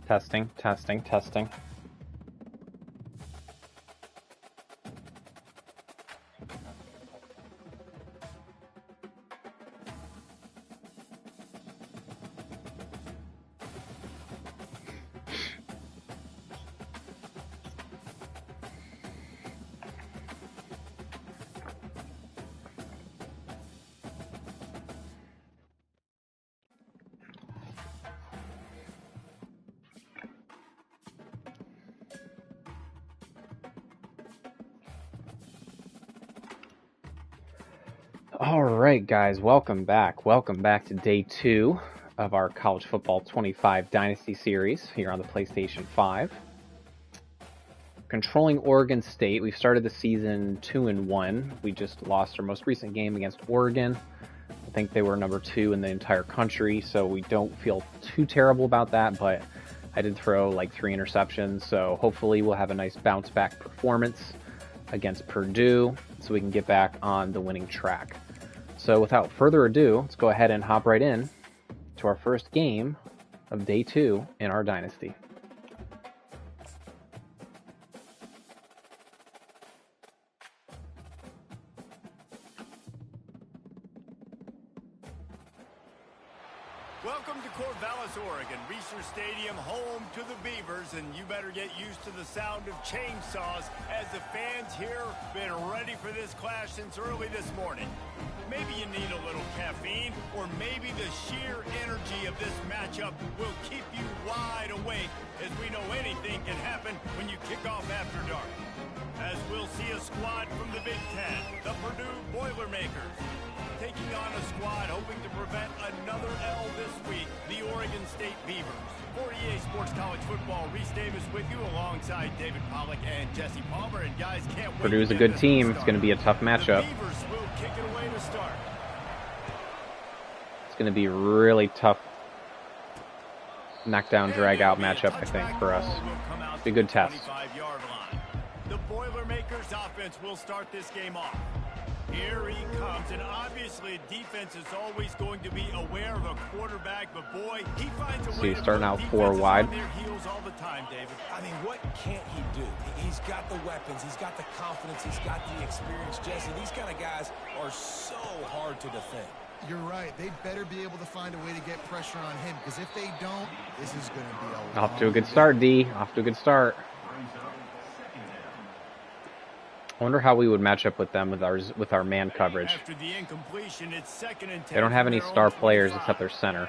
Testing, testing, testing. Alright guys, welcome back. Welcome back to day 2 of our College Football 25 Dynasty series here on the PlayStation 5. Controlling Oregon State. We've started the season 2-1. We just lost our most recent game against Oregon. I think they were number 2 in the entire country, so we don't feel too terrible about that, but I did throw like 3 interceptions, so hopefully we'll have a nice bounce back performance against Purdue so we can get back on the winning track. So without further ado, let's go ahead and hop right in to our first game of day 2 in our Dynasty. Welcome to Corvallis, Oregon, Research Stadium, home to the Beavers, and you better get used to the sound of chainsaws as the fans here have been ready for this clash since early this morning. Maybe you need a little caffeine, or maybe the sheer energy of this matchup will keep you wide awake, as we know anything can happen when you kick off after dark. As we'll see a squad from the Big Ten, the Purdue Boilermakers, taking on a squad hoping to prevent another L this week, the Oregon State Beavers. For EA Sports College Football, Reese Davis with you alongside David Pollack and Jesse Palmer. And guys, can't wait. Purdue's a good team. It's going to be a tough matchup. The Beavers will kick it away to start. It's going to be a really tough knockdown, drag-out matchup, I think, for us. It'll be a good test. The Boilermakers offense will start this game off. Here he comes, and obviously defense is always going to be aware of a quarterback, but boy, he finds a way to starting out 4 wide. on their heels all the time, David. I mean, what can't he do? He's got the weapons, he's got the confidence, he's got the experience. Jesse, these kind of guys are so hard to defend. You're right. They better be able to find a way to get pressure on him, because if they don't, this is going to be a Off to a good start, D. Off to a good start. I wonder how we would match up with them with our man coverage. After the incompletion, it's 2nd and 10. They don't have any star players except their center.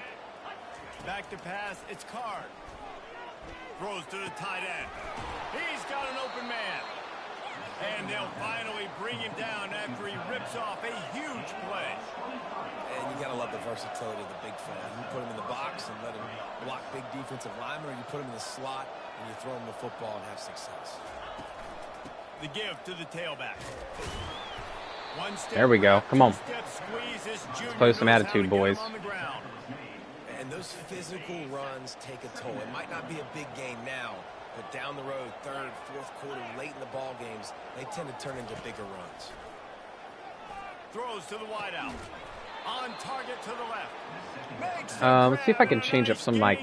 Back to pass, it's Card. Throws to the tight end. He's got an open man. And they'll finally bring him down after he rips off a huge play. And you got to love the versatility of the big fella. You put him in the box and let him block big defensive linemen, or you put him in the slot and you throw him the football and have success. The give to the tailback. There we go. Come on. Let's play some attitude, boys. And those physical runs take a toll. It might not be a big game now, but down the road, 3rd, 4th quarter, late in the ball games, they tend to turn into bigger runs. Throws to the wideout. On target to the left. Let's see if I can change up some of my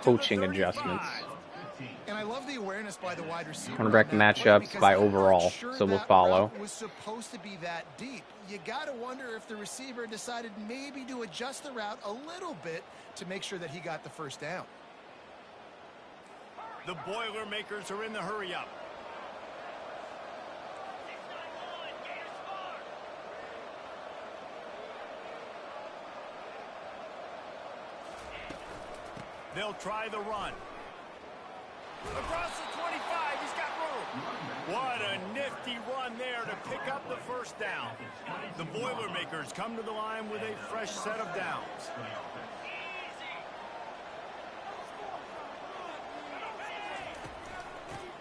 coaching adjustments. And I love the awareness by the wide receiver. Cornerback matchups by overall, so we'll follow. Was supposed to be that deep. You got to wonder if the receiver decided maybe to adjust the route a little bit to make sure that he got the first down. The Boilermakers are in the hurry-up. They'll try the run. Across the 25, he's got room. What a nifty run there to pick up the first down. The Boilermakers come to the line with a fresh set of downs.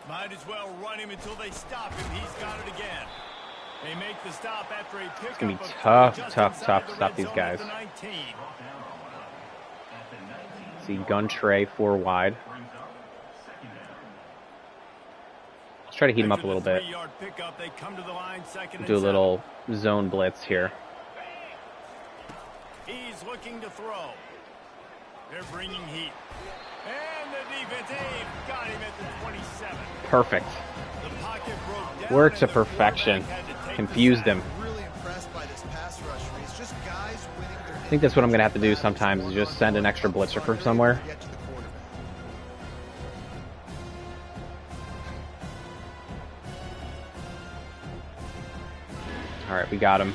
Might as well run him until they stop him. He's got it again. They make the stop after a pickup. It's going to be tough to stop these guys. See gun tray 4 wide. Let's try to heat him up a little bit. Do a little zone blitz here. He's looking to throw. They're bringing heat. And the defense got him at the 27. Perfect. The pocket broke down. Worked to perfection. Confused him. Really impressed by this pass rush. It's just guys winning their I think that's what I'm going to have to do sometimes, is just send an extra blitzer from somewhere. All right, we got him.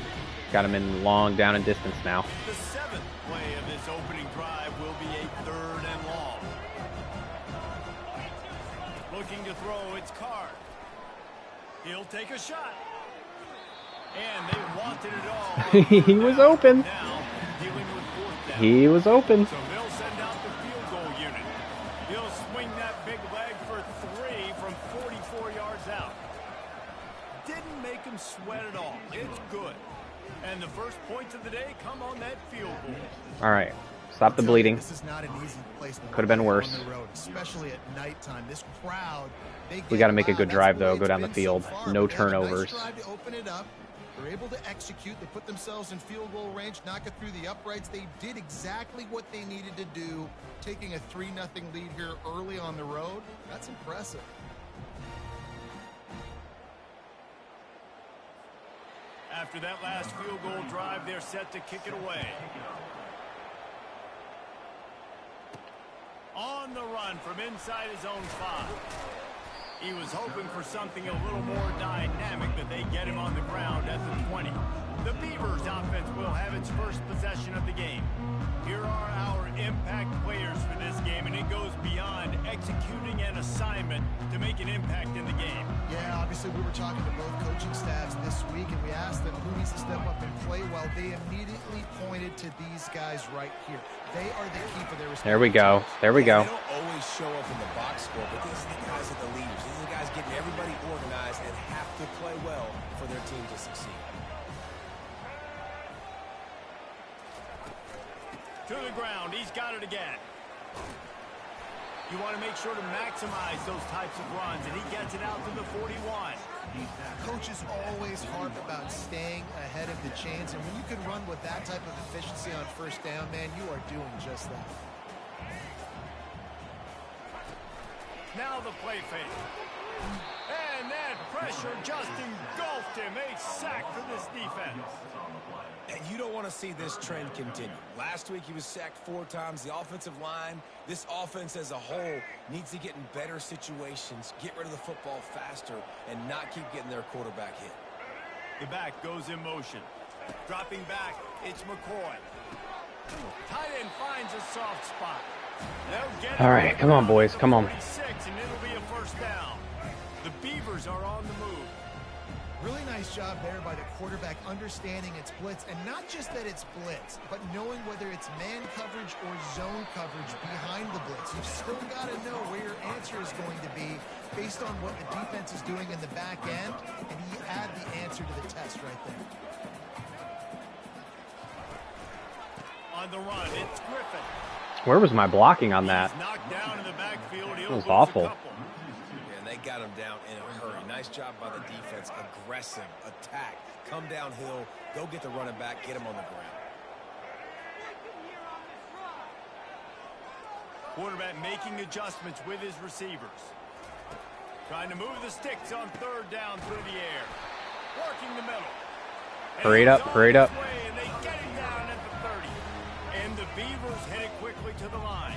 Got him in long down and distance now. The 7th play of this opening drive will be a 3rd and long. Looking to throw, it's Card. He'll take a shot. And they wanted it all. He was open. Now, dealing with 4th down. He was open. So they'll send out the field goal unit. He'll swing that big leg for 3 from 44 yards out. Didn't make him sweat at all. It's good. And the first points of the day come on that field goal. All right. Stop the bleeding. This is not an easy place to Could have been worse. on the road, especially at nighttime. This crowd, We got to make a good drive, though. Go down the field. No turnovers. Nice drive to open it up. They're able to execute. They put themselves in field goal range, knock it through the uprights. They did exactly what they needed to do, taking a 3-0 lead here early on the road. That's impressive. After that last field goal drive, they're set to kick it away. On the run from inside his own 5. He was hoping for something a little more dynamic, but they get him on the ground at the 20. The Beavers offense will have its first possession of the game. Here are our impact players for this game, and it goes beyond executing an assignment to make an impact in the game. Yeah, obviously we were talking to both coaching staffs this week, and we asked them who needs to step up and play well. They immediately pointed to these guys right here. They are the key for their response. There we go. There we go. They don't always show up in the box score, but these are the guys that the leaders. These are the guys getting everybody organized and have to play well for their team to succeed. To the ground, he's got it again. You want to make sure to maximize those types of runs, and he gets it out to the 41. Coaches always harp about staying ahead of the chains, and when you can run with that type of efficiency on first down, man, you are doing just that. Now the play fake. And that pressure just engulfed him. A sack for this defense. And you don't want to see this trend continue. Last week he was sacked 4 times. The offensive line, this offense as a whole, needs to get in better situations, get rid of the football faster, and not keep getting their quarterback hit. The back goes in motion. Dropping back, it's McCoy. Tight end finds a soft spot. All right, come on, boys, come on. 46, and it'll be a first down. The Beavers are on the move. Really nice job there by the quarterback understanding its blitz, and not just that it's blitz, but knowing whether it's man coverage or zone coverage behind the blitz. You've still got to know where your answer is going to be based on what the defense is doing in the back end, and he add the answer to the test right there. On the run, it's Griffin. Where was my blocking on that? He's knocked down in the backfield. That was awful. And they got him down in a hurry. Nice job by the defense. Aggressive, attack, come downhill, go get the running back, get him on the ground. Quarterback making adjustments with his receivers. Trying to move the sticks on 3rd down through the air. Working the middle. Hurry up, hurry up. And they get him down at the 30. And the Beavers headed quickly to the line.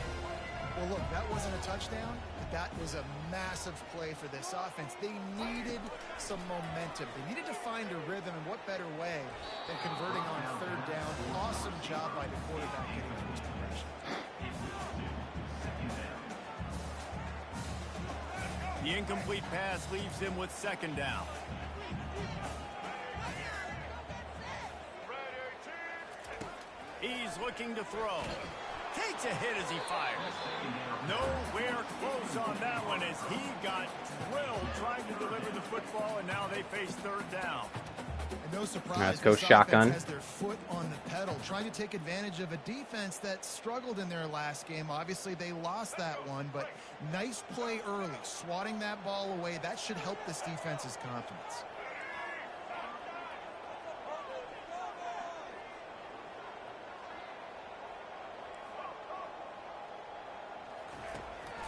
Well, look, that wasn't a touchdown, but that was a massive play for this offense. They needed some momentum. They needed to find a rhythm, and what better way than converting on 3rd down. Awesome job by the quarterback getting to his progression. The incomplete pass leaves them with 2nd down. He's looking to throw. Takes a hit as he fires. Nowhere close on that one as he got drilled trying to deliver the football, and now they face 3rd down. And no surprise, Let's go this shotgun. offense has their foot on the pedal, trying to take advantage of a defense that struggled in their last game. Obviously, they lost that one, but nice play early, swatting that ball away. That should help this defense's confidence.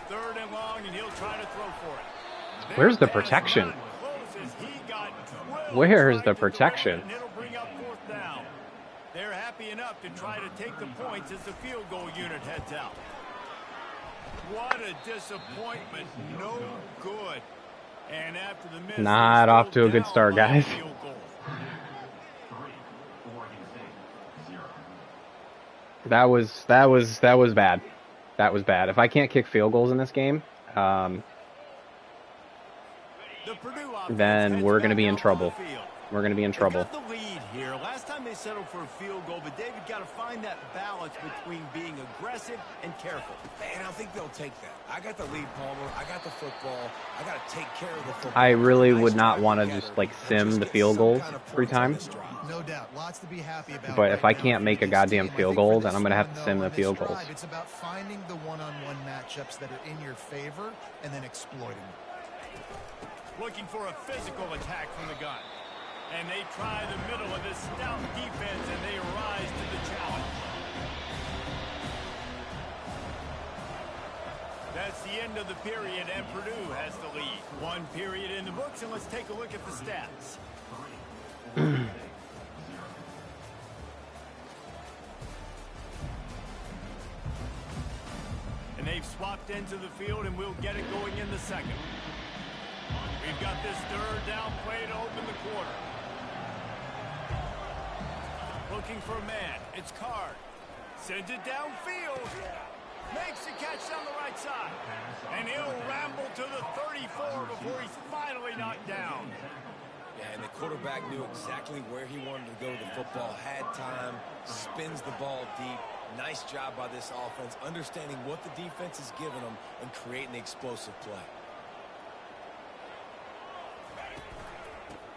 Third and long, and he'll try to throw for it. Where's the protection? Where's the protection? It'll bring up fourth down. They're happy enough to try to take the points as the field goal unit heads out. What a disappointment. No good. And after the miss, not off to a good start, guys. That was bad. That was bad. If I can't kick field goals in this game, then we're going to be in trouble. We're going to be in trouble. They got the lead here. Last time they settled for a field goal, but David got to find that balance between being aggressive and careful. And I think they'll take that. I got the lead, Palmer. I got the football. I got to take care of the football. I really would not want to just like sim the field goals every time. No doubt, lots to be happy about. But if I can't make a goddamn field goal, then I'm going to have to sim the field goals. It's about finding the one-on-one matchups that are in your favor and then exploiting them. Looking for a physical attack from the gun. And they try the middle of this stout defense, and they rise to the challenge. That's the end of the period, and Purdue has the lead. One period in the books, and let's take a look at the stats. And they've swapped into the field, and we'll get it going in the second. We've got this third down play to open the quarter. Looking for a man. It's Card. Sends it downfield. Makes the catch down the right side. And he'll ramble to the 34 before he's finally knocked down. Yeah, and the quarterback knew exactly where he wanted to go with the football, had time, spins the ball deep. Nice job by this offense, understanding what the defense is giving them and creating the explosive play.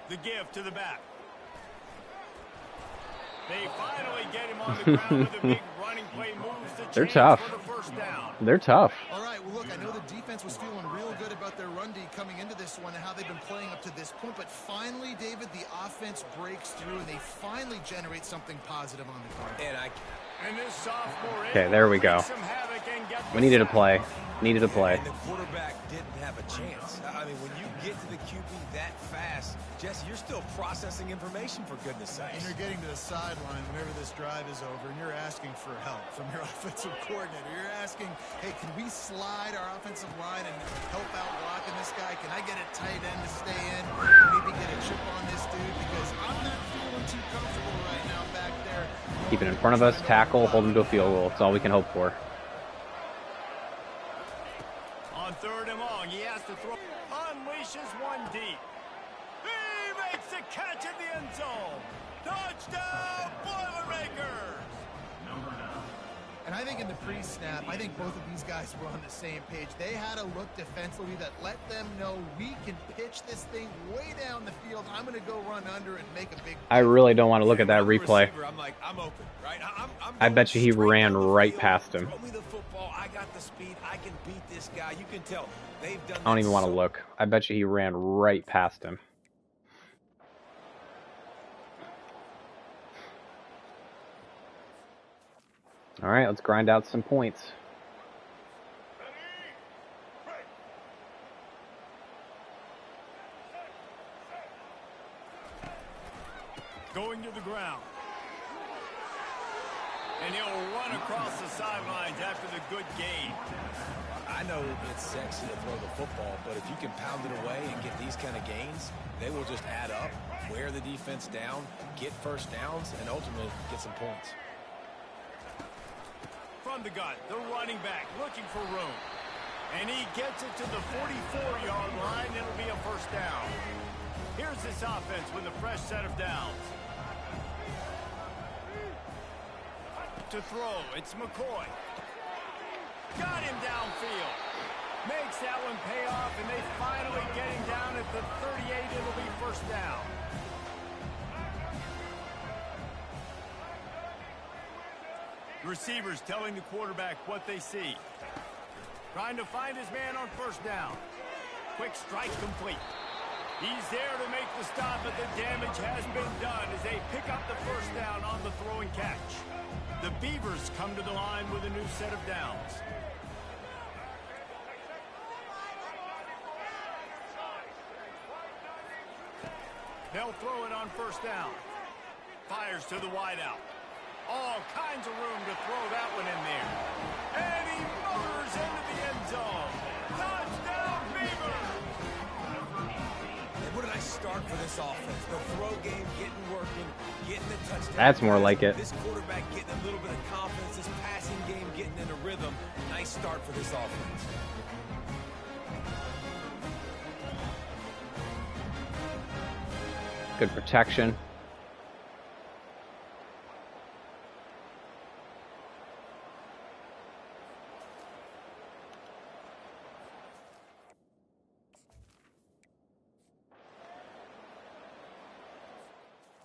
The give to the back. They finally get him on the ground with a big running play moves the They're chains tough. for the first down. They're tough. All right, well, look, I know the defense was feeling real good about their run D coming into this one and how they've been playing up to this point, but finally, David, the offense breaks through and they finally generate something positive on the ground. And this sophomore Okay, there we go. We needed a play. Needed a play. And the quarterback didn't have a chance. I mean, when you get to the QB that fast, Jesse, you're still processing information, for goodness sakes. And you're getting to the sideline whenever this drive is over, and you're asking for help from your offensive coordinator. You're asking, hey, can we slide our offensive line and help out blocking this guy? Can I get a tight end to stay in? Maybe get a chip on this dude? Because I'm not feeling too comfortable right now back there. Keep it in front of us, tackle, hold him to a field goal. That's all we can hope for. On third and long, he has to throw. Unleashes one deep. He makes the catch in the end zone. Touchdown, Boilermakers! And I think in the pre-snap, I think both of these guys were on the same page. They had a look defensively that let them know we can pitch this thing way down the field. I'm going to go run under and make a big... I really don't want to look at that replay. I'm like, I'm open, right? I bet you he ran right past him. Throw me the football. I got the speed. I can beat this guy. You can tell they've done. I don't even want to look. I bet you he ran right past him. All right, let's grind out some points. Going to the ground. And he'll run across the sidelines after the good gain. I know it's sexy to throw the football, but if you can pound it away and get these kind of gains, they will just add up, wear the defense down, get first downs, and ultimately get some points. From the gun, the running back looking for room. And he gets it to the 44-yard line. It'll be a first down. Here's this offense with a fresh set of downs. To throw, it's McCoy. Got him downfield. Makes that one pay off, and they finally get him down at the 38. It'll be first down. Receivers telling the quarterback what they see. Trying to find his man on first down. Quick strike complete. He's there to make the stop, but the damage has been done as they pick up the first down on the throw and catch. The Beavers come to the line with a new set of downs. They'll throw it on first down. Fires to the wideout. All kinds of room to throw that one in there. And he motors into the end zone. Touchdown, Beavers! And what a nice start for this offense. The throw game getting working, getting the touchdown. That's more like it. This quarterback getting a little bit of confidence. This passing game getting in a rhythm. Nice start for this offense. Good protection.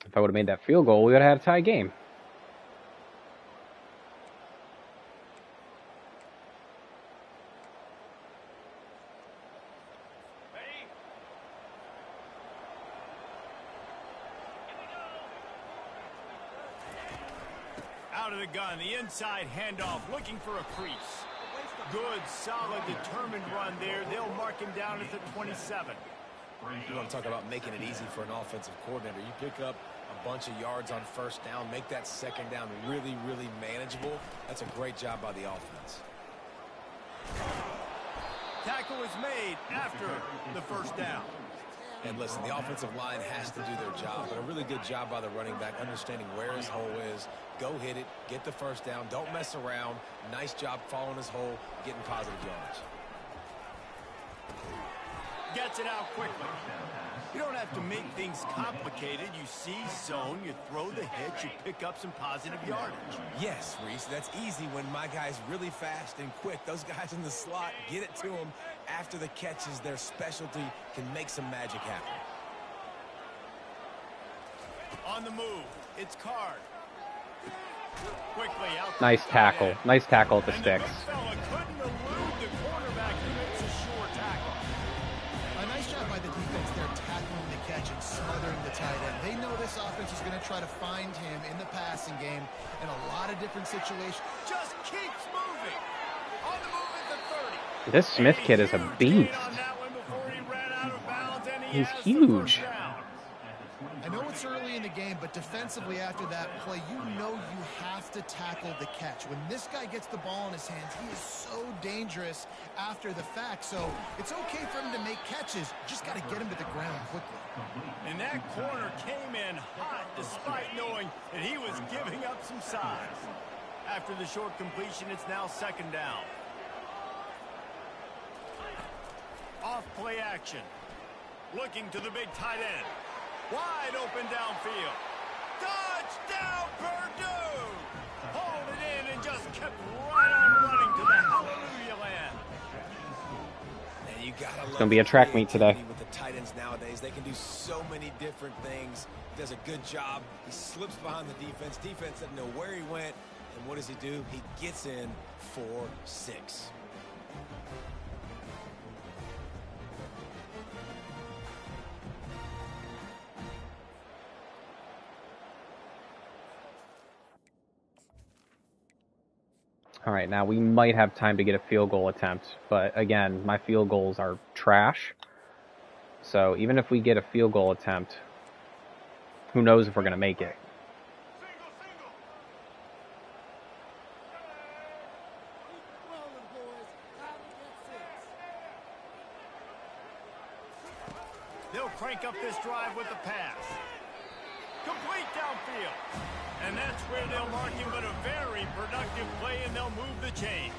If I would have made that field goal, we would have had a tie game. Out of the gun, the inside handoff, looking for a crease. Good, solid, determined run there. They'll mark him down at the 27. You want to talk about making it easy for an offensive coordinator. You pick up a bunch of yards on first down, make that second down really, really manageable. That's a great job by the offense. Tackle is made after the first down. And listen, the offensive line has to do their job, but a really good job by the running back, understanding where his hole is. Go hit it, get the first down, don't mess around. Nice job following his hole, getting positive yards. Gets it out quickly. You don't have to make things complicated. You see zone, you throw the hitch, you pick up some positive yardage. Yes, Reese, that's easy when my guy's really fast and quick. Those guys in the slot, get it to them after the catches. Their specialty can make some magic happen. On the move, it's Card. Quickly out. Nice tackle. Nice tackle at the And sticks. The big fella couldn't elude the quarterback who makes a sure tackle. A nice job by the defense there, tackling the catch and smothering the tight end. They know this offense is going to try to find him in the passing game in a lot of different situations. Just keeps moving. On the move at the 30. This Smith kid is a beast. He's huge. I know it's early in the game, but defensively after that play, you know you have to tackle the catch. When this guy gets the ball in his hands, he is so dangerous after the fact. So it's okay for him to make catches. Just got to get him to the ground quickly. And that corner came in hot despite knowing that he was giving up some size. After the short completion, it's now second down. Off play action. Looking to the big tight end. Wide open downfield. Touchdown, Purdue! Hauled it in and just kept right on running to the hallelujah land. And you gotta It's going to be a track meet today. with the tight ends nowadays. They can do so many different things. He does a good job. He slips behind the defense. Defense doesn't know where he went. And what does he do? He gets in for 6. All right, now we might have time to get a field goal attempt, but again, my field goals are trash. So even if we get a field goal attempt, who knows if we're going to make it. They'll crank up this drive with the pass. Complete downfield. And that's where they'll mark him, but a very productive play, and they'll move the chains.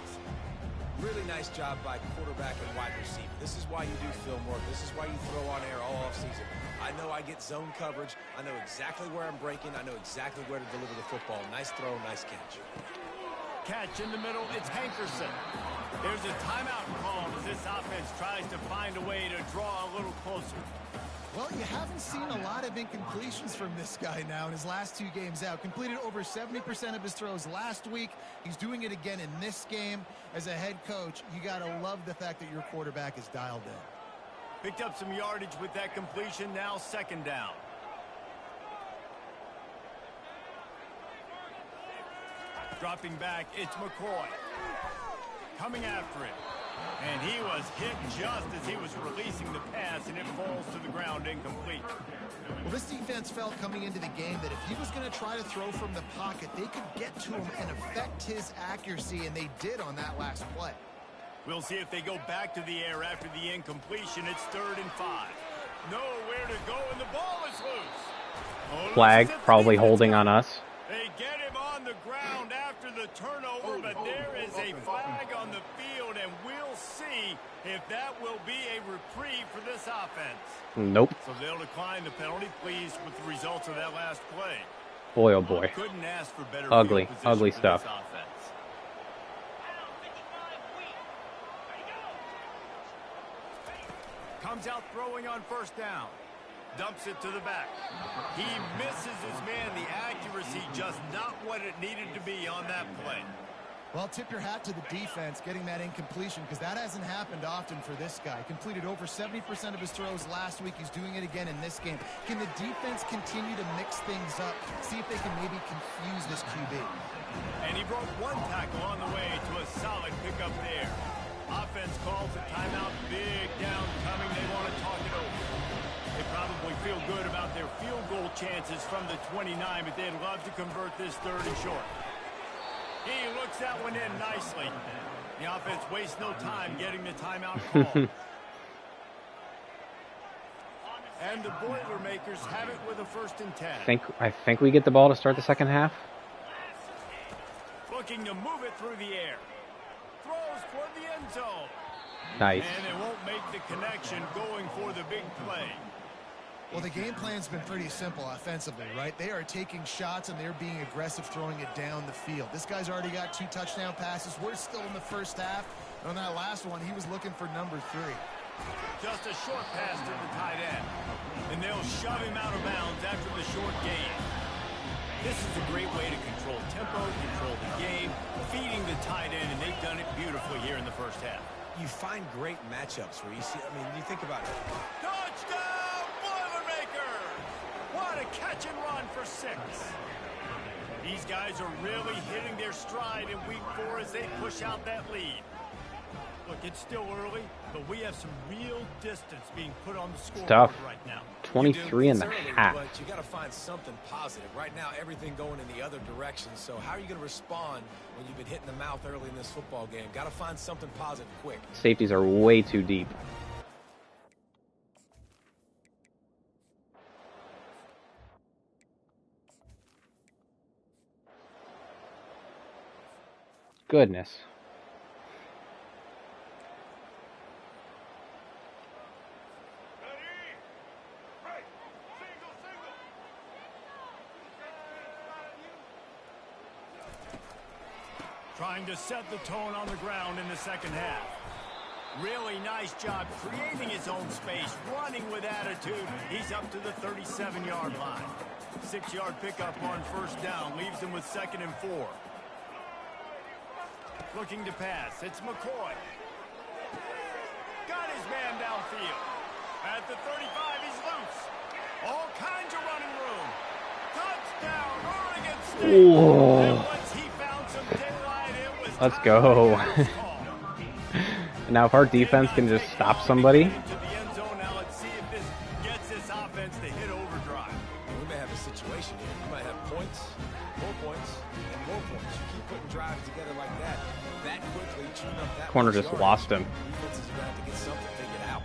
Really nice job by quarterback and wide receiver. This is why you do film work. This is why you throw on air all offseason. I know I get zone coverage. I know exactly where I'm breaking. I know exactly where to deliver the football. Nice throw, nice catch. Catch in the middle, it's Hankerson. There's a timeout call as this offense tries to find a way to draw a little closer. Well, You haven't seen a lot of incompletions from this guy now in his last 2 games out. Completed over 70% of his throws last week. He's doing it again in this game. As a head coach, you got to love the fact that your quarterback is dialed in. Picked up some yardage with that completion. Now 2nd down. Dropping back, it's McCoy. Coming after him. And he was hit just as he was releasing the pass, and it falls to the ground incomplete. Well, this defense felt coming into the game that if he was going to try to throw from the pocket, they could get to him and affect his accuracy, and they did on that last play. We'll see if they go back to the air after the incompletion. It's 3rd and 5. Nowhere to go, and the ball is loose. Flag, probably holding on us. They get him on the ground after the turnover, but there is a flag on the field, and we'll see if that will be a reprieve for this offense. Nope. So they'll decline the penalty, pleased with the results of that last play. Boy, oh boy. Couldn't ask for better Ugly, field position ugly for stuff. this offense. Comes out throwing on 1st down. Dumps it to the back. He misses his man. The accuracy just not what it needed to be on that play. Well, tip your hat to the defense getting that incompletion, because that hasn't happened often for this guy. Completed over 70% of his throws last week. He's doing it again in this game. Can the defense continue to mix things up? See if they can maybe confuse this QB. And he broke 1 tackle on the way to a solid pickup there. Offense calls a timeout. Big down coming. They want to talk it over. They probably feel good about their field goal chances from the 29, but they'd love to convert this 3rd and short. He looks that one in nicely. The offense wastes no time getting the timeout call. And the Boilermakers have it with a 1st and 10. I think we get the ball to start the 2nd half. Looking to move it through the air. Throws toward the end zone. Nice. And it won't make the connection, going for the big play. Well, the game plan's been pretty simple offensively, right? They are taking shots, and they're being aggressive, throwing it down the field. This guy's already got 2 touchdown passes. We're still in the 1st half. And on that last one, he was looking for number 3. Just a short pass to the tight end. And they'll shove him out of bounds after the short gain. This is a great way to control tempo, control the game, feeding the tight end, and they've done it beautifully here in the 1st half. You find great matchups where you see, I mean, you think about it. Touchdown, Boilermaker! What a catch and run for 6. These guys are really hitting their stride in week 4 as they push out that lead. Look, it's still early, but we have some real distance being put on the scoreboard right now. 23 and a half. But you got to find something positive. Right now, everything going in the other direction. So how are you going to respond when you've been hit in the mouth early in this football game? Got to find something positive quick. Safeties are way too deep. Goodness. Trying to set the tone on the ground in the 2nd half. Really nice job creating his own space, running with attitude. He's up to the 37-yard line. 6-yard pickup on 1st down, leaves him with 2nd and 4. Looking to pass, it's McCoy. Got his man downfield. At the 35, he's loose. All kinds of running room. Touchdown, Oregon State. Whoa. And once he found some daylight, it was Let's go. Now if our defense can just stop somebody. Now let's see if this gets this offense to hit overdrive. We may have a situation here. You might have points, more points, and more points. You keep putting drives together like that quickly, tune up that Corner much just yardage. lost him. Defenses are going to have to get something figured out.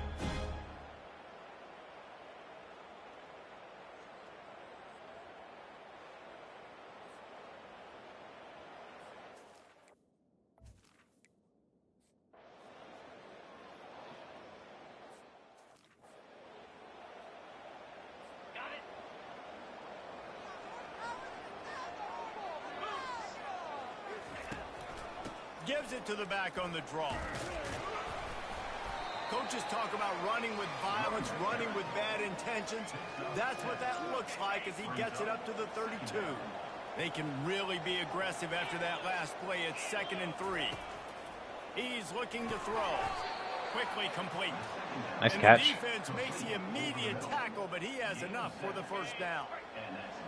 Gives it to the back on the draw. Coaches talk about running with violence, running with bad intentions. That's what that looks like as he gets it up to the 32. They can really be aggressive after that last play. It's 2nd and 3. He's looking to throw. Quickly complete. Nice and catch. The defense makes the immediate tackle, but he has enough for the first down.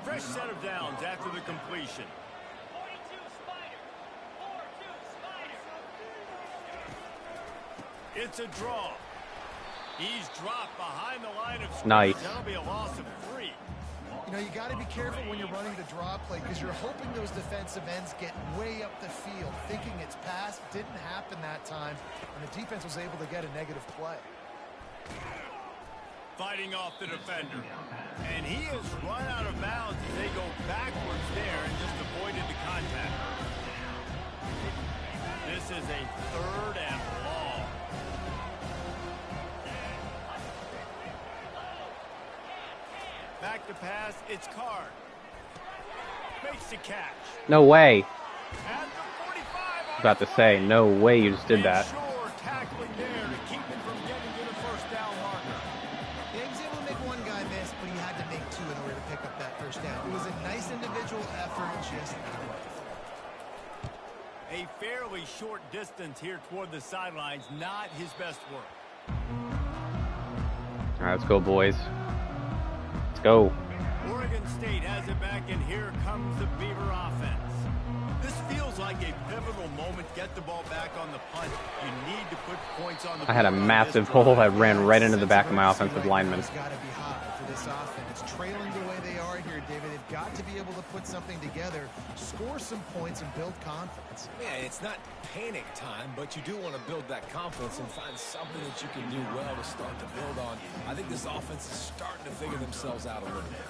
Fresh set of downs after the completion. It's a draw. He's dropped behind the line of scrimmage. Nice. That'll be a loss of 3. You know, you got to be careful when you're running the draw play because you're hoping those defensive ends get way up the field, thinking it's pass. Didn't happen that time, and the defense was able to get a negative play. Fighting off the defender. And he has run out of bounds as they go backwards there and just avoided the contact. This is a 3rd and long. Back to pass, it's Card. Makes the catch. No way. At the 45. About to say, no way you just did that. Sure, tackling there to keep him from getting to the first down marker. Yeah, he was able to make one guy miss, but he had to make 2 in order to pick up that first down. It was a nice individual effort, just not right. A fairly short distance here toward the sidelines, not his best work. All right, let's go, boys. Let's go. Oregon State has it back, and here comes the Beaver offense. This feels like a pivotal moment. Get the ball back on the punt. You need to put points on the I had a board on massive this hole drive. that ran right into the back of my offensive lineman. It's got to be hot for this offense. Trailing the way they are here, David, they've got to be able to put something together, score some points, and build confidence. Yeah, it's not panic time, but you do want to build that confidence and find something that you can do well to start to build on. I think this offense is starting to figure themselves out a little bit.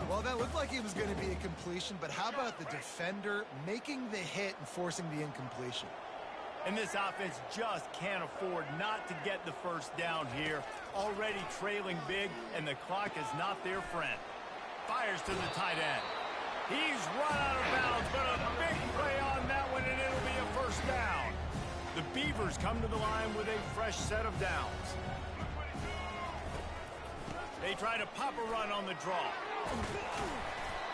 Well, that looked like it was going to be a completion, but how about the defender making the hit and forcing the incompletion? And this offense just can't afford not to get the first down here. Already trailing big, and the clock is not their friend. Fires to the tight end. He's run out of bounds, but a big play on that one, and it'll be a first down. The Beavers come to the line with a fresh set of downs. They try to pop a run on the draw.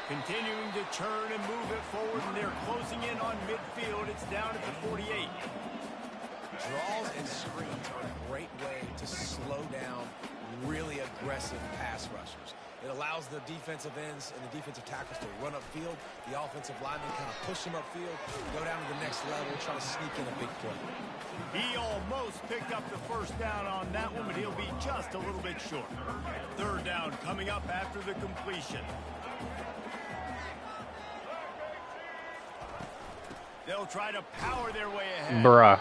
Continuing to turn and move it forward, and they're closing in on midfield. It's down at the 48. Draws and screens are a great way to slow down really aggressive pass rushers. It allows the defensive ends and the defensive tackles to run upfield. The offensive linemen kind of push them upfield, go down to the next level, try to sneak in a big play. He almost picked up the first down on that one, but he'll be just a little bit short. 3rd down coming up after the completion. They'll try to power their way ahead. Bruh.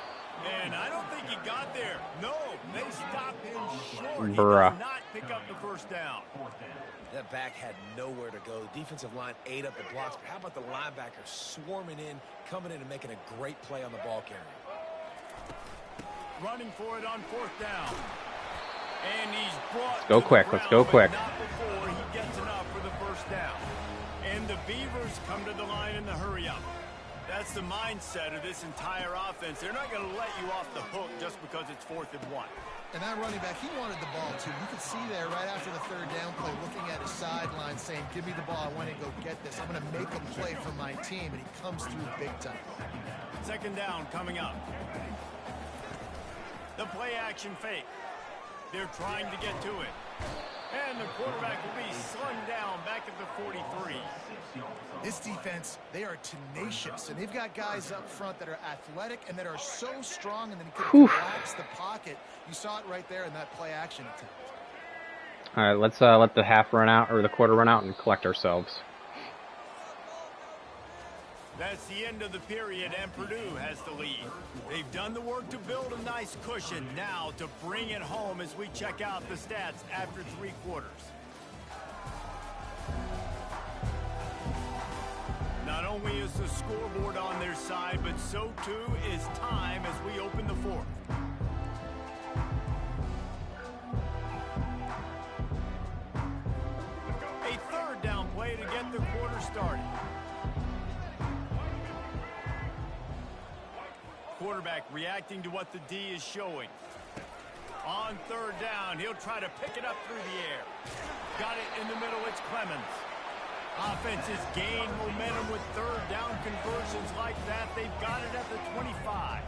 And I don't think he got there. No, they stopped him short. Bruh. He does not pick up the first down. That back had nowhere to go. The defensive line ate up the blocks, but how about the linebacker swarming in, coming in and making a great play on the ball carrier? Running for it on 4th down. And he's brought Let's go to the quick. Let's ground, go quick. but not before he gets enough for the first down. And the Beavers come to the line in the hurry up. That's the mindset of this entire offense. They're not going to let you off the hook just because it's 4th and 1. And that running back, he wanted the ball, too. You could see there right after the 3rd down play, looking at his sideline, saying, give me the ball. I want to go get this. I'm going to make a play for my team. And he comes through big time. 2nd down coming up. The play action fake. They're trying to get to it. And the quarterback will be slung down back at the 43. This defense, they are tenacious, and they've got guys up front that are athletic and that are so strong, and then can collapse the pocket. You saw it right there in that play action attempt. All right, let's let the half run out, or the quarter run out, and collect ourselves. That's the end of the period, and Purdue has the lead. They've done the work to build a nice cushion. Now to bring it home as we check out the stats after 3 quarters. Not only is the scoreboard on their side, but so too is time as we open the 4th. A 3rd down play to get the quarter started. Quarterback reacting to what the D is showing. On third down, he'll try to pick it up through the air. Got it in the middle, it's Clemens. Offense has gained momentum with third down conversions like that. They've got it at the 25.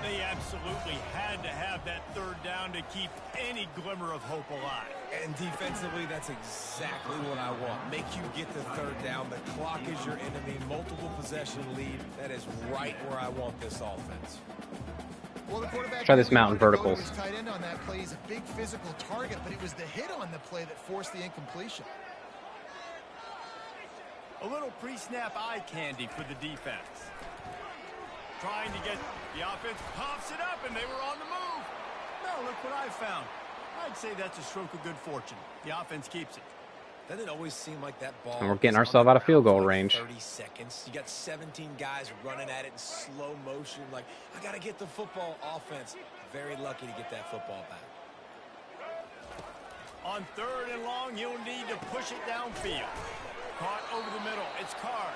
They absolutely had to have that third down to keep any glimmer of hope alive. And defensively, that's exactly what I want. Make you get the third down. The clock is your enemy. Multiple possession lead. That is right where I want this offense. Well, the quarterback try this mountain verticals. His tight end on that play is a big physical target, but it was the hit on the play that forced the incompletion. A little pre-snap eye candy for the defense. Trying to get the offense, pops it up, and they were on the move. Now look what I found. I'd say that's a stroke of good fortune. The offense keeps it. Doesn't it always seem like that ball? And we're getting ourselves out of field goal range. 30 seconds. You got 17 guys running at it in slow motion. Like, I got to get the football. Offense, very lucky to get that football back. On third and long, you'll need to push it downfield. Caught over the middle. It's Card.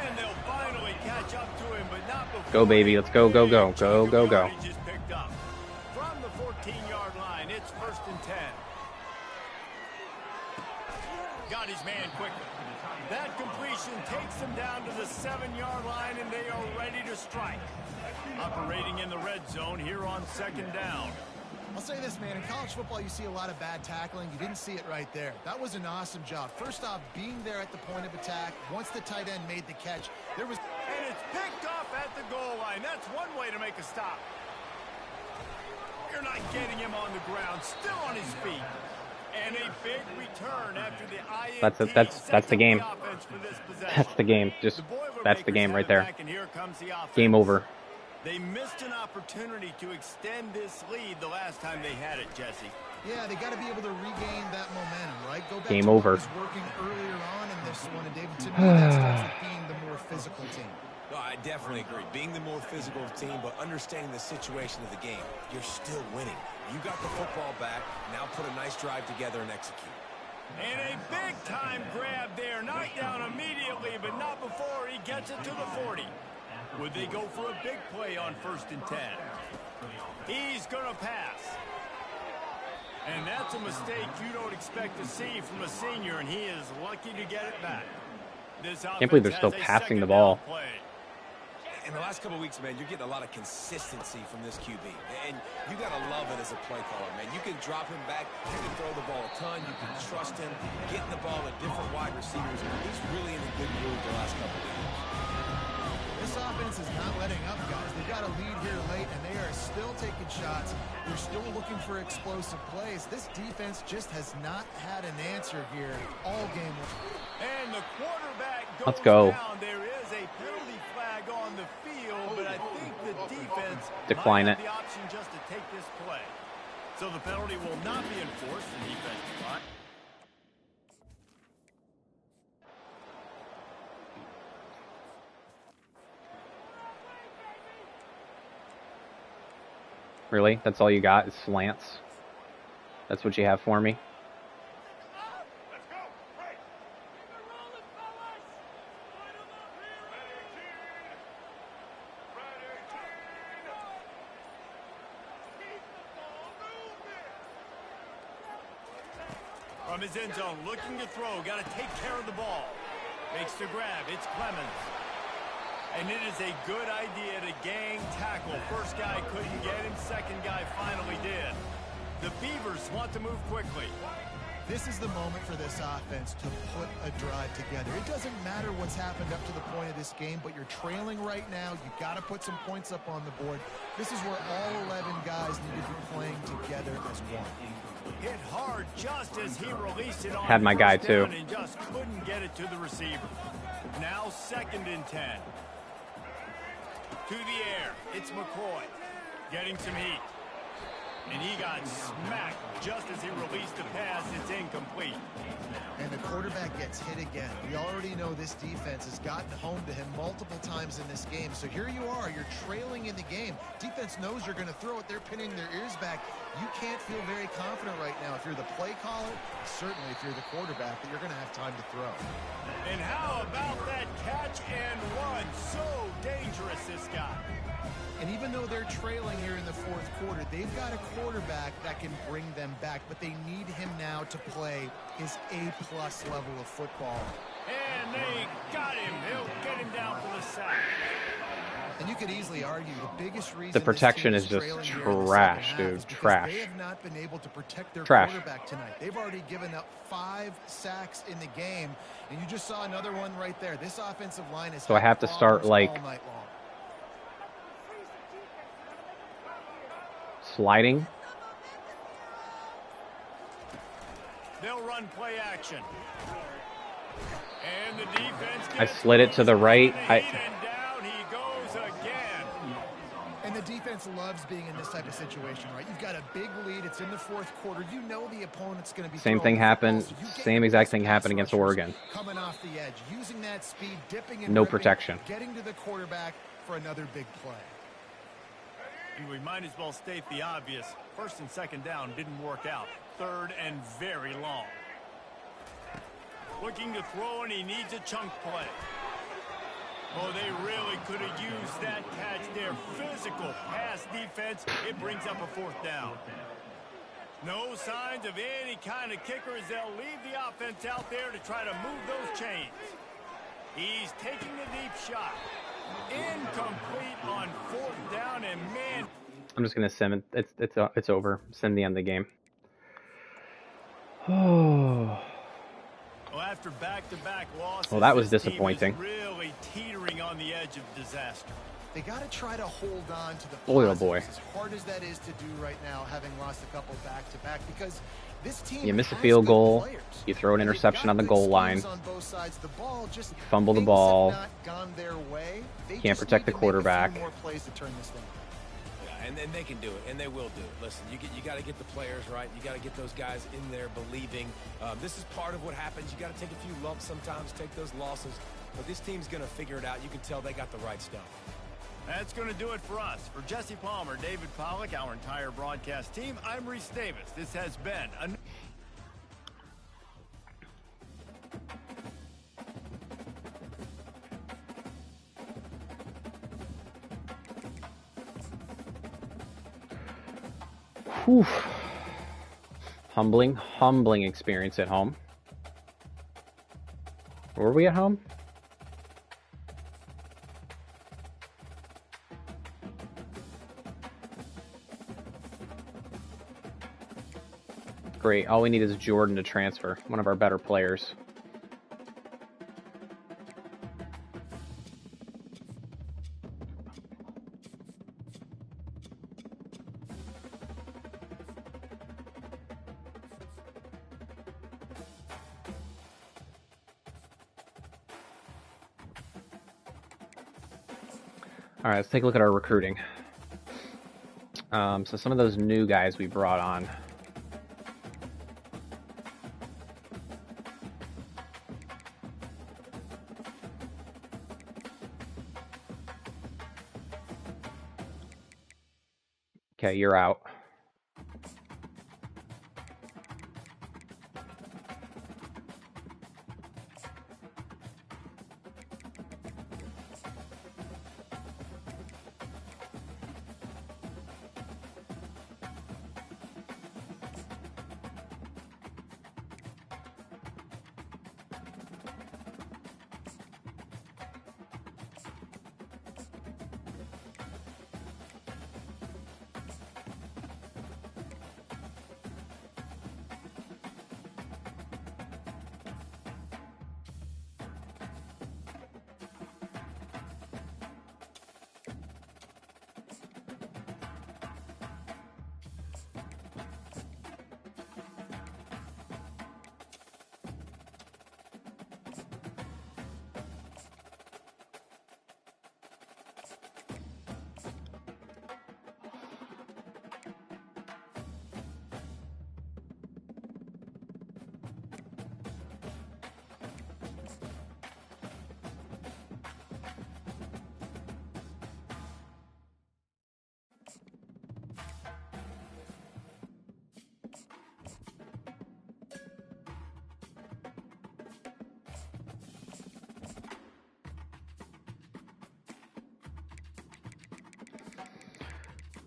And they'll finally catch up to him, but not before. Go, baby. Let's go, go, go. Go, go, go. Just picked up. From the 14-yard line, it's 1st and 10. Got his man quickly. That completion takes them down to the 7-yard line, and they are ready to strike. Operating in the red zone here on 2nd down. I'll say this, man. In college football, you see a lot of bad tackling. You didn't see it right there. That was an awesome job. First off, being there at the point of attack. Once the tight end made the catch, there was... And it's picked off at the goal line. That's one way to make a stop. You're not getting him on the ground. Still on his feet. And a big return after the INT. That's the game. That's the game. Just that's the game right there. Game over. They missed an opportunity to extend this lead the last time they had it, Jesse. Yeah, they got to be able to regain that momentum, right? Go back game to over. What was working earlier on in this one, and David, to me, that starts with being the more physical team. No, I definitely agree. Being the more physical team, but understanding the situation of the game. You're still winning. You got the football back. Now put a nice drive together and execute. And a big-time grab there. Knocked down immediately, but not before he gets it to the 40. Would they go for a big play on 1st and 10? He's going to pass. And that's a mistake you don't expect to see from a senior, and he is lucky to get it back. This Can't believe they're still passing the ball. In the last couple of weeks, man, you're getting a lot of consistency from this QB. And you got to love it as a play caller, man. You can drop him back. You can throw the ball a ton. You can trust him. Getting the ball to different wide receivers. He's really in a good mood the last couple of years. This offense is not letting up, guys. They got a lead here late, and they are still taking shots. They're still looking for explosive plays. This defense just has not had an answer here all game. And the quarterback goes Let's go. down. There is a penalty flag on the field, but I think the defense Decline might have it. the option just to take this play. So the penalty will not be enforced. The defense decline. Really? That's all you got is slants? That's what you have for me? From his end zone, looking to throw. Got to take care of the ball. Makes the grab. It's Clemens. And it is a good idea to gang tackle. First guy couldn't get him. Second guy finally did. The Beavers want to move quickly. This is the moment for this offense to put a drive together. It doesn't matter what's happened up to the point of this game, but you're trailing right now. You got to put some points up on the board. This is where all 11 guys need to be playing together as one. Hit hard just as he released it on Had my guy, too. And just couldn't get it to the receiver. Now 2nd and 10. To the air, it's McCoy getting some heat. And he got smacked just as he released the pass. It's incomplete. complete. And the quarterback gets hit again. We already know this defense has gotten home to him multiple times in this game. So here you are, you're trailing in the game. Defense knows you're going to throw it. They're pinning their ears back. You can't feel very confident right now if you're the play caller, certainly if you're the quarterback, that you're going to have time to throw. And how about that catch and run? So dangerous, this guy. And even though they're trailing here in the fourth quarter, they've got a quarterback that can bring them back, but they need him now to play his A-plus level of football. And they got him. He'll get him down for the sack. And you could easily argue the biggest reason The protection is just trash, dude. Trash. They have not been able to protect their Trash. quarterback tonight. They've already given up 5 sacks in the game, and you just saw another one right there. This offensive line is So I have to start like all night long. sliding. They'll run play action. And the defense I slid it to the right. And down he goes again. And the defense loves being in this type of situation, right? You've got a big lead. It's in the fourth quarter. You know the opponent's going to be Same thing happened. Same exact thing happened against Oregon. Coming off the edge, using that speed, dipping and No ripping, protection. getting to the quarterback for another big play. And we might as well state the obvious. First and second down didn't work out. Third and very long. Looking to throw, and he needs a chunk play. Oh, they really could have used that catch there. Physical pass defense. It brings up a fourth down. No signs of any kind of kicker as they'll leave the offense out there to try to move those chains. He's taking the deep shot. Incomplete on fourth down, and man. I'm just gonna send it. It's over. Send the end of the game. Oh. Well, after back-to-back losses, Well, that was this team disappointing. is really teetering on the edge of disaster. They got to try to hold on to the Boy, oh positives, boy. as hard as that is to do right now, having lost a couple back-to-back, because this team You miss a has field good goal. players. You throw an And they've interception got on the good goal line. schemes on both sides of the ball, just Fumble the things ball. have not gone their way. They Can't just protect need the to make a few quarterback. more plays to turn this thing. Yeah, and they can do it, and they will do it. Listen, you got to get the players right. You got to get those guys in there believing. This is part of what happens. You got to take a few lumps sometimes, take those losses. But this team's going to figure it out. You can tell they got the right stuff. That's going to do it for us. For Jesse Palmer, David Pollack, our entire broadcast team, I'm Reese Davis. This has been a... Whew. Humbling experience at home. Were we at home? Great. All we need is Jordan to transfer, one of our better players. All right, let's take a look at our recruiting. So some of those new guys we brought on. Okay, you're out.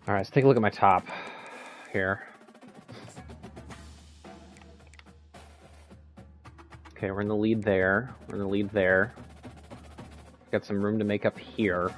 All right, let's take a look at my top here. Okay, we're in the lead there. We're in the lead there. Got some room to make up here.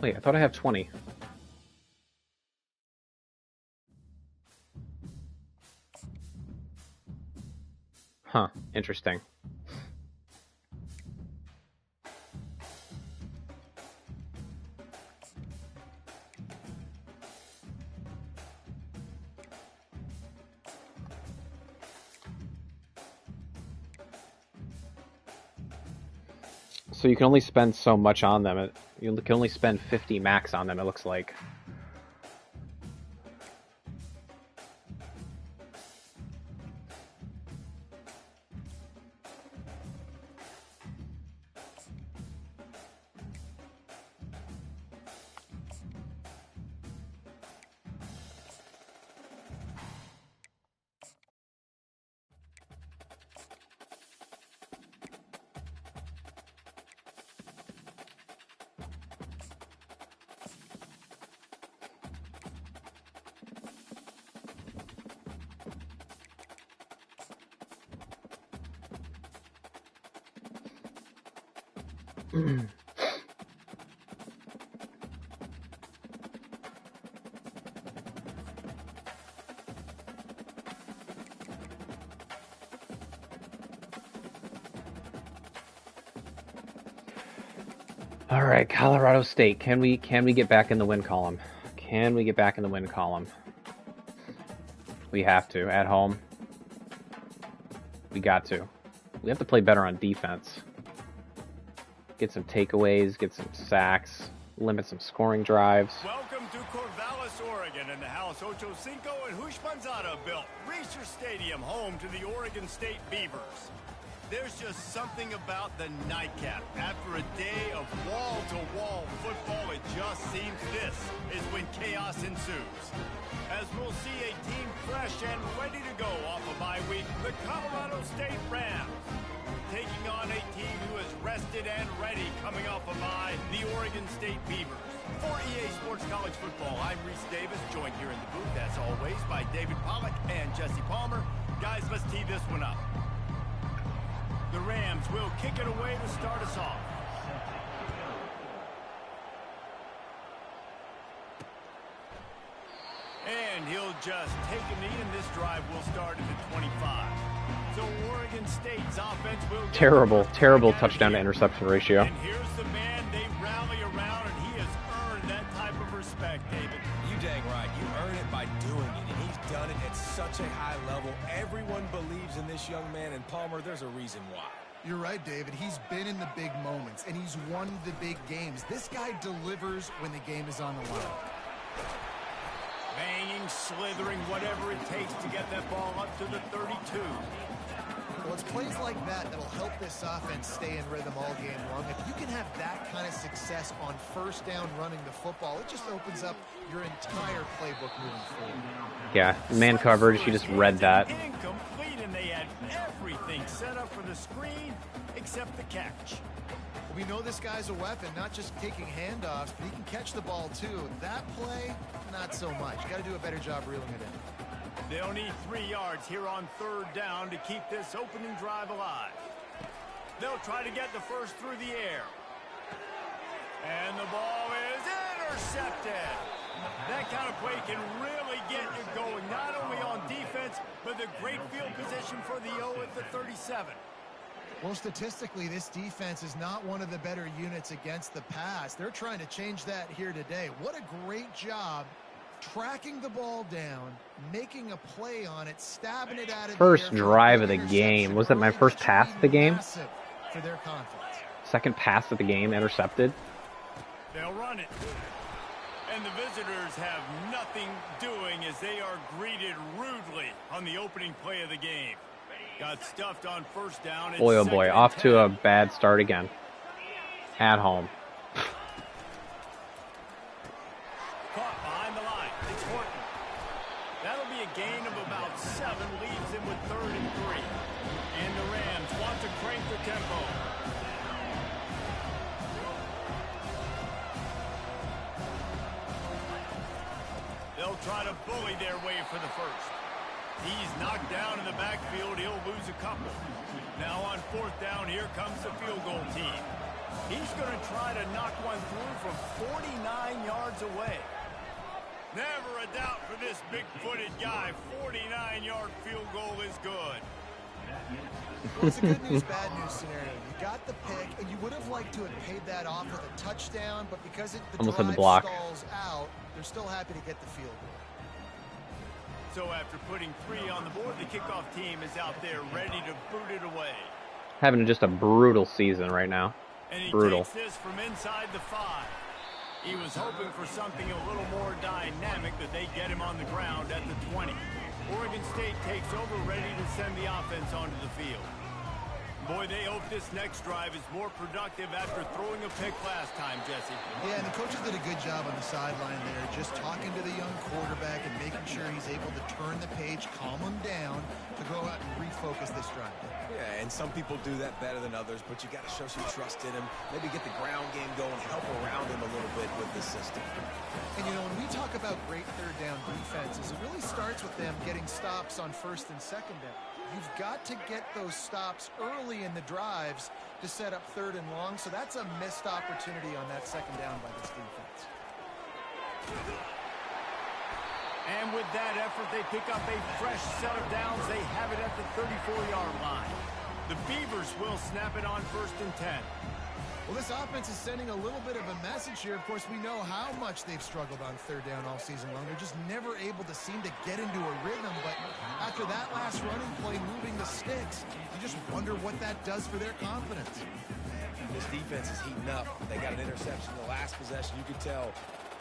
Wait, I thought I have 20. Huh, interesting. So you can only spend so much on them. You can only spend 50 max on them, it looks like. All right, Colorado State. Can we get back in the win column? Can we get back in the win column? We have to at home. We got to. We have to play better on defense. Get some takeaways, get some sacks, limit some scoring drives. Welcome to Corvallis, Oregon, in the House Ocho Cinco and Hushmanzada built Reser Stadium, home to the Oregon State Beavers. There's just something about the nightcap. After a day of wall-to-wall football, it just seems this is when chaos ensues. As we'll see a team fresh and ready to go off a bye week, the Colorado State Rams. Taking on a team who is rested and ready coming off a bye, the Oregon State Beavers. For EA Sports College Football, I'm Reese Davis, joined here in the booth, as always, by David Pollack and Jesse Palmer. Guys, let's tee this one up. The Rams will kick it away to start us off. And he'll just take a knee, and this drive will start at the 25. So Oregon State's offense will... Terrible touchdown to interception ratio. And here's the man they rally around, and he has earned that type of respect, David. You dang right. You earn it by doing it, and he's done it at such a high level. Everyone believes in this young man, and Palmer, there's a reason why. You're right, David. He's been in the big moments, and he's won the big games. This guy delivers when the game is on the line. Banging, slithering, whatever it takes to get that ball up to the 32. Well, it's plays like that that'll help this offense stay in rhythm all game long. If you can have that kind of success on first down running the football, it just opens up your entire playbook moving forward. Yeah, man coverage, he just read that. Incomplete, and they had everything set up for the screen except the catch. We know this guy's a weapon, not just taking handoffs, but he can catch the ball too. That play, not so much. You got to do a better job reeling it in. They'll need 3 yards here on third down to keep this opening drive alive. They'll try to get the first through the air. And the ball is intercepted. That kind of play can really get you going, not only on defense, but the great field position for the O at the 37. Well, statistically, this defense is not one of the better units against the pass. They're trying to change that here today. What a great job tracking the ball down, making a play on it, stabbing it out of First the air drive of the game. Was it my first pass of the game? For their confidence. Second pass of the game, intercepted. They'll run it. And the visitors have nothing doing as they are greeted rudely on the opening play of the game. Got stuffed on first down. Boy, oh boy, off to a bad start again. At home. Caught behind the line. It's Horton. That'll be a gain of about 7. Leaves him with 3rd and 3. And the Rams want to crank the tempo. They'll try to bully their way for the first. He's knocked down in the backfield. He'll lose a couple. Now on 4th down, here comes the field goal team. He's going to try to knock one through from 49 yards away. Never a doubt for this big-footed guy. 49-yard field goal is good. Well, it's a good news, bad news scenario. You got the pick, and you would have liked to have paid that off with a touchdown, but because the almost had drive the block. stalls out, they're still happy to get the field goal. So after putting 3 on the board, the kickoff team is out there ready to boot it away. Having just a brutal season right now. And he Brutal. takes this from inside the 5. He was hoping for something a little more dynamic, that they get him on the ground at the 20. Oregon State takes over, ready to send the offense onto the field. Boy, they hope this next drive is more productive after throwing a pick last time, Jesse. Yeah, and the coaches did a good job on the sideline there, just talking to the young quarterback and making sure he's able to turn the page, calm him down to go out and refocus this drive. Yeah, and some people do that better than others, but you got to show some trust in him. Maybe get the ground game going, help around him a little bit with the system. And, you know, when we talk about great third down defenses, it really starts with them getting stops on 1st and 2nd down. You've got to get those stops early in the drives to set up 3rd and long, so that's a missed opportunity on that 2nd down by this defense. And with that effort, they pick up a fresh set of downs. They have it at the 34-yard line. The Beavers will snap it on 1st and 10. Well, this offense is sending a little bit of a message here. Of course, we know how much they've struggled on 3rd down all season long. They're just never able to seem to get into a rhythm. But after that last running play, moving the sticks, you just wonder what that does for their confidence. This defense is heating up. They got an interception the last possession. You could tell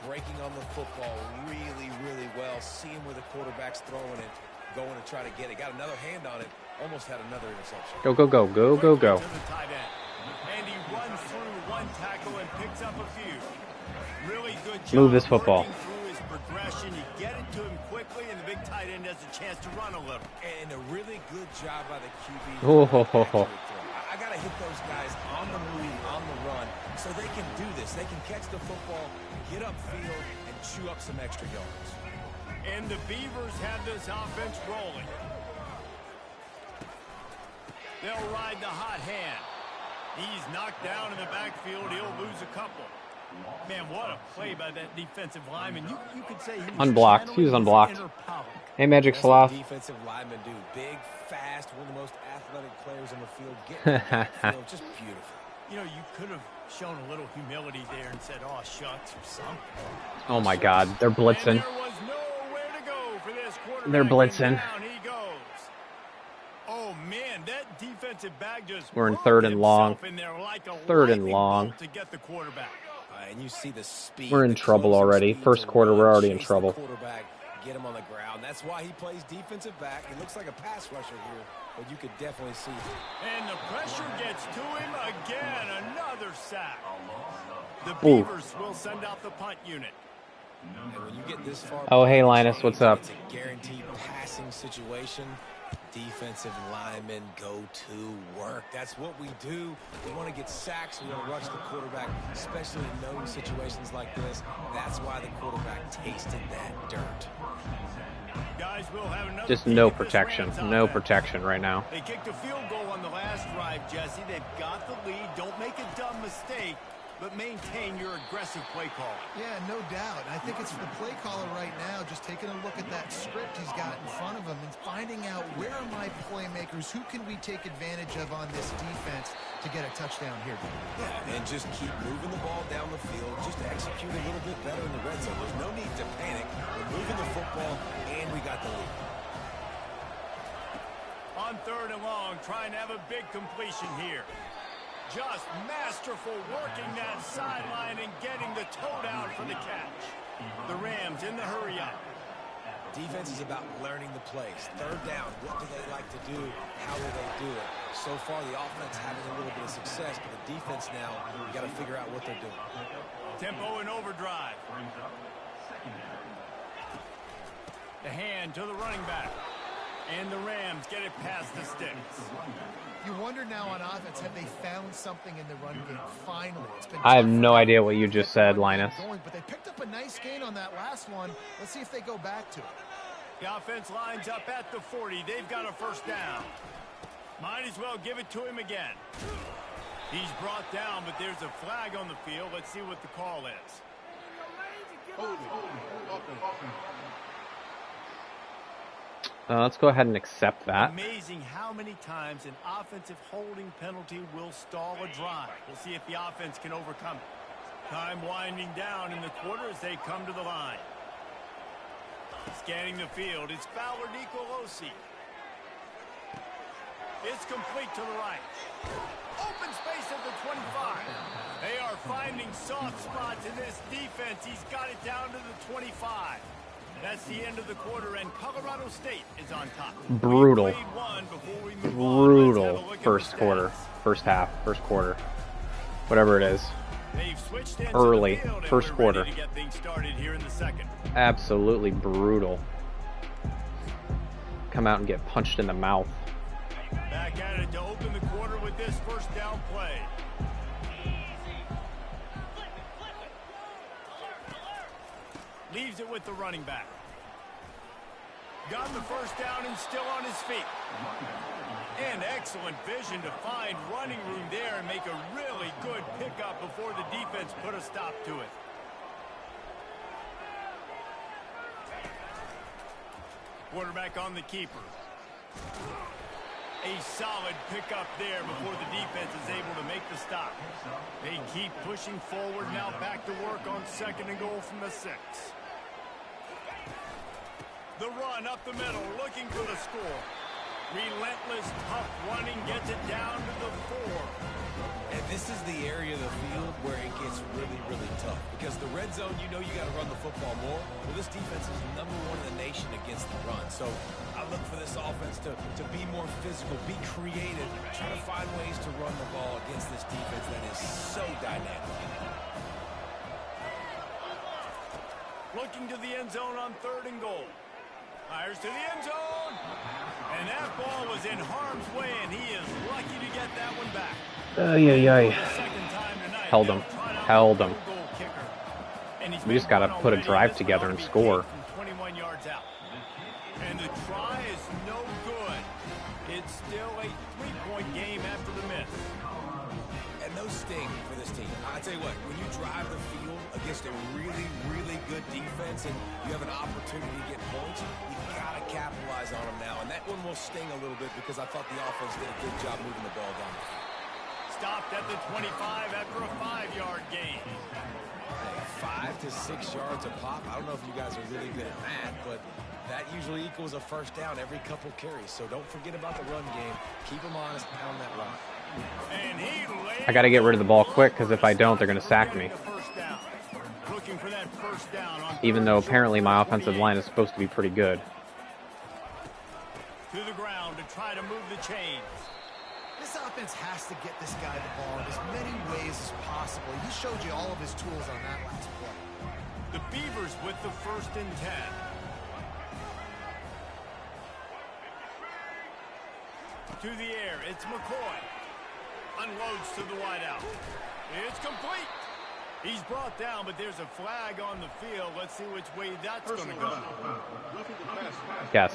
breaking on the football really, really well. Seeing where the quarterback's throwing it, going to try to get it. Got another hand on it. Almost had another interception. Go, go, go, go, go, go. To the tight end. And he runs through one tackle and picks up a few. Really good job. Move this football. Working through his progression. You get it to him quickly, and the big tight end has a chance to run a little. And a really good job by the QB. Oh, ho, ho, ho. I got to hit those guys on the move, on the run, so they can do this. They can catch the football, get upfield, and chew up some extra yards. And the Beavers have this offense rolling. They'll ride the hot hand. He's knocked down in the backfield. He'll lose a couple. Man, what a play by that defensive lineman. You could say he was Unblocked. He was unblocked. Hey, Magic That's Sloth. what defensive linemen do. Big, fast, one of the most athletic players on the field. Get just beautiful. You know, you could have shown a little humility there and said, oh, shucks, or something. Oh, my God. They're blitzing. And there was nowhere to go for this quarterback. They're blitzing. Down he goes. Oh, man, that defensive back just We're in 3rd and long. in there like a 3rd and lightning long. bolt to get the quarterback. And you see the speed. We're in trouble already. First quarter, we're already in trouble. Quarterback, get him on the ground. That's why he plays defensive back. He looks like a pass rusher here, but you could definitely see. And the pressure gets to him again. Another sack. The Ooh. Beavers will send out the punt unit. And when you get this far, Oh, hey, Linus, what's up? It's a guaranteed passing situation. Defensive linemen go to work. That's what we do. We want to get sacks. We want to rush the quarterback, especially in known situations like this. That's why the quarterback tasted that dirt. Guys, we'll have another Just no peek at this protection. Rams No offense. protection right now. They kicked a field goal on the last drive, Jesse. They've got the lead. Don't make a dumb mistake, but maintain your aggressive play calling. Yeah, no doubt. I think it's the play caller right now just taking a look at that script he's got in front of him and finding out where are my playmakers, who can we take advantage of on this defense to get a touchdown here. Yeah, and just keep moving the ball down the field, just execute a little bit better in the red zone. There's no need to panic. We're moving the football, and we got the lead. On 3rd and long, trying to have a big completion here. Just masterful working that sideline and getting the toe down for the catch. The Rams in the hurry up. Defense is about learning the plays. 3rd down, what do they like to do? How will they do it? So far, the offense having a little bit of success, but the defense now, you got to figure out what they're doing. Tempo and overdrive. The hand to the running back. And the Rams get it past the sticks. You wonder now on offense, have they found something in the run game? Finally. It's been I have no idea what you just said, Linus. But they picked up a nice gain on that last one. Let's see if they go back to it. The offense lines up at the 40. They've got a 1st down. Might as well give it to him again. He's brought down, but there's a flag on the field. Let's see what the call is. Let's go ahead and accept that. Amazing how many times an offensive holding penalty will stall a drive. We'll see if the offense can overcome it. Time winding down in the quarter as they come to the line. Scanning the field, it's Fowler Nicolosi. It's complete to the right. Open space at the 25. They are finding soft spots in this defense. He's got it down to the 25. That's the end of the quarter, and Colorado State is on top. Brutal. Brutal first quarter. First half. First quarter. Whatever it is. Early. First quarter. To get things started here in the 2nd. Absolutely brutal. Come out and get punched in the mouth. Back at it to open the quarter with this 1st down play. Leaves it with the running back. Got the 1st down and still on his feet. And excellent vision to find running room there and make a really good pickup before the defense put a stop to it. Quarterback on the keeper. A solid pickup there before the defense is able to make the stop. They keep pushing forward, now back to work on 2nd and goal from the 6. The run up the middle, looking for the score. Relentless, tough running, gets it down to the 4. And this is the area of the field where it gets really, really tough. Because the red zone, you know you got to run the football more. Well, this defense is #1 in the nation against the run. So I look for this offense to be more physical, be creative, try to find ways to run the ball against this defense that is so dynamic. Looking to the end zone on 3rd and goal. Fires to the end zone. And that ball was in harm's way, and he is lucky to get that one back. Held him. Held him. We just got to put a drive together and score. 21 yards out. And the try is no good. It's still a 3-point game after the miss. And those sting for this team. I tell you what, when you drive the field against a really, really good defense and you have an opportunity to get points, you got to capitalize on them now. And that one will sting a little bit because I thought the offense did a good job moving the ball down. Stopped at the 25 after a 5-yard gain. 5 to 6 yards a pop. I don't know if you guys are really good at that, but that usually equals a 1st down every couple carries. So don't forget about the run game. Keep them honest, pound that rock. And I got to get rid of the ball quick, because if I don't, they're going to sack me. Looking for that 1st down on Even though apparently my offensive line is supposed to be pretty good. To the ground to try to move the chains. This offense has to get this guy the ball in as many ways as possible. He showed you all of his tools on that last play. The Beavers with the 1st and 10. To the air, it's McCoy. Unloads to the wideout. It's complete. He's brought down, but there's a flag on the field. Let's see which way that's going to go. Yes.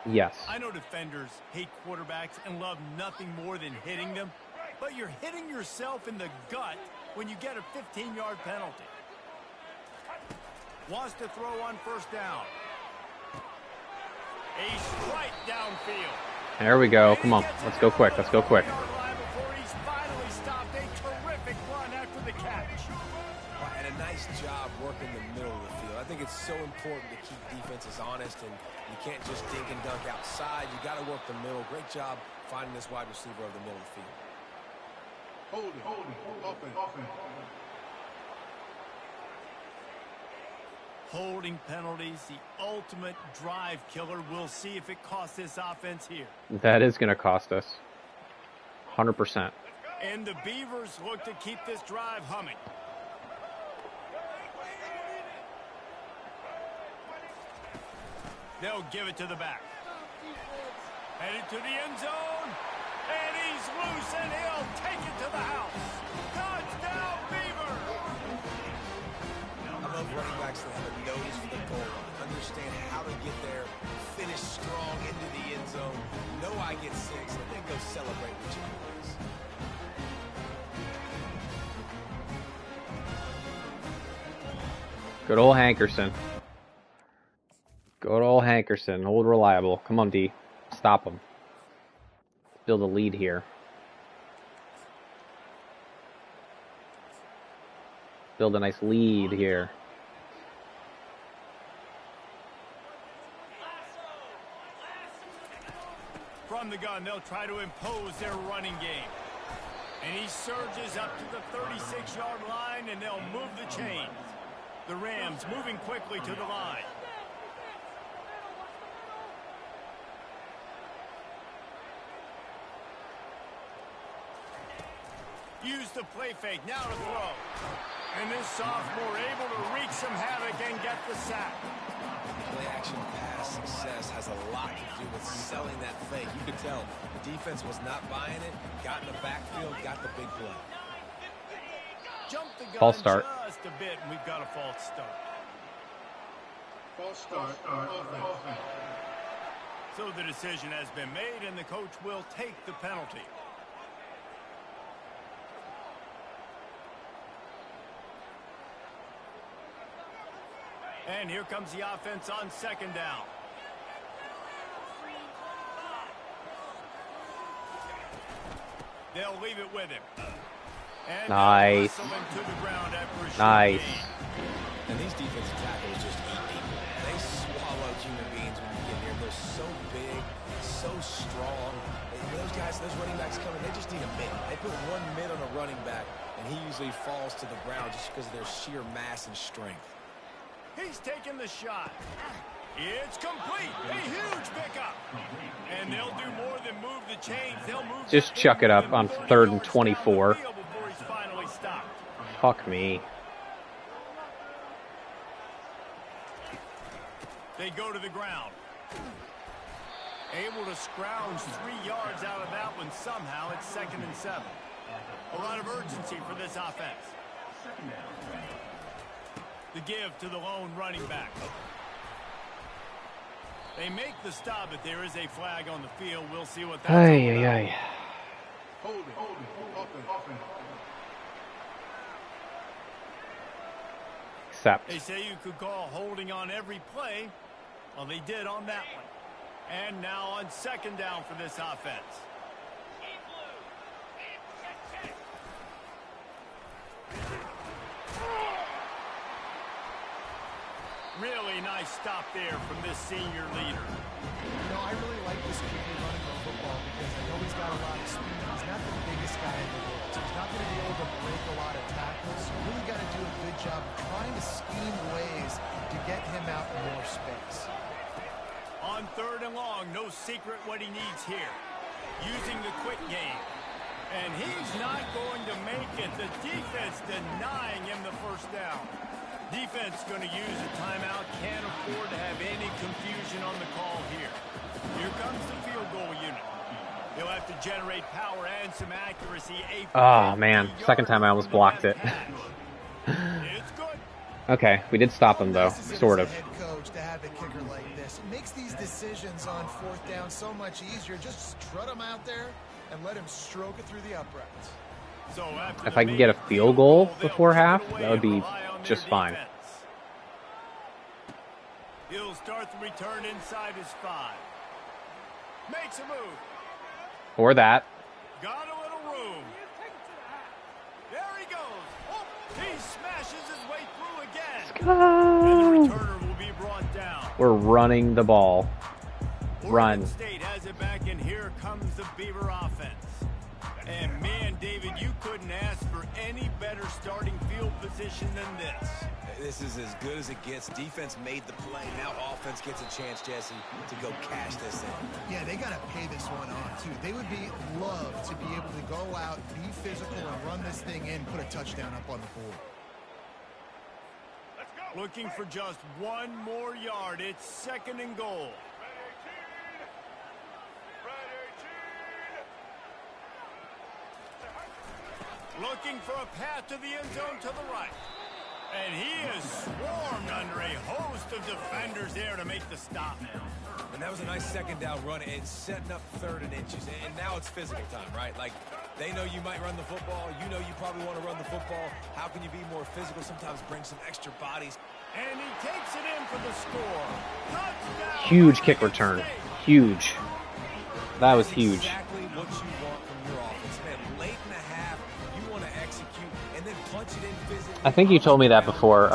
Yes. I know defenders hate quarterbacks and love nothing more than hitting them, but you're hitting yourself in the gut when you get a 15-yard penalty. Wants to throw on first down. A strike downfield. There we go. Come on. Let's go quick. Let's go quick. He's finally stopped. A terrific run after the catch. And a nice job working the middle of the field. I think it's so important to keep defenses honest, and you can't just dink and dunk outside. You got to work the middle. Great job finding this wide receiver over the middle of the field. Holding penalties, the ultimate drive killer. We'll see if it costs this offense here. That is going to cost us. 100%. And the Beavers look to keep this drive humming. They'll give it to the back. Headed to the end zone. And he's loose, and he'll take it to the house. Touchdown, Beavers! I love running backs that have a nose for the goal line. Understand how to get there, finish strong into the end zone. Know I get 6, and then go celebrate with your boys. Good old Hankerson. Good old Hankerson. Old reliable. Come on, D. Stop him. Build a lead here. Build a nice lead here. From the gun, they'll try to impose their running game. And he surges up to the 36-yard line, and they'll move the chains. The Rams moving quickly to the line. Use the play fake, now to throw. And this sophomore able to wreak some havoc and get the sack. Play action pass success has a lot to do with selling that fake. You could tell the defense was not buying it, got in the backfield, got the big play. Jump the gun False start. just a bit, and we've got a false start. False start. So the decision has been made, and the coach will take the penalty. And here comes the offense on second down. They'll leave it with him. And nice. To the ground after a nice. And these defensive tackles just eat people. They swallow human beings when you get here. They're so big, so strong. Those guys, those running backs coming, they just need a mid. They put one mid on a running back, and he usually falls to the ground just because of their sheer mass and strength. He's taking the shot. It's complete. A huge pickup. And they'll do more than move the chains. They'll move. Just chuck it up on 3rd and 24. Before he's finally stopped. Fuck me. They go to the ground. Able to scrounge 3 yards out of that one somehow. It's 2nd and 7. A lot of urgency for this offense. The give to the lone running back. They make the stop, but there is a flag on the field. We'll see what that's all about. Hold it. Accept. They say you could call holding on every play. Well, they did on that one. And now on second down for this offense. Really nice stop there from this senior leader. You know, I really like this QB running the football because I know he's got a lot of speed. He's not the biggest guy in the world, so he's not going to be able to break a lot of tackles. So you really got to do a good job trying to scheme ways to get him out in more space. On 3rd and long, no secret what he needs here. Using the quick game. And he's not going to make it. The defense denying him the first down. Defense going to use a timeout. Can't afford to have any confusion on the call here. Here comes the field goal unit. They'll have to generate power and some accuracy. Oh, man. Second time I almost blocked it. It's good. Okay, we did stop him, though. Sort of. Head coach to have a kicker like this. It makes these decisions on 4th down so much easier. Just strut him out there and let him stroke it through the uprights. So if I can get a field goal before half, that would be just fine. He'll start the return inside his 5. Makes a move. Or that. Got a little room. There he goes. Oh, he smashes his way through again. Let's go. And the returner will be brought down. We're running the ball. Run. Oregon State has it back, and here comes the Beaver offense. And man, David, you couldn't ask for any better starting field position than this. This is as good as it gets. Defense made the play. Now offense gets a chance, Jesse, to go cash this in. Yeah, they got to pay this one on, too. They would love to be able to go out, be physical, and run this thing in, put a touchdown up on the board. Looking for just one more yard. It's 2nd and goal. Looking for a path to the end zone to the right. And he is swarmed under a host of defenders there to make the stop. And that was a nice 2nd down run and setting up 3rd and inches. And now it's physical time, right? Like, they know you might run the football. You know you probably want to run the football. How can you be more physical? Sometimes bring some extra bodies. And he takes it in for the score. Touchdown. Huge kick return. Huge. That was huge. Exactly what you want from your offense, man. Late in the half, you want to execute and then punch it in physically. I think you told me that before,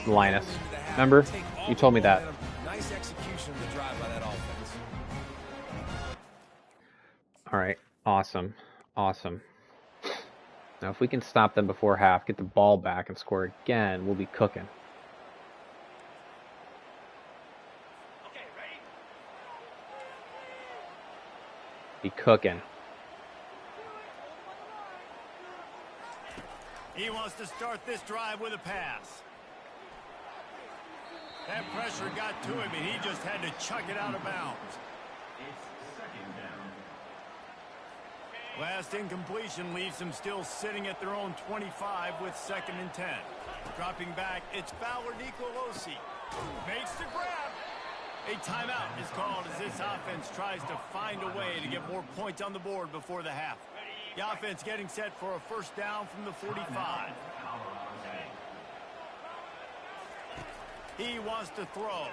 Linus. Remember? You told me that. Nice execution of the drive by that offense. All right. Awesome. Awesome. Now, if we can stop them before half, get the ball back, and score again, we'll be cooking. Be cooking. He wants to start this drive with a pass. That pressure got to him, and he just had to chuck it out of bounds. Last incompletion leaves them still sitting at their own 25 with 2nd and 10. Dropping back, it's Fowler Nicolosi. Makes the grab. A timeout is called as this offense tries to find a way to get more points on the board before the half. The offense getting set for a 1st down from the 45. He wants to throw.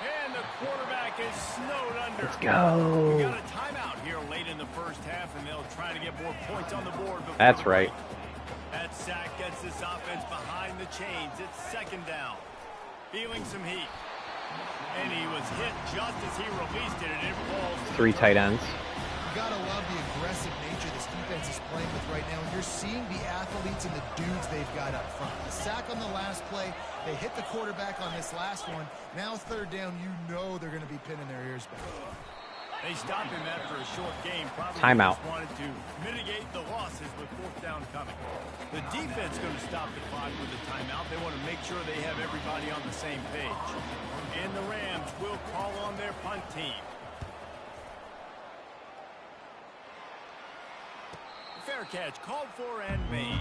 And the quarterback is snowed under. Let's go. We got a timeout here late in the 1st half, and they'll try to get more points on the board. That's right. That sack gets this offense behind the chains. It's 2nd down. Feeling some heat. And he was hit just as he released it, and it falls. 3 tight ends. You got to love the aggressive nature this defense is playing with right now. And you're seeing the athletes and the dudes they've got up front. The sack on the last play. They hit the quarterback on this last one. Now 3rd down, you know they're going to be pinning their ears back. They stopped him after a short game. Probably Timeout. just wanted to mitigate the losses with 4th down coming. The defense going to stop the clock with the timeout. They want to make sure they have everybody on the same page. And the Rams will call on their punt team. Fair catch called for and made.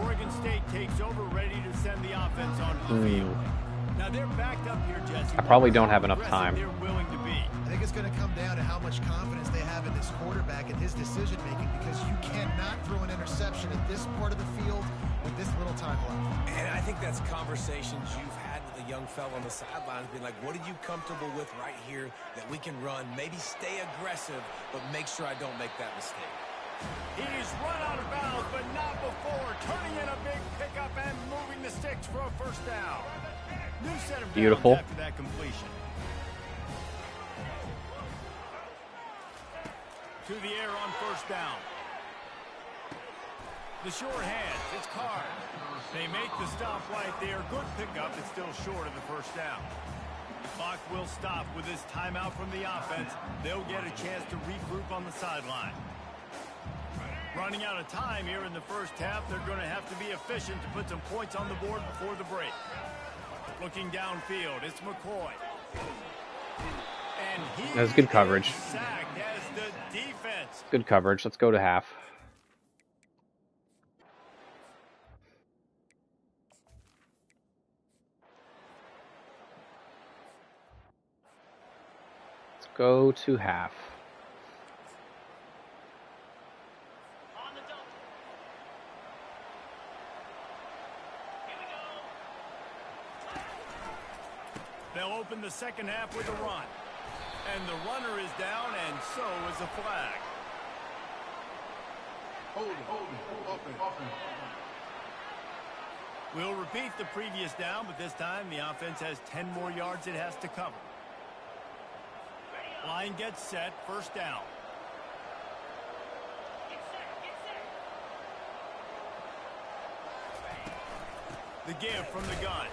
Oregon State takes over, ready to send the offense onto the field. Now they're backed up here, Jesse. I probably don't have enough time. They're willing to be. I think it's going to come down to how much confidence they have in this quarterback and his decision-making, because you cannot throw an interception at this part of the field with this little time left. And I think that's conversations you've had with a young fella on the sidelines, being like, what are you comfortable with right here that we can run? Maybe stay aggressive, but make sure I don't make that mistake. He's run out of bounds, but not before. Turning in a big pickup and moving the sticks for a 1st down. New set of Beautiful. after that completion. To the air on 1st down. The short hands, it's Carr. They make the stop right there. Good pickup, it's still short of the 1st down. The clock will stop with this timeout from the offense. They'll get a chance to regroup on the sideline. Running out of time here in the 1st half. They're going to have to be efficient to put some points on the board before the break. Looking downfield, it's McCoy. And he That was good coverage. sacked as the defense. Good coverage. Let's go to half. Let's go to half. They'll open the second half with a run. And the runner is down, and so is a flag. Hold it. Offense. We'll repeat the previous down, but this time the offense has 10 more yards it has to cover. Line gets set, first down. The give from the gun.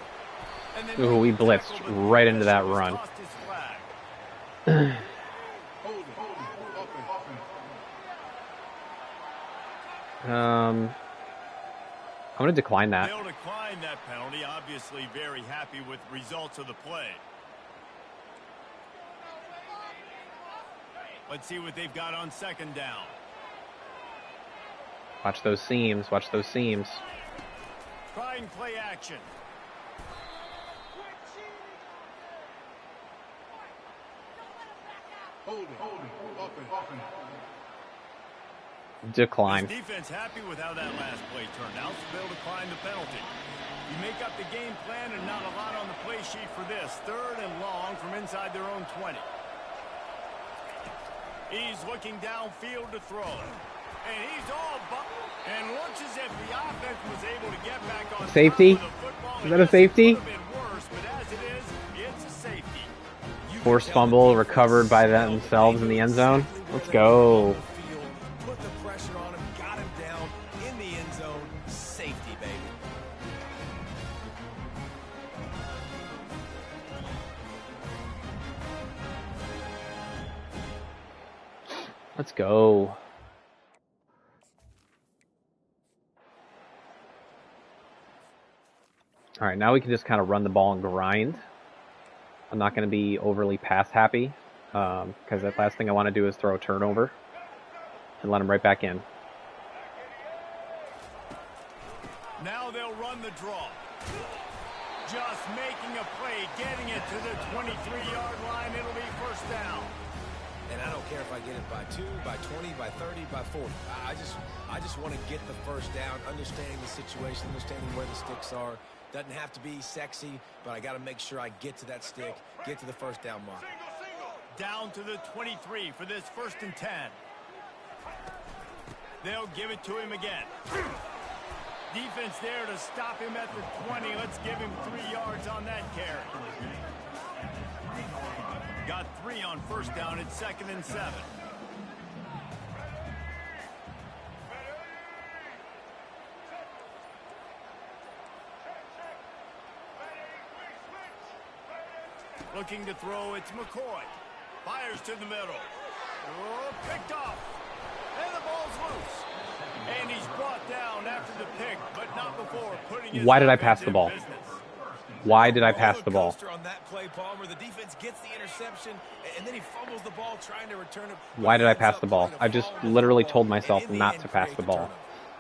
And then Ooh, we blitzed right into that run. Hold it. Offense. I'm going to decline that. They'll decline that penalty. Obviously very happy with results of the play. Let's see what they've got on second down. Watch those seams. Watch those seams. Trying play action. Hold it. Offense. Decline. This defense happy with how that last play turned out, so they'll decline the penalty. You make up the game plan and not a lot on the play sheet for this. Third and long from inside their own 20. He's looking downfield to throw. And he's all and looks as if the offense was able to get back on safety? top of the football. Is that a safety? It could have been worse, but as it is, it's a safety. Forced fumble recovered by themselves in the end zone. Let's go. Put the pressure on him, got him down in the end zone. Safety, baby. Let's go. All right, now we can just kind of run the ball and grind. I'm not going to be overly pass happy because the last thing I want to do is throw a turnover and let them right back in. Now they'll run the draw. Just making a play, getting it to the 23-yard line. It'll be first down. And I don't care if I get it by 2, by 20, by 30, by 40. I just want to get the first down, understanding the situation, understanding where the sticks are. Doesn't have to be sexy, but I got to make sure I get to that stick, get to the first down mark. Down to the 23 for this 1st and 10. They'll give it to him again. Defense there to stop him at the 20. Let's give him 3 yards on that carry. Got 3 on first down. It's 2nd and 7. Looking to throw, it's McCoy. Fires to the middle. Oh, picked off. And the ball's loose. And he's brought down after the pick, but not before putting his Why did I pass the ball? business. Why did I pass the ball? On that play, Palmer, the defense gets the interception, and then he fumbles the ball trying to return it. Why did I pass the ball? I just literally told myself not to pass the ball.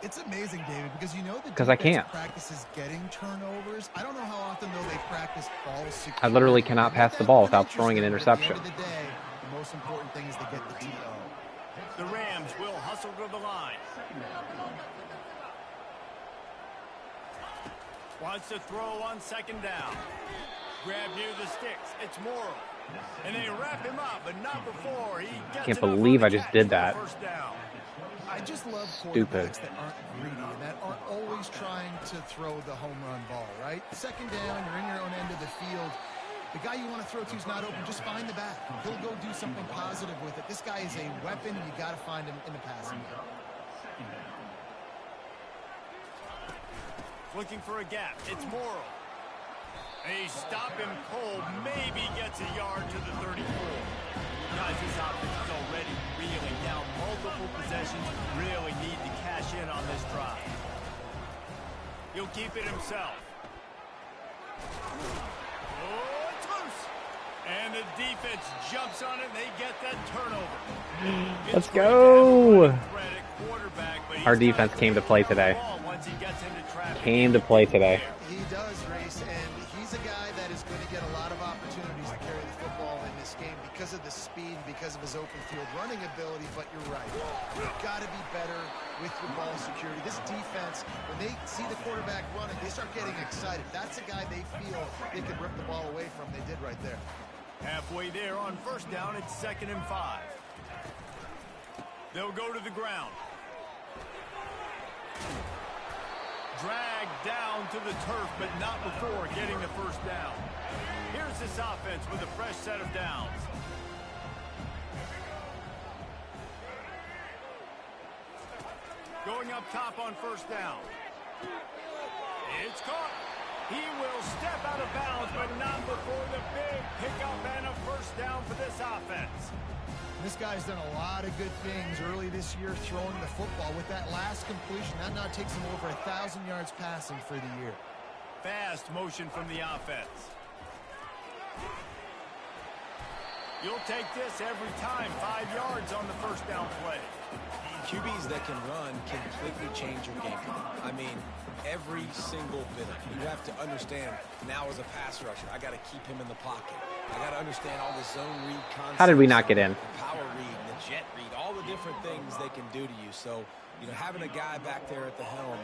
It's amazing, David, because you know the Because I defense can't. practices getting turnovers. I don't know how often, though, they practice ball security. I literally cannot pass the ball without throwing an Interesting, interception. but at the end of the day, the most important thing is to get the TO. The Rams will hustle to the line. Wants to throw on 2nd down. Grab near the sticks. It's Morrow. And they wrap him up, but not before he gets Can't enough on believe the I just catch did for the that. first down. I just love Stupid. quarterbacks that aren't greedy and that aren't always trying to throw the home run ball, right? 2nd down, you're in your own end of the field. The guy you want to throw to is not open. Just find the back. He'll go do something positive with it. This guy is a weapon, and you got to find him in the passing game. Looking for a gap. It's Morrow. They stop him cold. Maybe gets a yard to the 34. Guys, this offense is already reeling down multiple possessions. Really need to cash in on this drive. He'll keep it himself. Oh, it's loose. And the defense jumps on it. They get that turnover. Let's go. Our Our defense came to play today. Came to play today. He does, Race, and he's a guy that is going to get a lot of opportunities to carry the football in this game because because of the speed and because of his open field running ability, but you're right. You've got to be better with your ball security. This defense, when they see the quarterback running, they start getting excited. That's a guy they feel they can rip the ball away from. They did right there. Halfway there on first down, it's 2nd and 5. They'll go to the ground. Dragged down to the turf, but not before getting the first down. Here's this offense with a fresh set of downs. Going up top on first down. It's caught. He will step out of bounds, but not before the big pickup and a first down for this offense. This guy's done a lot of good things early this year throwing the football. With that last completion, that now takes him over 1,000 yards passing for the year. Fast motion from the offense. You'll take this every time. 5 yards on the first down play. QBs that can run completely change your game plan. I mean, every single bit of it. You have to understand, now as a pass rusher, I got to keep him in the pocket. I got to understand all the zone read concepts. How did we not get in? The power read, the jet read, all the different things they can do to you. So, you know, having a guy back there at the helm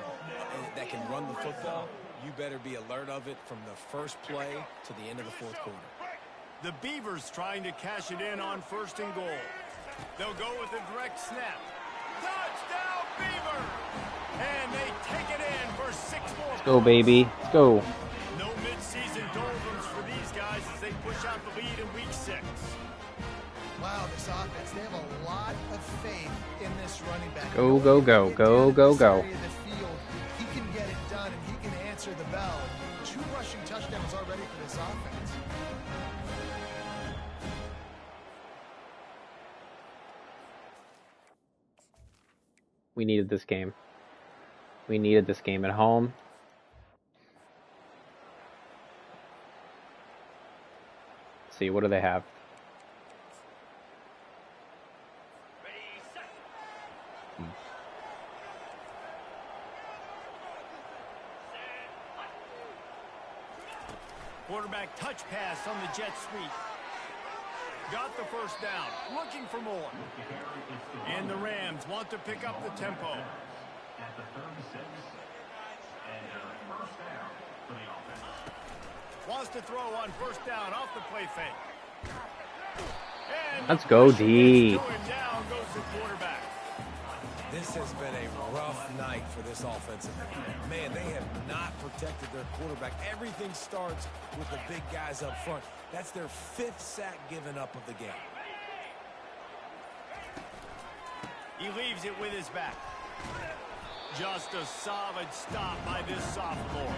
that can run the football, you better be alert of it from the first play to the end of the fourth quarter. The Beavers trying to cash it in on 1st and goal. They'll go with a direct snap. Touchdown, Beavers! And they take it in for 6 more. Let's go, baby. Let's go. No midseason doldrums for these guys as they push out the lead in week 6. Wow, this offense, they have a lot of faith in this running back. Go, go, go, go, go, go. He can get it done, and he can answer the bell. 2 rushing touchdowns already for this offense. We needed this game. We needed this game at home. Let's see, what do they have? Quarterback touch pass on the jet sweep. Got the first down. Looking for more. And the Rams want to pick up the tempo. At the 36. And first down for the offense. Wants to throw on first down off the play fake. And Let's go, D. Down goes the quarterback. This has been a rough night for this offensive line. Man, they have not protected their quarterback. Everything starts with the big guys up front. That's their 5th sack given up of the game. He leaves it with his back. Just a solid stop by this sophomore.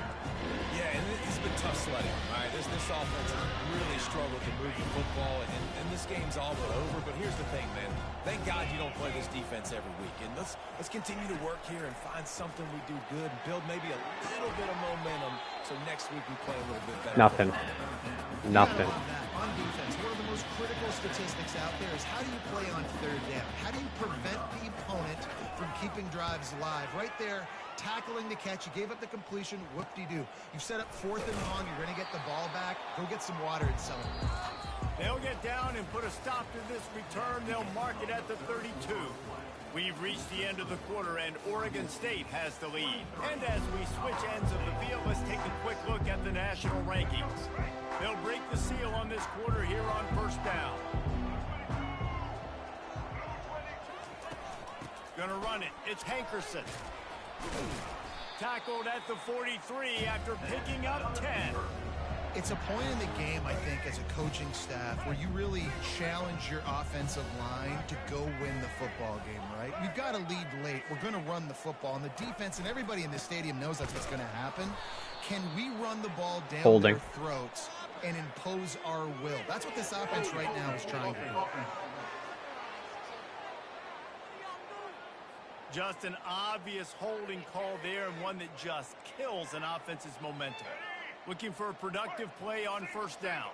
Yeah, and it's been tough sledding. All right, this offense has really struggled to move the football, and this game's all but over. But here's the thing, man. Thank God you don't play this defense every week. And let's continue to work here and find something we do good and build maybe a little bit of momentum so next week we play a little bit better. Nothing. Nothing. On defense, one of the most critical statistics out there is how do you play on 3rd down? How do you prevent the opponent from keeping drives alive? Right there, tackling the catch. You gave up the completion. Whoop-de-doo. You've set up 4th and long. You're going to get the ball back. Go get some water and sell it. They'll get down and put a stop to this return. They'll mark it at the 32. We've reached the end of the quarter, and Oregon State has the lead. And as we switch ends of the field, let's take a quick look at the national rankings. They'll break the seal on this quarter here on first down. Gonna run it. It's Hankerson. Tackled at the 43 after picking up 10. It's a point in the game, I think, as a coaching staff where you really challenge your offensive line to go win the football game, right? We've got to lead late. We're going to run the football. And the defense and everybody in the stadium knows that's what's going to happen. Can we run the ball down their throats and impose our will? That's what this offense right now is trying to do. Just an obvious holding call there, and one that just kills an offense's momentum. Looking for a productive play on first down.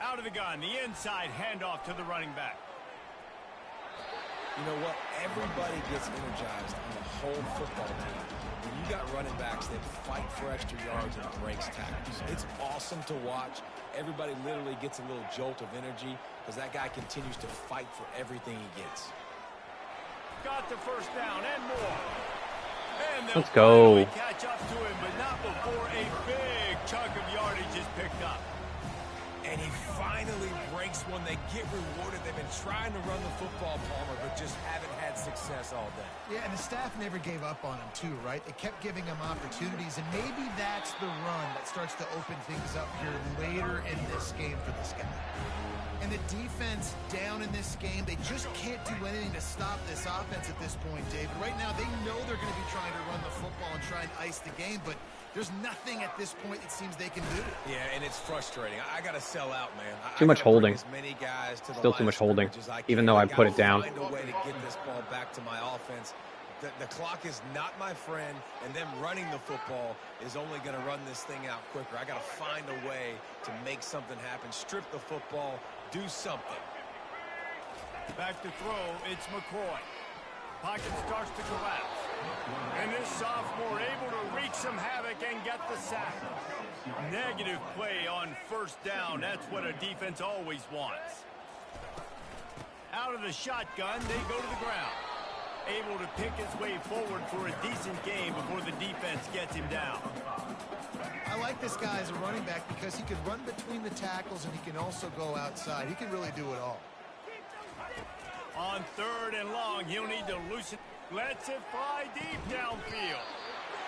Out of the gun, the inside handoff to the running back. You know what? Everybody gets energized on the whole football team. When you got running backs that fight for extra yards and breaks tackles, it's awesome to watch. Everybody literally gets a little jolt of energy because that guy continues to fight for everything he gets. Got the first down and more. And Let's go. Catch up to him, but not before a big chunk of yardage is picked up. And he finally breaks one. They get rewarded. They've been trying to run the football, Palmer, but just haven't had success all day. Yeah, and the staff never gave up on him, too, right? They kept giving him opportunities, and maybe that's the run that starts to open things up here later in this game for this guy. And the defense down in this game, they just can't do anything to stop this offense at this point, David. Right now, they know they're going to be trying to run the football and try and ice the game, but there's nothing at this point it seems they can do. Yeah, and it's frustrating. I got to sell out, man. Too much holding. Still too much holding, even though I put it down. Find a way to get this ball back to my offense. The clock is not my friend, and them running the football is only going to run this thing out quicker. I got to find a way to make something happen. Strip the football, do something. Back to throw, it's McCoy. Pocket starts to collapse. And this sophomore able to wreak some havoc and get the sack. Negative play on first down. That's what a defense always wants. Out of the shotgun, they go to the ground. Able to pick his way forward for a decent game before the defense gets him down. I like this guy as a running back because he can run between the tackles and he can also go outside. He can really do it all. On third and long, he'll need to loosen. Lets it fly deep downfield.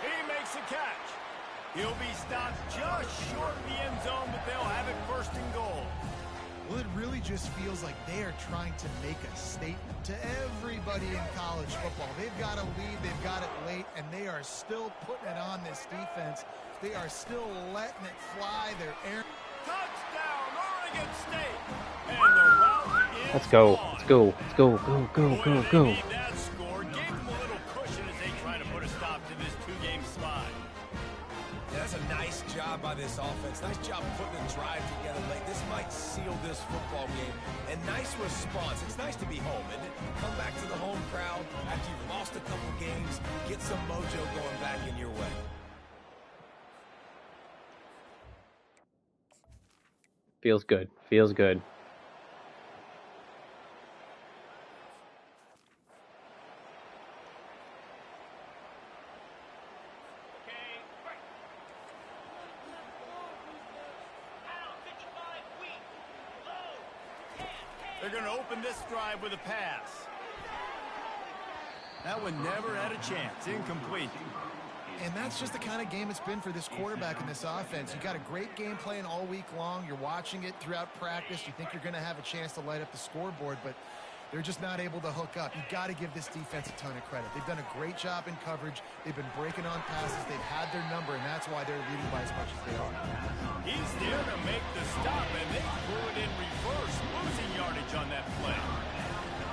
He makes a catch. He'll be stopped just short of the end zone, but they'll have it first and goal. Well, it really just feels like they are trying to make a statement to everybody in college football. They've got a lead, they've got it late, and they are still putting it on this defense. They are still letting it fly. They're air. Touchdown, Oregon State. And the route is Let's go. on. Let's go. Let's go. Go, go, Boy, go, they go. need that score. Gave them a little cushion as they try to put a stop to this two-game slide. Yeah, that's a nice job by this offense. Nice job putting the drive together late. This might seal this football game. And nice response. It's nice to be home, isn't it? Come back to the home crowd after you've lost a couple games. Get some mojo going back in your way. Feels good. Feels good. They're going to open this drive with a pass. That one never had a chance. Incomplete. And that's just the kind of game it's been for this quarterback in this offense. You got a great game plan all week long. You're watching it throughout practice. You think you're going to have a chance to light up the scoreboard, but they're just not able to hook up. You got to give this defense a ton of credit. They've done a great job in coverage. They've been breaking on passes. They've had their number, and that's why they're leading by as much as they are. He's there to make the stop, and they threw it in reverse, losing yardage on that play.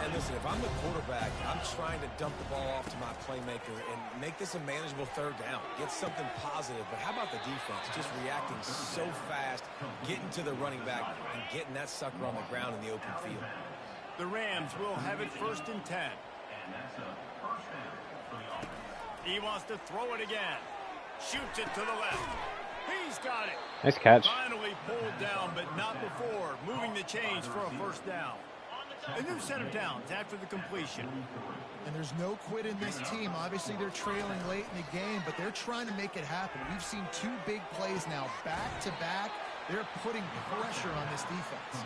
And listen, if I'm the quarterback, I'm trying to dump the ball off to my playmaker and make this a manageable third down. Get something positive. But how about the defense? Just reacting so fast, getting to the running back, and getting that sucker on the ground in the open field. The Rams will have it 1st and 10. And that's a first down for the offense. He wants to throw it again. Shoots it to the left. He's got it. Nice catch. Finally pulled down, but not before. Moving the chains for a first down. A new set of downs after the completion. And there's no quit in this team. Obviously, they're trailing late in the game, but they're trying to make it happen. We've seen 2 big plays now, back-to-back. They're putting pressure on this defense.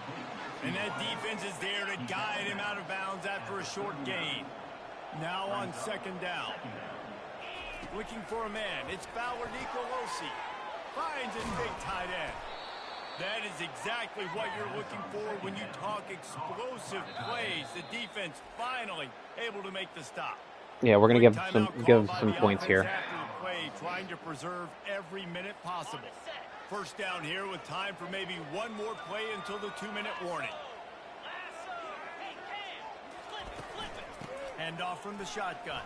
And that defense is there to guide him out of bounds after a short gain. Now on 2nd down. Looking for a man. It's Fowler Nicolosi. Finds his big tight end. That is exactly what you're looking for when you talk explosive plays. The defense finally able to make the stop. Yeah, we're gonna give some points here. After the play, trying to preserve every minute possible. First down here with time for maybe one more play until the 2-minute warning. Hand off from the shotgun.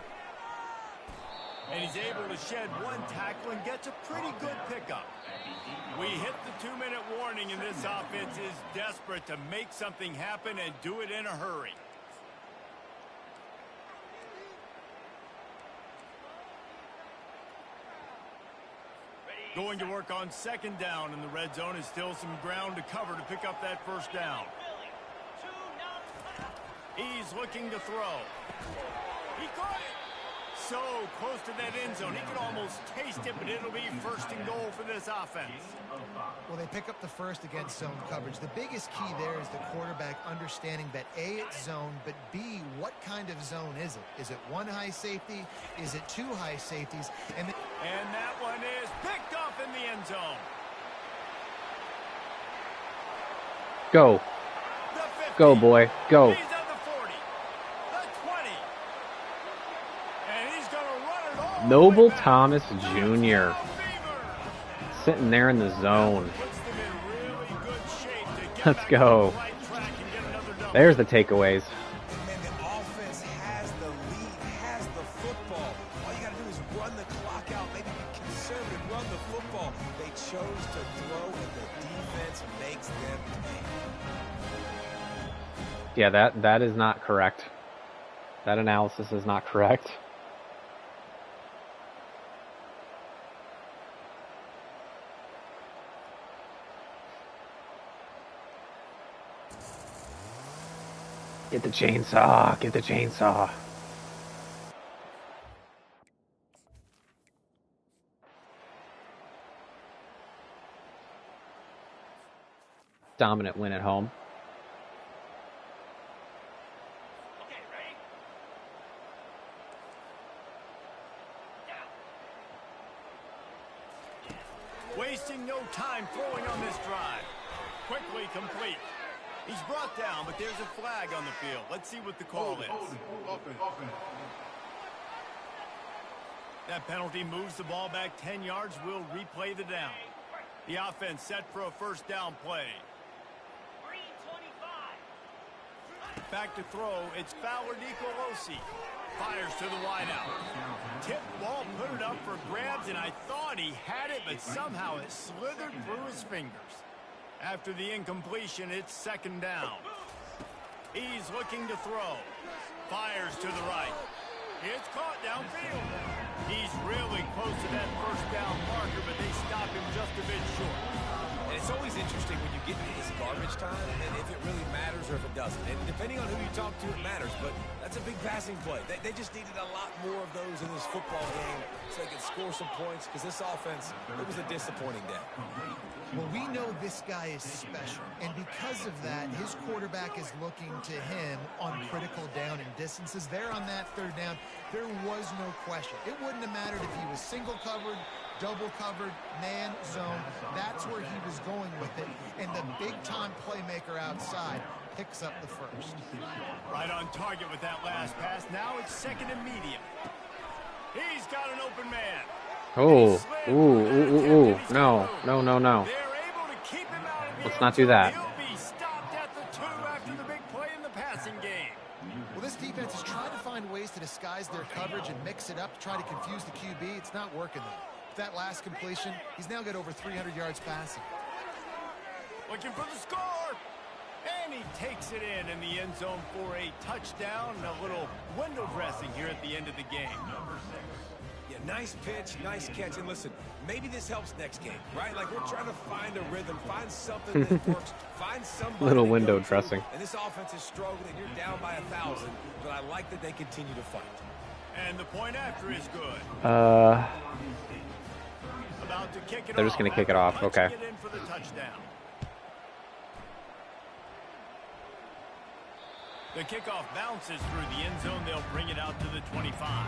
And he's able to shed one tackle and gets a pretty good pickup. We hit the 2-minute warning, and this offense is desperate to make something happen and do it in a hurry. Going to work on second down, and the red zone is still some ground to cover to pick up that first down. He's looking to throw. He caught it. So close to that end zone. He can almost taste it, but it'll be first and goal for this offense. Well, they pick up the first against zone coverage. The biggest key there is the quarterback understanding that A, it's zone, but B, what kind of zone is it? Is it one high safety? Is it two high safeties? And that one is picked up in the end zone. Go. Go, boy. Go. He's at the 40. The 20. And he's going to run it all. Noble Thomas Jr. sitting there in the zone. Let's go. There's the takeaways. Man, the offense has the lead, has the football. All you got to do is run the clock out, maybe be conservative, run the football. They chose to throw, and the defense makes them pay. Yeah, that is not correct. That analysis is not correct. Get the chainsaw. Get the chainsaw. Dominant win at home. Wasting no time throwing on this drive. Quickly complete. He's brought down, but there's a flag on the field. Let's see what the call is. That penalty moves the ball back 10 yards. We'll replay the down. The offense set for a first down play. Back to throw. It's Fowler Nicolosi. Fires to the wideout. Tip ball, put it up for grabs, and I thought he had it, but somehow it slithered through his fingers. After the incompletion, it's second down. He's looking to throw. Fires to the right. It's caught downfield. He's really close to that first down marker, but they stop him just a bit short. And it's always interesting when you get to this garbage time and if it really matters or if it doesn't. And depending on who you talk to, it matters. But that's a big passing play. They just needed a lot more of those in this football game so they could score some points because this offense, it was a disappointing day. Well, we know this guy is special, and because of that, his quarterback is looking to him on critical down and distances. There on that third down, there was no question. It wouldn't have mattered if he was single covered, double covered, man, zone. That's where he was going with it, and the big-time playmaker outside picks up the first. Right on target with that last pass. Now it's second and medium. He's got an open man. Oh, ooh. No. Let's not do that. He'll be stopped at the 2 after the big play in the passing game. Well, this defense is trying to find ways to disguise their coverage and mix it up to try to confuse the QB. It's not working, though. With that last completion, he's now got over 300 yards passing. Looking for the score. And he takes it in the end zone for a touchdown and a little window dressing here at the end of the game. Yeah, nice pitch, nice catch. And listen, maybe this helps next game, right? Like we're trying to find a rhythm, find something that works, find somebody. Little window dressing. And this offense is struggling. You're down by 1,000, but I like that they continue to fight. And the point after is good. About to kick it they're just going to kick it off. Okay. Get in for the touchdown. The kickoff bounces through the end zone. They'll bring it out to the 25.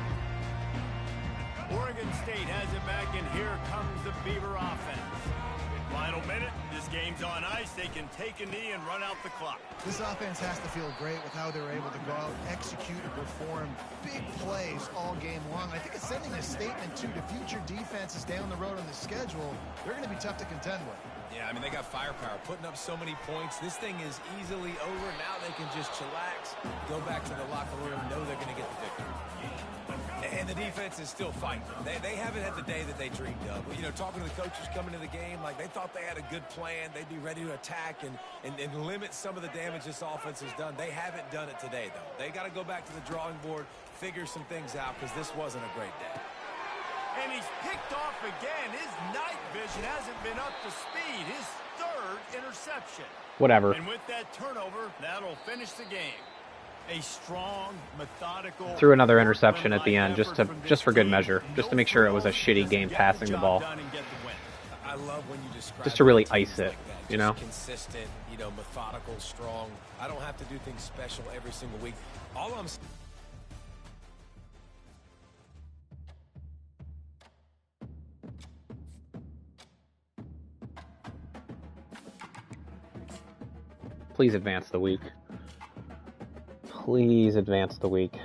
Oregon State has it back, and here comes the Beaver offense. Final minute. This game's on ice. They can take a knee and run out the clock. This offense has to feel great with how they're able to go out, execute, and perform big plays all game long. I think it's sending a statement, too, to future defenses down the road on the schedule. They're going to be tough to contend with. Yeah, I mean, they got firepower, putting up so many points. This thing is easily over. Now they can just chillax, go back to the locker room, know they're going to get the victory. And the defense is still fighting. They haven't had the day that they dreamed of. You know, talking to the coaches coming to the game, like they thought they had a good plan. They'd be ready to attack and limit some of the damage this offense has done. They haven't done it today, though. They got to go back to the drawing board, figure some things out, because this wasn't a great day. And he's picked off again. His night vision hasn't been up to speed. His third interception. Whatever. And with that turnover, that'll finish the game. A strong, methodical... Threw another interception at the end just for good measure. Just to make sure it was a shitty game passing the ball. I love when you describe just to really ice it, you know? Consistent, you know, methodical, strong. I don't have to do things special every single week. All I'm saying... Please advance the week. Please advance the week.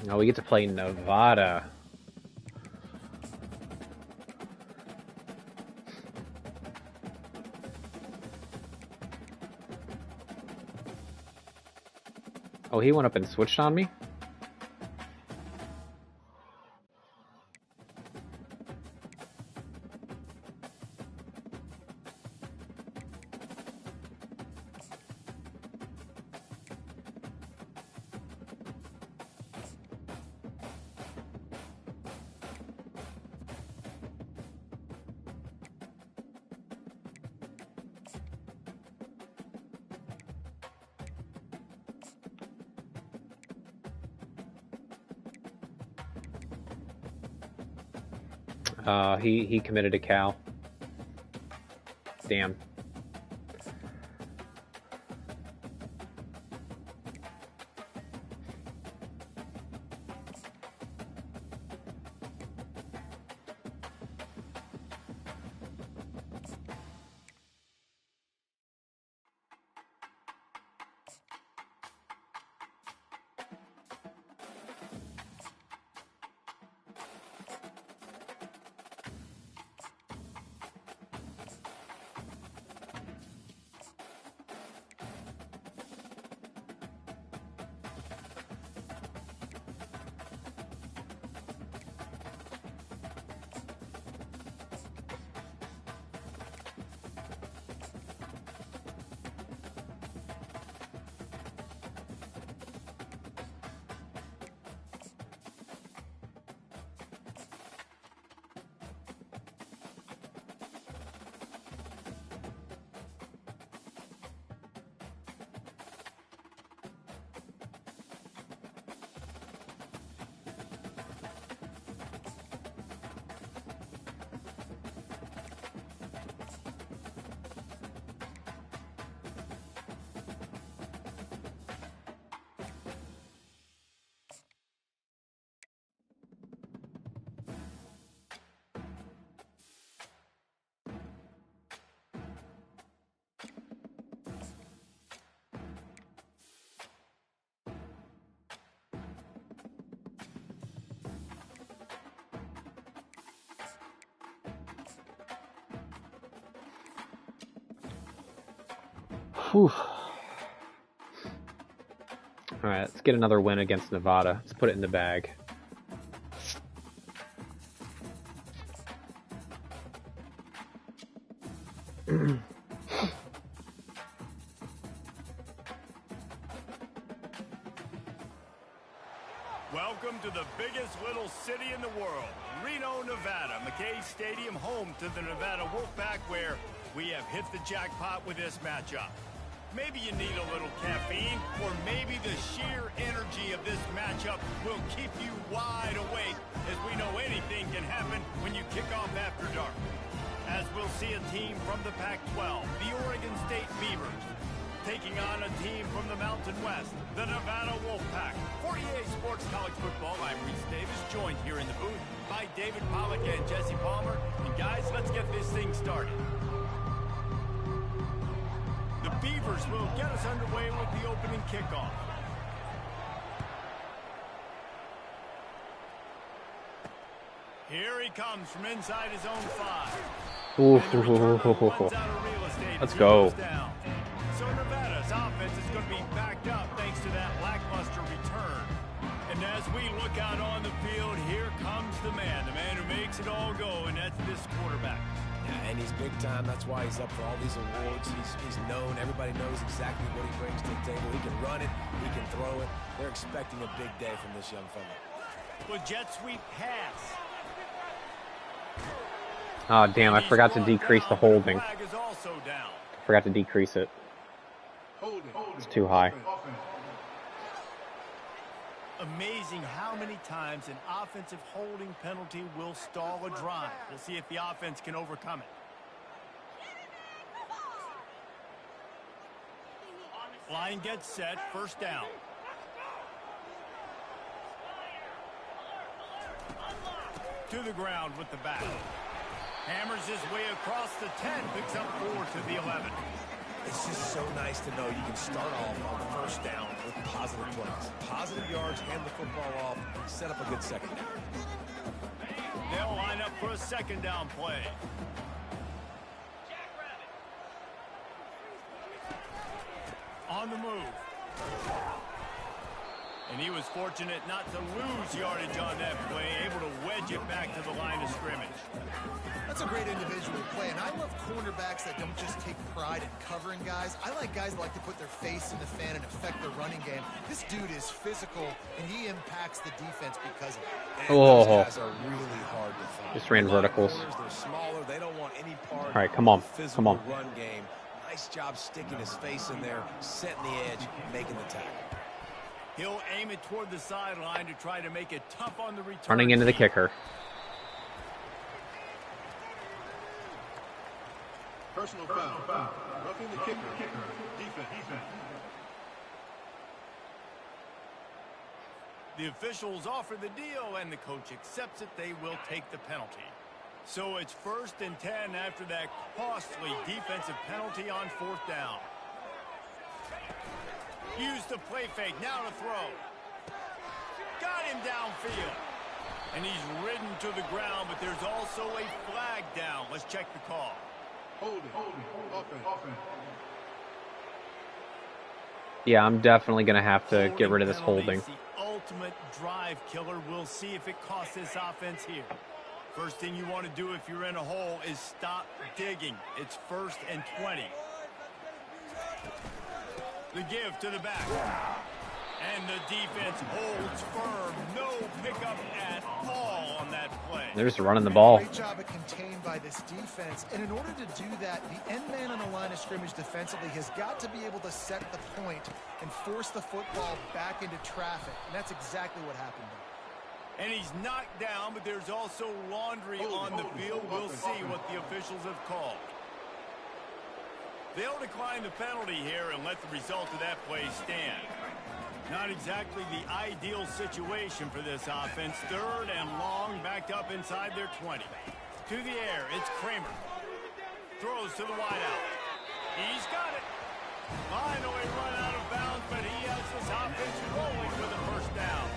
Oh, we get to play Nevada. Oh, he went up and switched on me? He committed a cow. Damn. Whew. Alright, let's get another win against Nevada. Let's put it in the bag. Welcome to the biggest little city in the world, Reno, Nevada. McKay Stadium, home to the Nevada Wolfpack, where we have hit the jackpot with this matchup. Maybe you need a little caffeine, or maybe the sheer energy of this matchup will keep you wide awake, as we know anything can happen when you kick off after dark. As we'll see a team from the Pac-12, the Oregon State Beavers, taking on a team from the Mountain West, the Nevada Wolfpack. For EA Sports College Football, I'm Reese Davis, joined here in the booth by David Pollack and Jesse Palmer. And guys, let's get this thing started. The Beavers will get us underway with the opening kickoff. Here he comes from inside his own 5. Ooh, And the returner runs out of real estate let's as he go. goes down. So Nevada's offense is going to be backed up thanks to that lackluster return. And as we look out on the field, here comes the man who makes it all go, and that's this quarterback. Yeah, and he's big time. That's why he's up for all these awards. He's known. Everybody knows exactly what he brings to the table. He can run it. He can throw it. They're expecting a big day from this young fella. With jet sweep pass. Oh, damn, I forgot to decrease the holding. Flag is also down. Forgot to decrease it. It's too high. Amazing how many times an offensive holding penalty will stall a drive. We'll see if the offense can overcome it. Line gets set, first down. To the ground with the back. Hammers his way across the 10, picks up 4 to the 11. It's just so nice to know you can start off on the first down with positive plays. Positive yards, hand the football off, set up a good second down. They'll line up for a second down play. On the move. And he was fortunate not to lose yardage on that play, able to wedge it back to the line of scrimmage. That's a great individual play, and I love cornerbacks that don't just take pride in covering guys. I like guys that like to put their face in the fan and affect the running game. This dude is physical, and he impacts the defense because of it. And those guys are really hard to find. Just ran verticals. They're smaller. They don't want any part All right, come on. of the physical Come on. run game. Nice job sticking his face in there, setting the edge, making the tackle. He'll aim it toward the sideline to try to make it tough on the return. Running into the kicker. Personal foul. Roughing the kicker. Defense. The officials offer the deal, and the coach accepts it. They will take the penalty. So it's 1st and 10 after that costly defensive penalty on 4th down. Use the play fake, now to throw. Got him downfield. And he's ridden to the ground, but there's also a flag down. Let's check the call. Holding. Offense. Yeah, I'm definitely going to have to get rid of this holding. The ultimate drive killer. We'll see if it costs this offense here. First thing you want to do if you're in a hole is stop digging. It's 1st and 20. The give to the back. And the defense holds firm. No pickup at all on that play. They're just running the ball. Great job of contained by this defense. And in order to do that, the end man on the line of scrimmage defensively has got to be able to set the point and force the football back into traffic. And that's exactly what happened there. And he's knocked down, but there's also laundry on the field. We'll see what the officials have called. They'll decline the penalty here and let the result of that play stand. Not exactly the ideal situation for this offense. 3rd and long, backed up inside their 20. To the air, it's Kramer. Throws to the wideout. He's got it. Finally run out of bounds, but he has this offense rolling with a first down.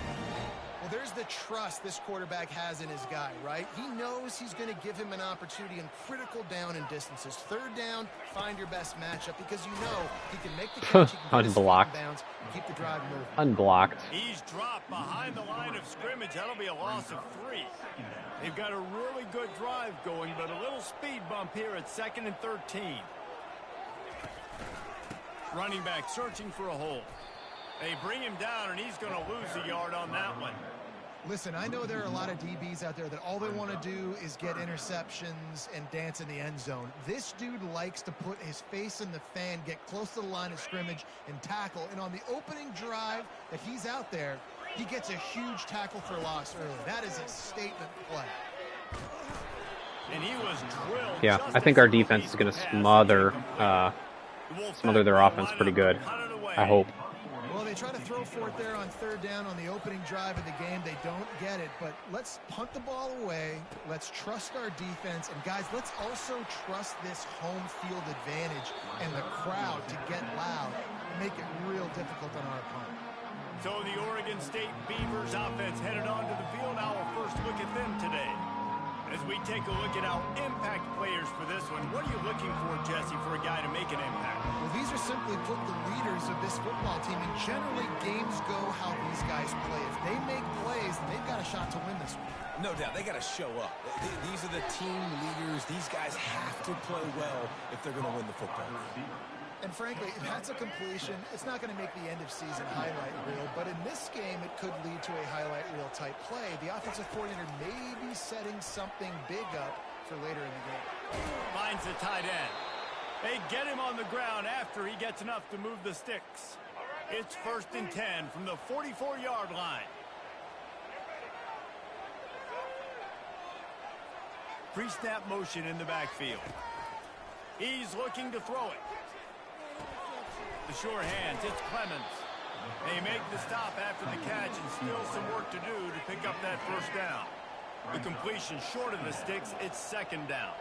Well, there's the trust this quarterback has in his guy, right? He knows he's going to give him an opportunity in critical down and distances. 3rd down, find your best matchup because you know he can make the catch, he can get his feet in bounds, and keep the drive moving. Unblocked. He's dropped behind the line of scrimmage. That'll be a loss of 3. They've got a really good drive going, but a little speed bump here at 2nd and 13. Running back searching for a hole. They bring him down, and he's going to lose a yard on that one. Listen, I know there are a lot of DBs out there that all they want to do is get interceptions and dance in the end zone. This dude likes to put his face in the fan, get close to the line of scrimmage, and tackle. And on the opening drive that he's out there, he gets a huge tackle for loss early. That is a statement play. And he was drilled. Yeah, I think our defense is going to smother their offense pretty good. I hope. Well, they try to throw for it there on 3rd down on the opening drive of the game. They don't get it, but let's punt the ball away. Let's trust our defense. And, guys, let's also trust this home field advantage and the crowd to get loud and make it real difficult on our opponent. So the Oregon State Beavers offense headed onto the field. Our first look at them today. As we take a look at our impact players for this one, what are you looking for, Jesse, for a guy to make an impact? Well, these are simply put the leaders of this football team, and generally games go how these guys play. If they make plays, then they've got a shot to win this one. No doubt, they got to show up. These are the team leaders. These guys have to play well if they're going to win the football. And frankly, if that's a completion, it's not going to make the end-of-season highlight reel. But in this game, it could lead to a highlight reel type play. The offensive coordinator may be setting something big up for later in the game. Finds the tight end. They get him on the ground after he gets enough to move the sticks. It's 1st and 10 from the 44-yard line. Pre-snap motion in the backfield. He's looking to throw it. The sure hands, it's Clemens. They make the stop after the catch and still some work to do to pick up that first down. The completion short of the sticks, it's 2nd down.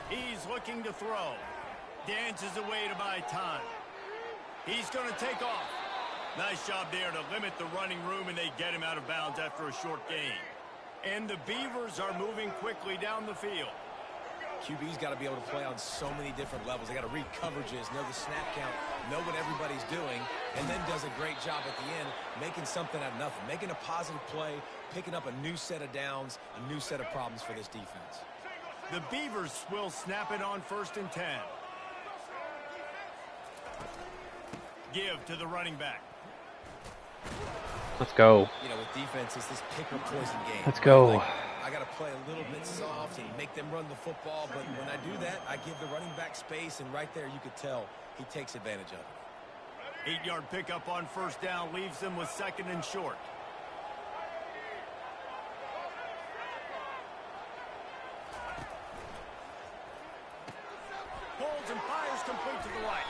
He's looking to throw. Dances away to buy time. He's going to take off. Nice job there to limit the running room, and they get him out of bounds after a short gain. And the Beavers are moving quickly down the field. QB's got to be able to play on so many different levels. They got to read coverages, know the snap count, know what everybody's doing, and then does a great job at the end making something out of nothing, making a positive play, picking up a new set of downs, a new set of problems for this defense. The Beavers will snap it on 1st and 10. Give to the running back. Let's go. You know, with defense, it's this pick or poison game. Let's go. Like, I got to play a little bit soft and make them run the football, but when I do that, I give the running back space, and right there you could tell he takes advantage of it. 8-yard pickup on 1st down leaves them with 2nd and short. Pulls and fires complete to the right.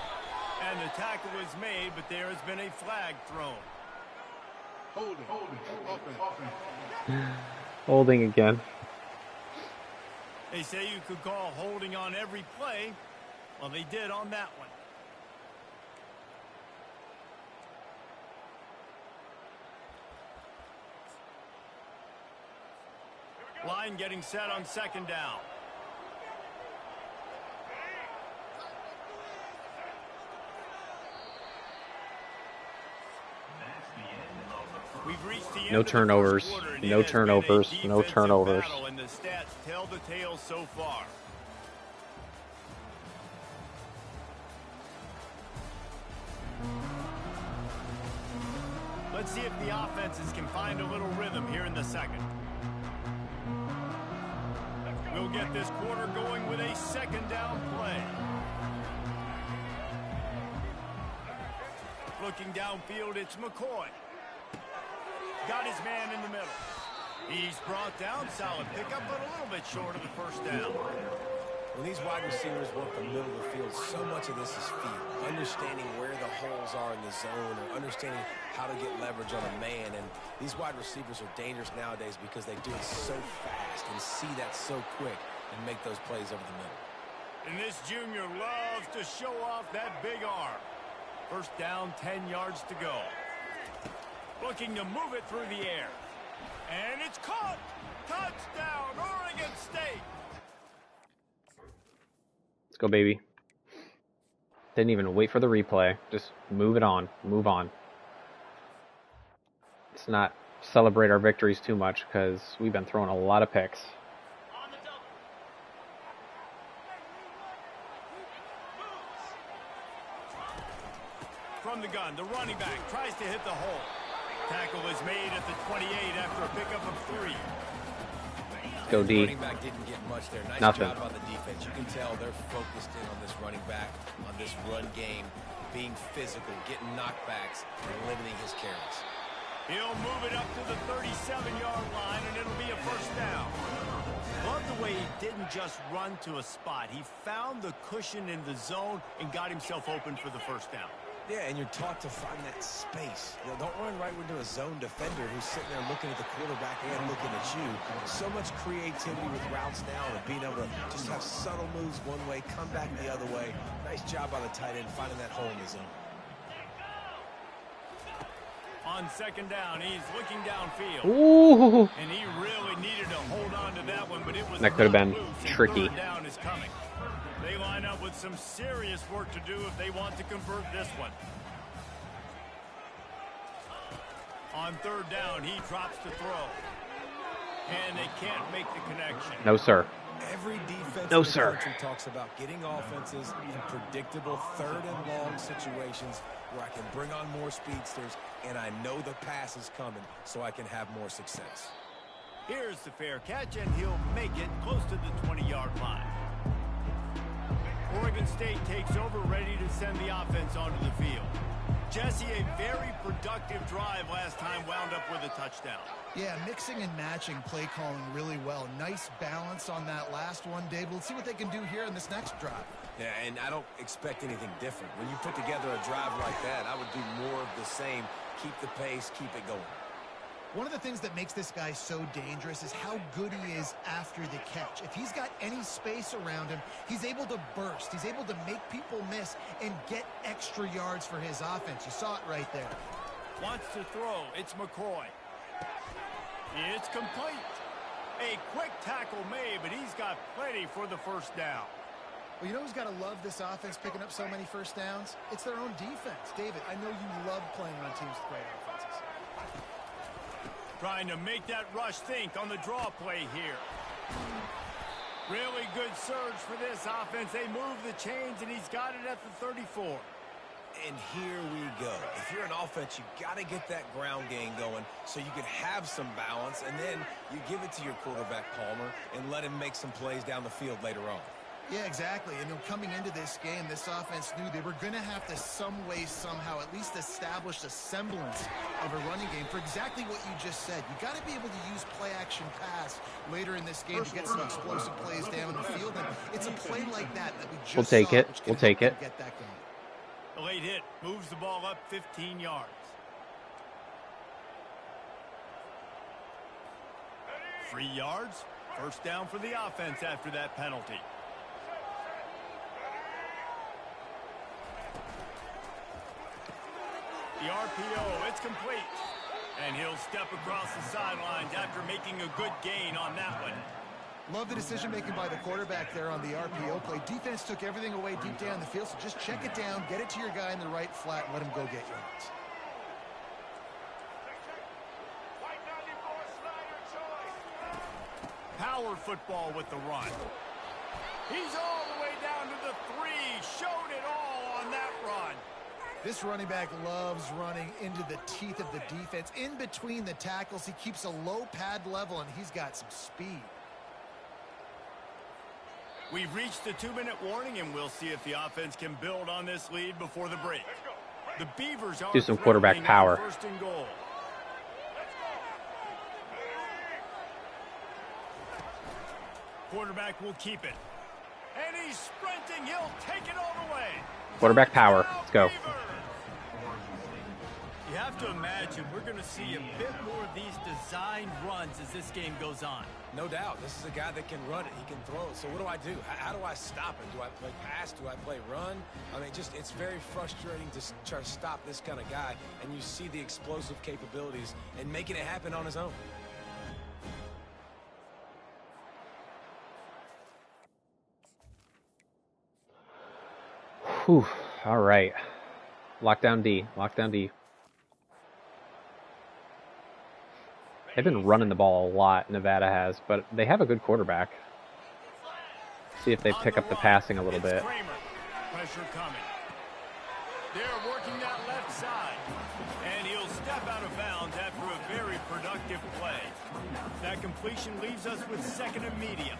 And the tackle is made, but there has been a flag thrown. Holding. Offense. Holding again. They say you could call holding on every play. Well, they did on that one. Line getting set on 2nd down. We've reached the end No turnovers. No turnovers. No turnovers. And the stats tell the tale so far. Let's see if the offenses can find a little rhythm here in the 2nd. We'll get this quarter going with a 2nd down play. Looking downfield, it's McCoy. Got his man in the middle. He's brought down. Solid pickup, but a little bit short of the 1st down. When these wide receivers work the middle of the field, so much of this is feel. Understanding where the holes are in the zone, or understanding how to get leverage on a man. And these wide receivers are dangerous nowadays because they do it so fast and see that so quick and make those plays over the middle. And this junior loves to show off that big arm. 1st down, 10 yards to go. Looking to move it through the air. And it's caught. Touchdown, Oregon State. Let's go, baby. Didn't even wait for the replay. Just move it on. Move on. Let's not celebrate our victories too much because we've been throwing a lot of picks. From the gun, the running back tries to hit the hole. Tackle is made at the 28 after a pickup of 3. Go The D. running back didn't get much there. Nice Nothing. job on the defense. You can tell they're focused in on this running back, on this run game, being physical, getting knockbacks, and limiting his carries. He'll move it up to the 37-yard line, and it'll be a 1st down. Love the way he didn't just run to a spot. He found the cushion in the zone and got himself open for the 1st down. Yeah, and you're taught to find that space. You know, don't run right into a zone defender who's sitting there looking at the quarterback and looking at you. So much creativity with routes now and being able to just have subtle moves one way, come back the other way. Nice job by the tight end finding that hole in the zone. On second down, he's looking downfield. Ooh. And he really needed to hold on to that one, but it was That could have been loose, and tricky. third down is coming. They line up with some serious work to do if they want to convert this one. On third down, he drops to throw. And they can't make the connection. No, sir. Every defense No, in the sir. country talks about getting offenses in predictable third and long situations where I can bring on more speedsters and I know the pass is coming so I can have more success. Here's the fair catch, and he'll make it close to the 20-yard line. Oregon State takes over, ready to send the offense onto the field. Jesse, a very productive drive last time, wound up with a touchdown. Yeah, mixing and matching play calling really well. Nice balance on that last one, Dave. We'll see what they can do here in this next drive. Yeah, and I don't expect anything different. When you put together a drive like that, I would do more of the same. Keep the pace, keep it going. One of the things that makes this guy so dangerous is how good he is after the catch. If he's got any space around him, he's able to burst. He's able to make people miss and get extra yards for his offense. You saw it right there. Wants to throw. It's McCoy. It's complete. A quick tackle made, but he's got plenty for the first down. Well, you know who's got to love this offense picking up so many first downs? It's their own defense. David, I know you love playing on teams with great offenses. Trying to make that rush think on the draw play here. Really good surge for this offense. They move the chains, and he's got it at the 34. And here we go. If you're an offense, you got to get that ground game going so you can have some balance, and then you give it to your quarterback, Palmer, and let him make some plays down the field later on. Yeah, exactly. And coming into this game, this offense knew they were going to have to some way, somehow, at least establish a semblance of a running game for exactly what you just said. You got to be able to use play-action pass later in this game to get some explosive plays down the field. And it's a play like that we just We'll take saw, it. which can We'll take help it. them get that going. The late hit moves the ball up 15 yards. Free yards. First down for the offense after that penalty. The RPO, it's complete. And he'll step across the sidelines after making a good gain on that one. Love the decision-making by the quarterback there on the RPO play. Defense took everything away deep down the field, so just check it down, get it to your guy in the right flat, and let him go get yards. Power football with the run. He's all the way down to the 3. Showed it all on that run. This running back loves running into the teeth of the defense. In between the tackles, he keeps a low pad level, and he's got some speed. We've reached the 2-minute warning, and we'll see if the offense can build on this lead before the break. The Beavers are Do some quarterback power. First and goal. Quarterback will keep it. And he's sprinting. He'll take it all the way. Quarterback power. Let's go. You have to imagine we're going to see a bit more of these designed runs as this game goes on. No doubt. This is a guy that can run it. He can throw it. So what do I do? How do I stop it? Do I play pass? Do I play run? I mean, just it's very frustrating to try to stop this kind of guy, and you see the explosive capabilities and making it happen on his own. Whew. All right. Lockdown D. Lockdown D. They've been running the ball a lot, Nevada has, but they have a good quarterback. See if they pick up the passing a little bit. Pressure coming. They're working that left side. And he'll step out of bounds after a very productive play. That completion leaves us with second and medium.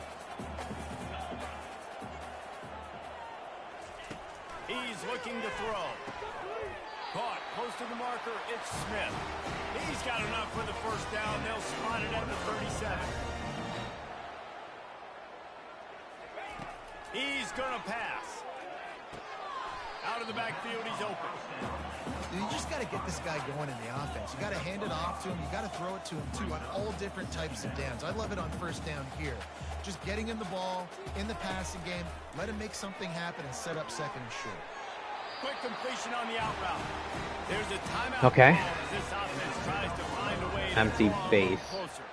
He's looking to throw. Caught close to the marker. It's Smith. He's got enough for the first down. They'll spot it at the 37. He's going to pass. Out of the backfield, he's open. You just got to get this guy going in the offense. You got to hand it off to him. You got to throw it to him, too, on all different types of downs. I love it on first down here. Just getting him the ball in the passing game. Let him make something happen and set up second and short. quick completion on the out route. There's a timeout. Okay. As this offense tries to find a way to Empty draw a base. little closer.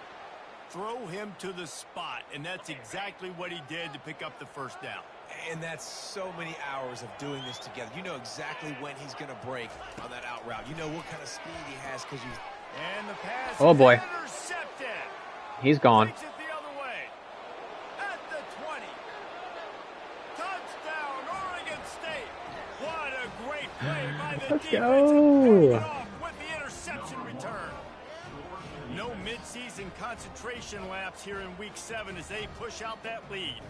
Throw him to the spot, and that's exactly what he did to pick up the first down. And that's so many hours of doing this together. You know exactly when he's going to break on that out route. You know what kind of speed he has because you. And the pass Oh, boy. is intercepted. He's gone. Takes it the other way. At the 20. Touchdown, Oregon State. What a great play by the Let's defense. go. It off with the interception return. No midseason concentration laps here in Week 7 as they push out that lead.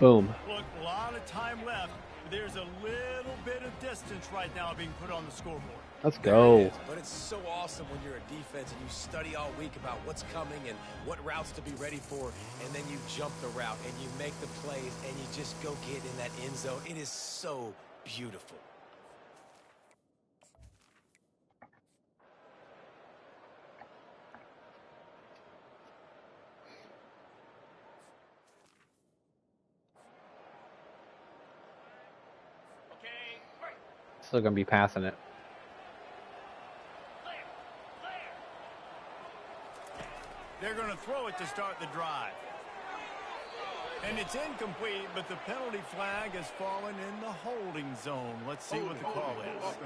Boom. Look, a lot of time left. There's a little bit of distance right now being put on the scoreboard. Let's go. But it's so awesome when you're a defense and you study all week about what's coming and what routes to be ready for, and then you jump the route and you make the plays and you just go get in that end zone. It is so beautiful. Still gonna be passing it. They're going to throw it to start the drive. And it's incomplete, but the penalty flag has fallen in the holding zone. Let's see what the call is.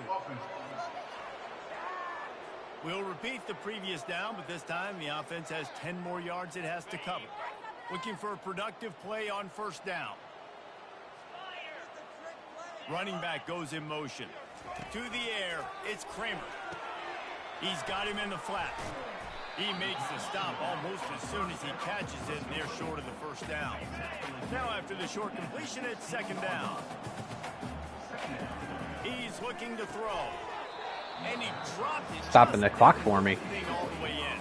We'll repeat the previous down, but this time the offense has 10 more yards it has to cover. Looking for a productive play on first down. Running back goes in motion. To the air, it's Kramer. He's got him in the flat. He makes the stop almost as soon as he catches it, and they're short of the first down. Now after the short completion, it's second down. He's looking to throw. And he dropped it. Stopping the clock for me. All the way in.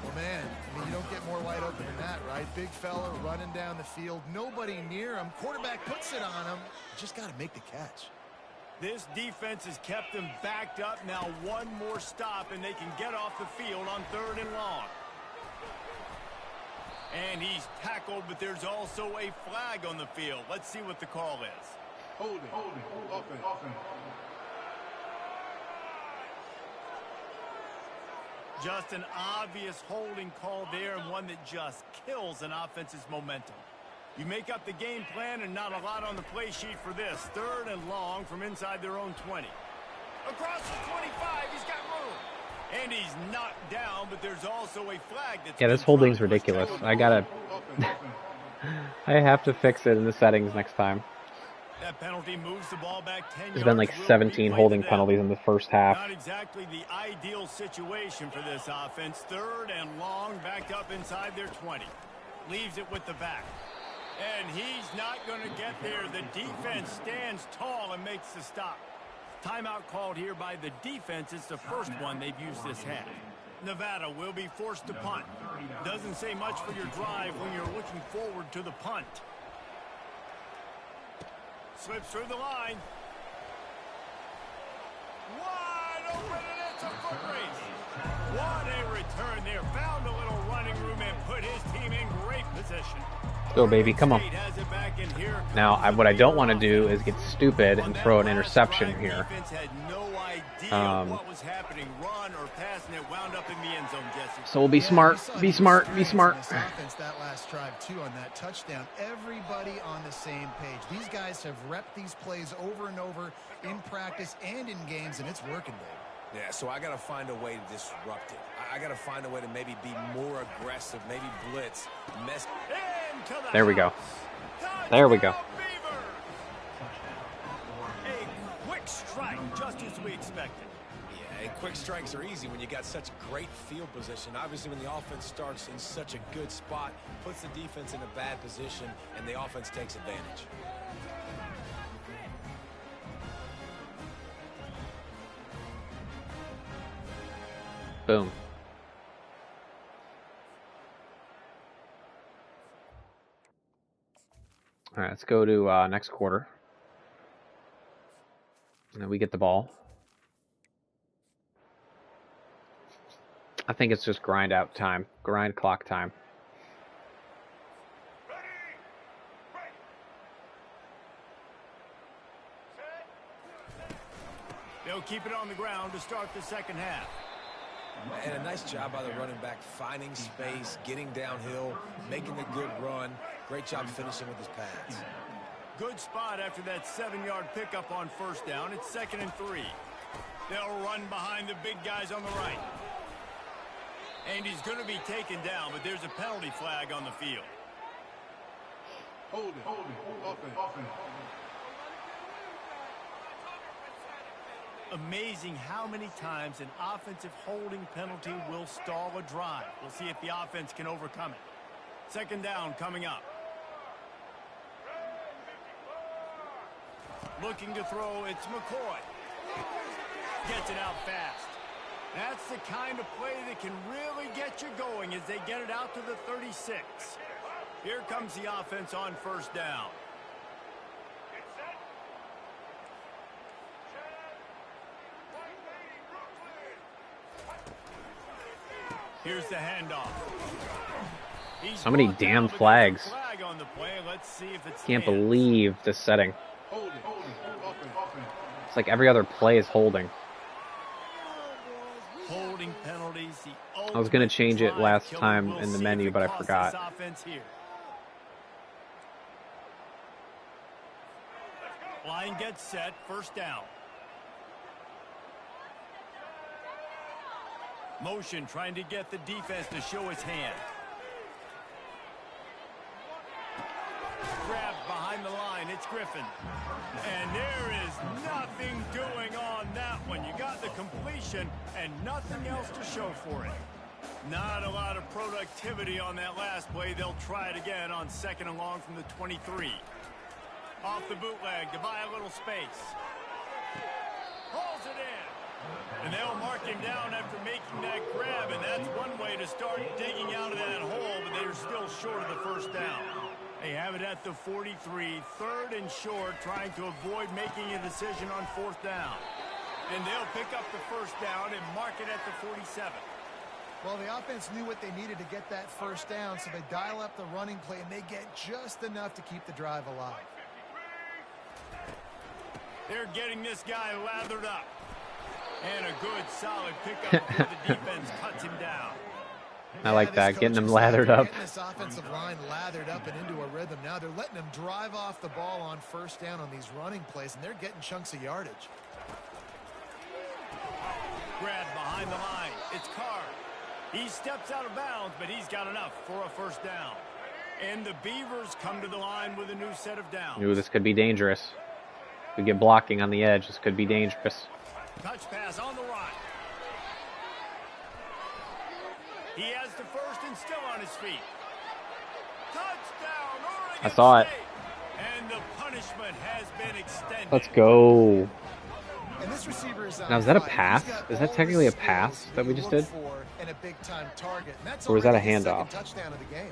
Well, man, I mean, you don't get more wide open than that, right? Big fella running down the field, nobody near him. Quarterback puts it on him. Just got to make the catch. This defense has kept them backed up. Now one more stop, and they can get off the field on 3rd and long. And he's tackled, but there's also a flag on the field. Let's see what the call is. Holding. Offense. Just an obvious holding call there, and one that just kills an offense's momentum. You make up the game plan and not a lot on the play sheet for this. 3rd and long from inside their own 20. Across the 25, he's got room. And he's knocked down, but there's also a flag that's... Yeah, this holding's ridiculous. I gotta... I have to fix it in the settings next time. That penalty moves the ball back 10 yards. There's been like 17 holding penalties in the first half. Not exactly the ideal situation for this offense. 3rd and long, backed up inside their 20. Leaves it with the back. And he's not going to get there. The defense stands tall and makes the stop. Timeout called here by the defense. It's the first one they've used this half. Nevada will be forced to punt. Doesn't say much for your drive when you're looking forward to the punt. Slips through the line. Wide open, and it's a foot race. What a return there. Found a little running room and put his team in great position. Go, baby, come on. Now, what I don't want to do is get stupid and throw an interception here. So we'll be smart, be smart, be smart. Offense that last drive too on that touchdown. Everybody on the same page. These guys have repped these plays over and over in practice and in games, and it's working, baby. Yeah, so I got to find a way to disrupt it. I got to find a way to maybe be more aggressive, maybe blitz, mess. There we go. There we go. A quick strike, just as we expected. Yeah, and quick strikes are easy when you got such great field position. Obviously, when the offense starts in such a good spot, puts the defense in a bad position, and the offense takes advantage. Boom. All right, let's go to next quarter. And then we get the ball. I think it's just grind out time, grind clock time. keep it on the ground to start the second half. And a nice job by the running back, finding space, getting downhill, making a good run. Great job finishing with his pads. Good spot after that 7-yard pickup on first down. It's 2nd and 3. They'll run behind the big guys on the right. And he's going to be taken down, but there's a penalty flag on the field. Holding. Offense. Amazing how many times an offensive holding penalty will stall a drive. We'll see if the offense can overcome it. 2nd down coming up. Looking to throw, it's McCoy. Gets it out fast. That's the kind of play that can really get you going as they get it out to the 36. Here comes the offense on first down. Here's the handoff. So many damn flags. Flag on the play. Let's see if it's Can't believe this setting. It's like every other play is holding. Holding penalties. I was going to change it last time in the menu, but I forgot. Line gets set. First down. Motion trying to get the defense to show his hand. Grabbed behind the line. It's Griffin. And there is nothing doing on that one. You got the completion and nothing else to show for it. Not a lot of productivity on that last play. They'll try it again on 2nd and long from the 23. Off the bootleg to buy a little space. Hauls it in. And they'll mark him down after making that grab, and that's one way to start digging out of that hole, but they're still short of the first down. They have it at the 43, 3rd and short, trying to avoid making a decision on 4th down. And they'll pick up the first down and mark it at the 47. Well, the offense knew what they needed to get that first down, so they dial up the running play, and they get just enough to keep the drive alive. They're getting this guy lathered up. And a good, solid pickup before the defense cuts him down. I like that, getting them lathered up. Getting this offensive line lathered up and into a rhythm. Now they're letting them drive off the ball on first down on these running plays, and they're getting chunks of yardage. Grabbed behind the line. It's Carr. He steps out of bounds, but he's got enough for a first down. And the Beavers come to the line with a new set of downs. Ooh, this could be dangerous. We get blocking on the edge. This could be dangerous. Touch pass on the right. He has the first and still on his feet. Touchdown, Oregon I saw it. State. And the punishment has been extended. Let's go. And this receiver is now, is that a pass? Is that technically a pass that we just did? And a big time target. And that's or was that a already the handoff? second touchdown of the game.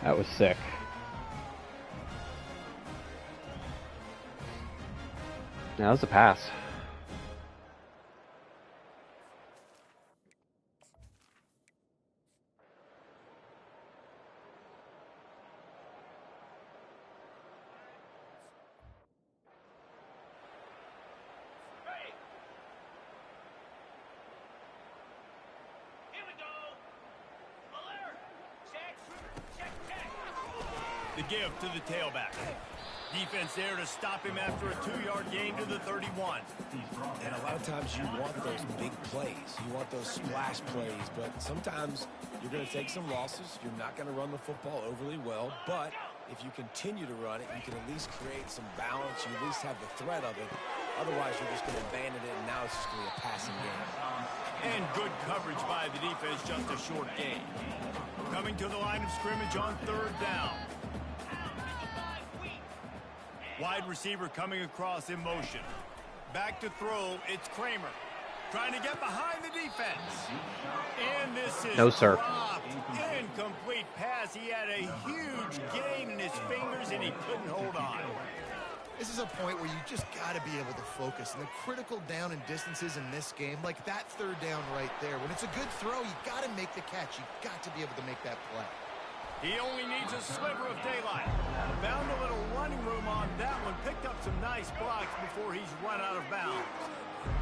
That was sick. That was a pass. The give to the tailback. Defense there to stop him after a 2-yard gain to the 31. And a lot of times you want those big plays. You want those splash plays. But sometimes you're going to take some losses. You're not going to run the football overly well. But if you continue to run it, you can at least create some balance. You at least have the threat of it. Otherwise, you're just going to abandon it, and now it's just going to be a passing game. And good coverage by the defense, just a short gain. Coming to the line of scrimmage on 3rd down. Wide receiver coming across in motion. Back to throw, it's Kramer. Trying to get behind the defense. And this is no, sir. Dropped. Incomplete pass. He had a huge gain in his fingers, and he couldn't hold on. This is a point where you just got to be able to focus. And the critical down and distances in this game, like that 3rd down right there, when it's a good throw, you got to make the catch. You got to be able to make that play. He only needs a sliver of daylight. Found a little running room on that one. Picked up some nice blocks before he's run out of bounds.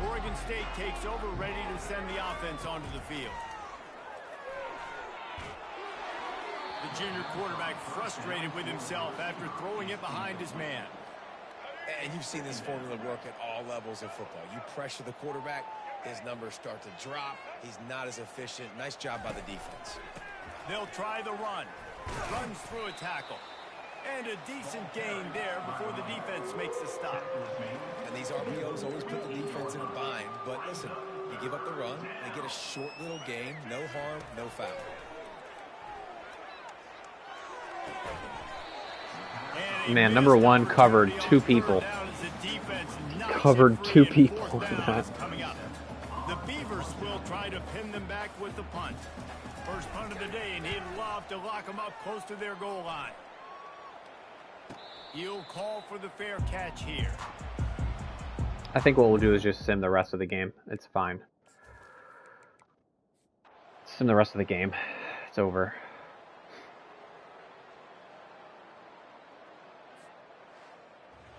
Oregon State takes over, ready to send the offense onto the field. The junior quarterback frustrated with himself after throwing it behind his man. And you've seen this formula work at all levels of football. You pressure the quarterback, his numbers start to drop. He's not as efficient. Nice job by the defense. They'll try the run. Runs through a tackle. And a decent gain there before the defense makes the stop. And these RPOs always put the defense in a bind. But listen, you give up the run, they get a short little gain. No harm, no foul. Man, number one covered two people. Covered two people. The Beavers will try to pin them back with the punt. First punt of the day, and he'd love to lock them up close to their goal line. You'll call for the fair catch here. I think what we'll do is just sim the rest of the game. It's fine. Sim the rest of the game. It's over.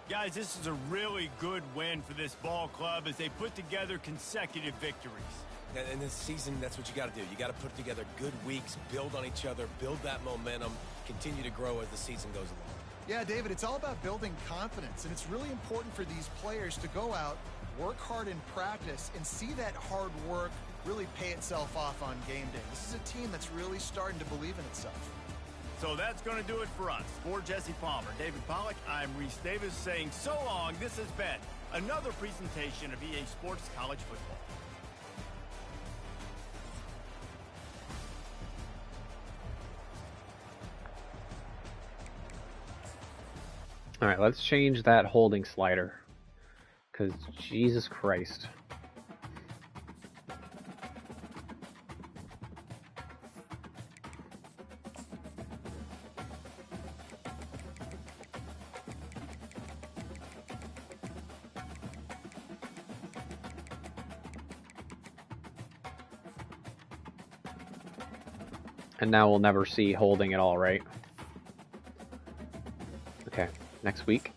Guys, this is a really good win for this ball club as they put together consecutive victories. And this season, that's what you got to do. You got to put together good weeks, build on each other, build that momentum, continue to grow as the season goes along. Yeah, David, it's all about building confidence, and it's really important for these players to go out, work hard in practice, and see that hard work really pay itself off on game day. This is a team that's really starting to believe in itself. So that's going to do it for us. For Jesse Palmer, David Pollack, I'm Reese Davis saying so long. This has been another presentation of EA Sports College Football. All right, let's change that holding slider. Because Jesus Christ. And now we'll never see holding at all, right? Okay, next week.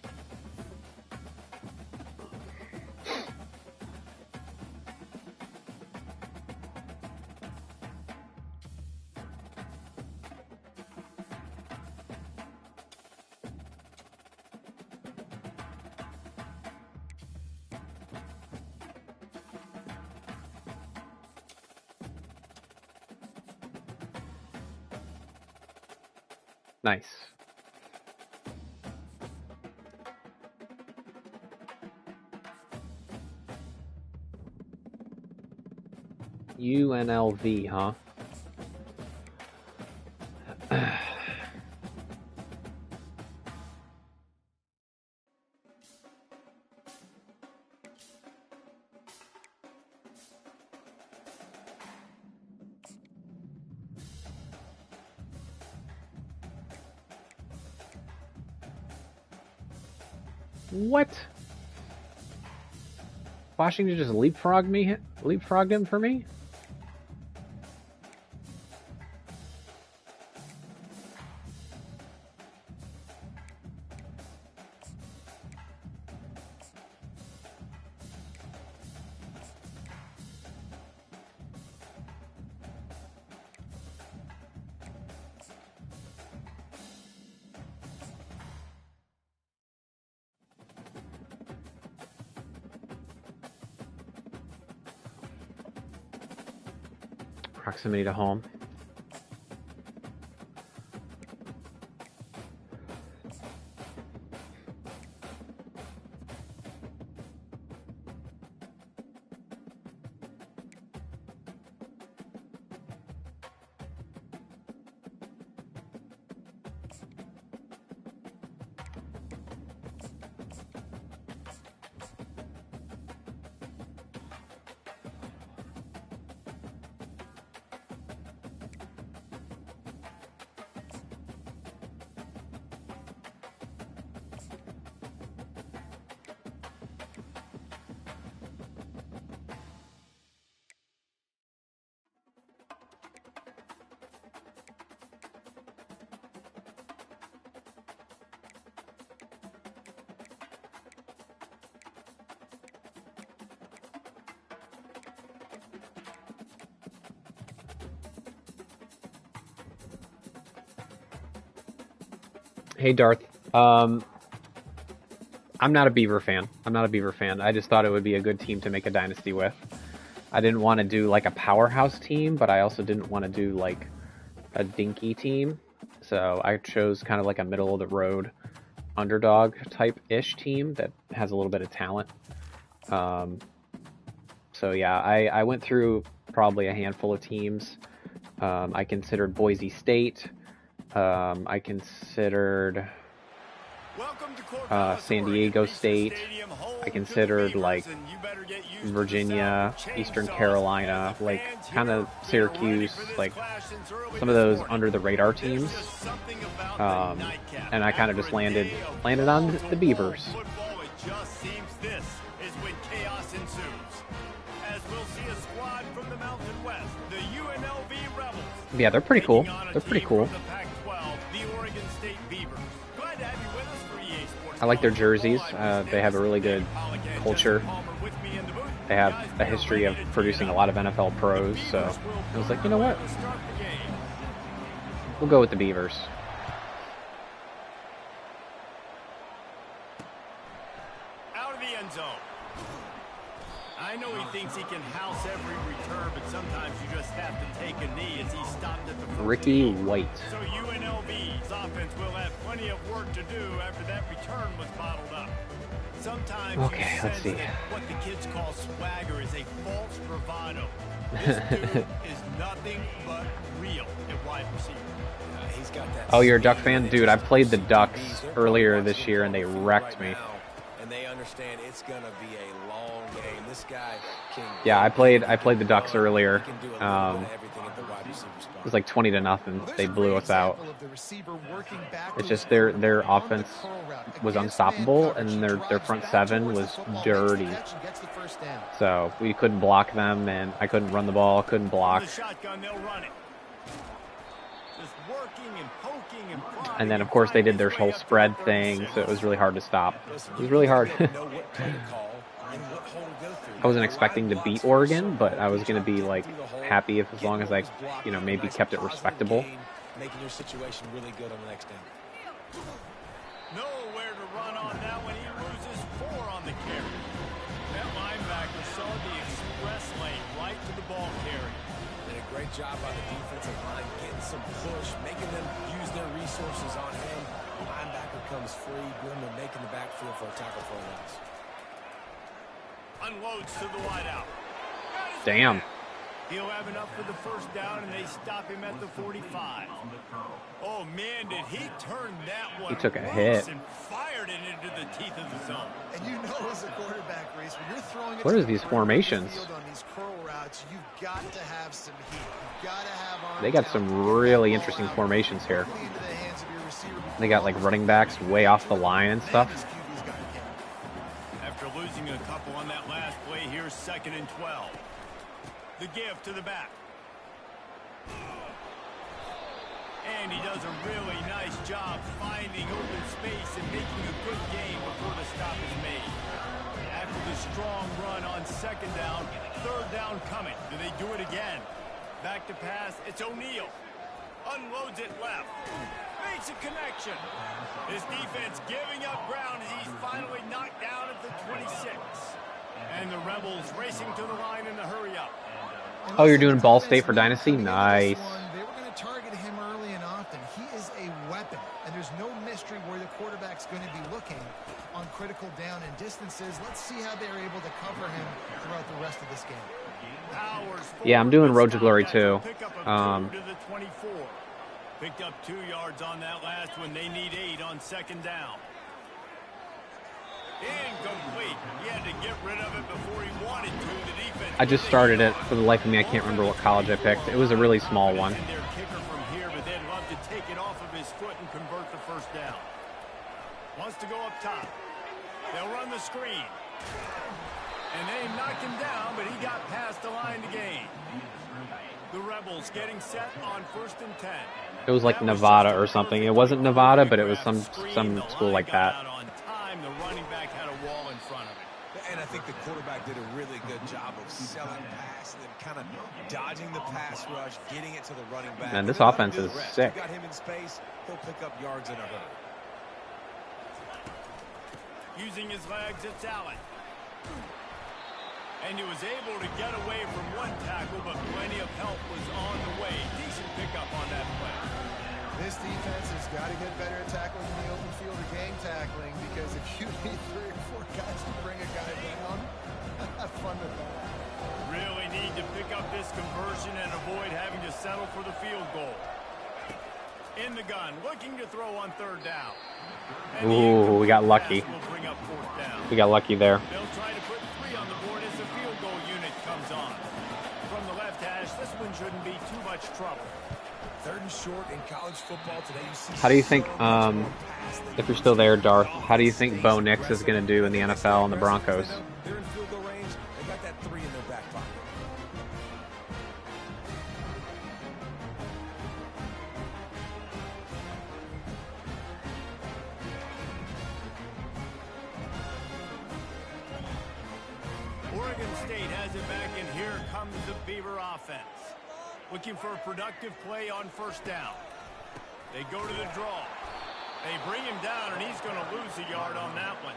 Nice. UNLV, huh? What? Washington just leapfrogged him for me? Proximity to home. Hey, Darth. I'm not a Beaver fan. I just thought it would be a good team to make a dynasty with. I didn't want to do like a powerhouse team, but I also didn't want to do like a dinky team. So I chose kind of like a middle of the road underdog type-ish team that has a little bit of talent. So yeah, I went through probably a handful of teams. I considered Boise State. I considered San Diego State. I considered like Virginia, Eastern Carolina, like kind of Syracuse, like some of those under the radar teams. And I kind of just landed on the Beavers. Yeah, they're pretty cool. I like their jerseys. They have a really good culture. They have a history of producing a lot of NFL pros, so I was like, you know what? We'll go with the Beavers. Out of the end zone. I know he thinks he can house every return, but sometimes you just have to take a knee as he stopped at the Ricky White. So UNLV's offense will have plenty of work to do after that return was bottled up. Sometimes okay, let's see. What the kids call swagger is a false bravado. This dude is nothing but real at wide receiver. He's got that. Oh, you're a Duck fan? Dude, I played the Ducks earlier this year and they wrecked me. And they understand it's going to be a long game. This guy can. Yeah, I played the Ducks earlier. It was like 20-0. They blew us out. It's just their offense was unstoppable and their front seven was dirty. So we couldn't block them and I couldn't run the ball, couldn't block. And then of course they did their whole spread thing, so it was really hard to stop. It was really hard. I wasn't expecting to beat Oregon, but I was going to be like happy as long as I, maybe kept it respectable. Making your situation really good on the next down. Nowhere to run on that when he loses 4 on the carry. That linebacker saw the express lane right to the ball carrier. Did a great job by the defensive line getting some push, making them use their resources on him. The linebacker comes free, Grimmer making the backfield for a tackle for a loss. Unloads to the wideout. Damn. He'll have enough for the first down, and they stop him at the 45. Oh, man, did he turn that one. He took a hit. And fired it into the teeth of the zone. And you know as a quarterback, Reese, when you're throwing it what are these formations? on these curl routes, you've got to have some heat. You've got to have They got some really interesting formations here. They got like running backs way off the line and stuff. After losing a couple on that last play, here's 2nd and 12. The give to the back. And he does a really nice job finding open space and making a good game before the stop is made. After the strong run on 2nd down, 3rd down coming. Do they do it again? Back to pass. It's O'Neal. Unloads it left. Makes a connection. His defense giving up ground as he's finally knocked down at the 26. And the Rebels racing to the line in the hurry up. Oh, you're doing Ball State for Dynasty? Nice. They were going to target him early and often. He is a weapon, and there's no mystery where the quarterback's going to be looking on critical down and distances. Let's see how they're able to cover him throughout the rest of this game. Yeah, I'm doing Road to Glory too. Picked up 2 yards on that last one. They need 8 on 2nd down. Incomplete. He had to get rid of it before he wanted to. The defense. I just started it. For the life of me, I can't remember what college I picked. It was a really small one. Their kicker from here, but they'd love to take it off of his foot and convert the first down. Wants to go up top. They'll run the screen. And they knocked him down, but he got past the line to gain. The Rebels getting set on 1st and 10. It was like Nevada or something. It wasn't Nevada, but it was some school like that. The running back had a wall in front of him. And I think the quarterback did a really good job of selling pass and then kind of dodging the pass rush, getting it to the running back. Man, this offense is sick. Got him in space, he'll pick up yards in a hurry. Using his legs, it's Allen. And he was able to get away from one tackle, but plenty of help was on the way. Decent pickup on that play. This defense has got to get better at tackling in the open field or gang tackling, because if you need 3 or 4 guys to bring a guy down, have fun with that. Really need to pick up this conversion and avoid having to settle for the field goal. In the gun, looking to throw on 3rd down. Ooh, we got lucky. We got lucky there. They'll try to put 3 on the board as the field goal unit comes on. From the left hash, this one shouldn't be too much trouble. 3rd and short in college football today. You see How do you think, if you're still there, Darth, how do you think Bo Nix is going to do in the NFL and the Broncos? They're in field goal range. They got that 3 in their back pocket. Oregon State has it back, and here comes the Beaver offense. Looking for a productive play on 1st down. They go to the draw. They bring him down, and he's going to lose a yard on that one.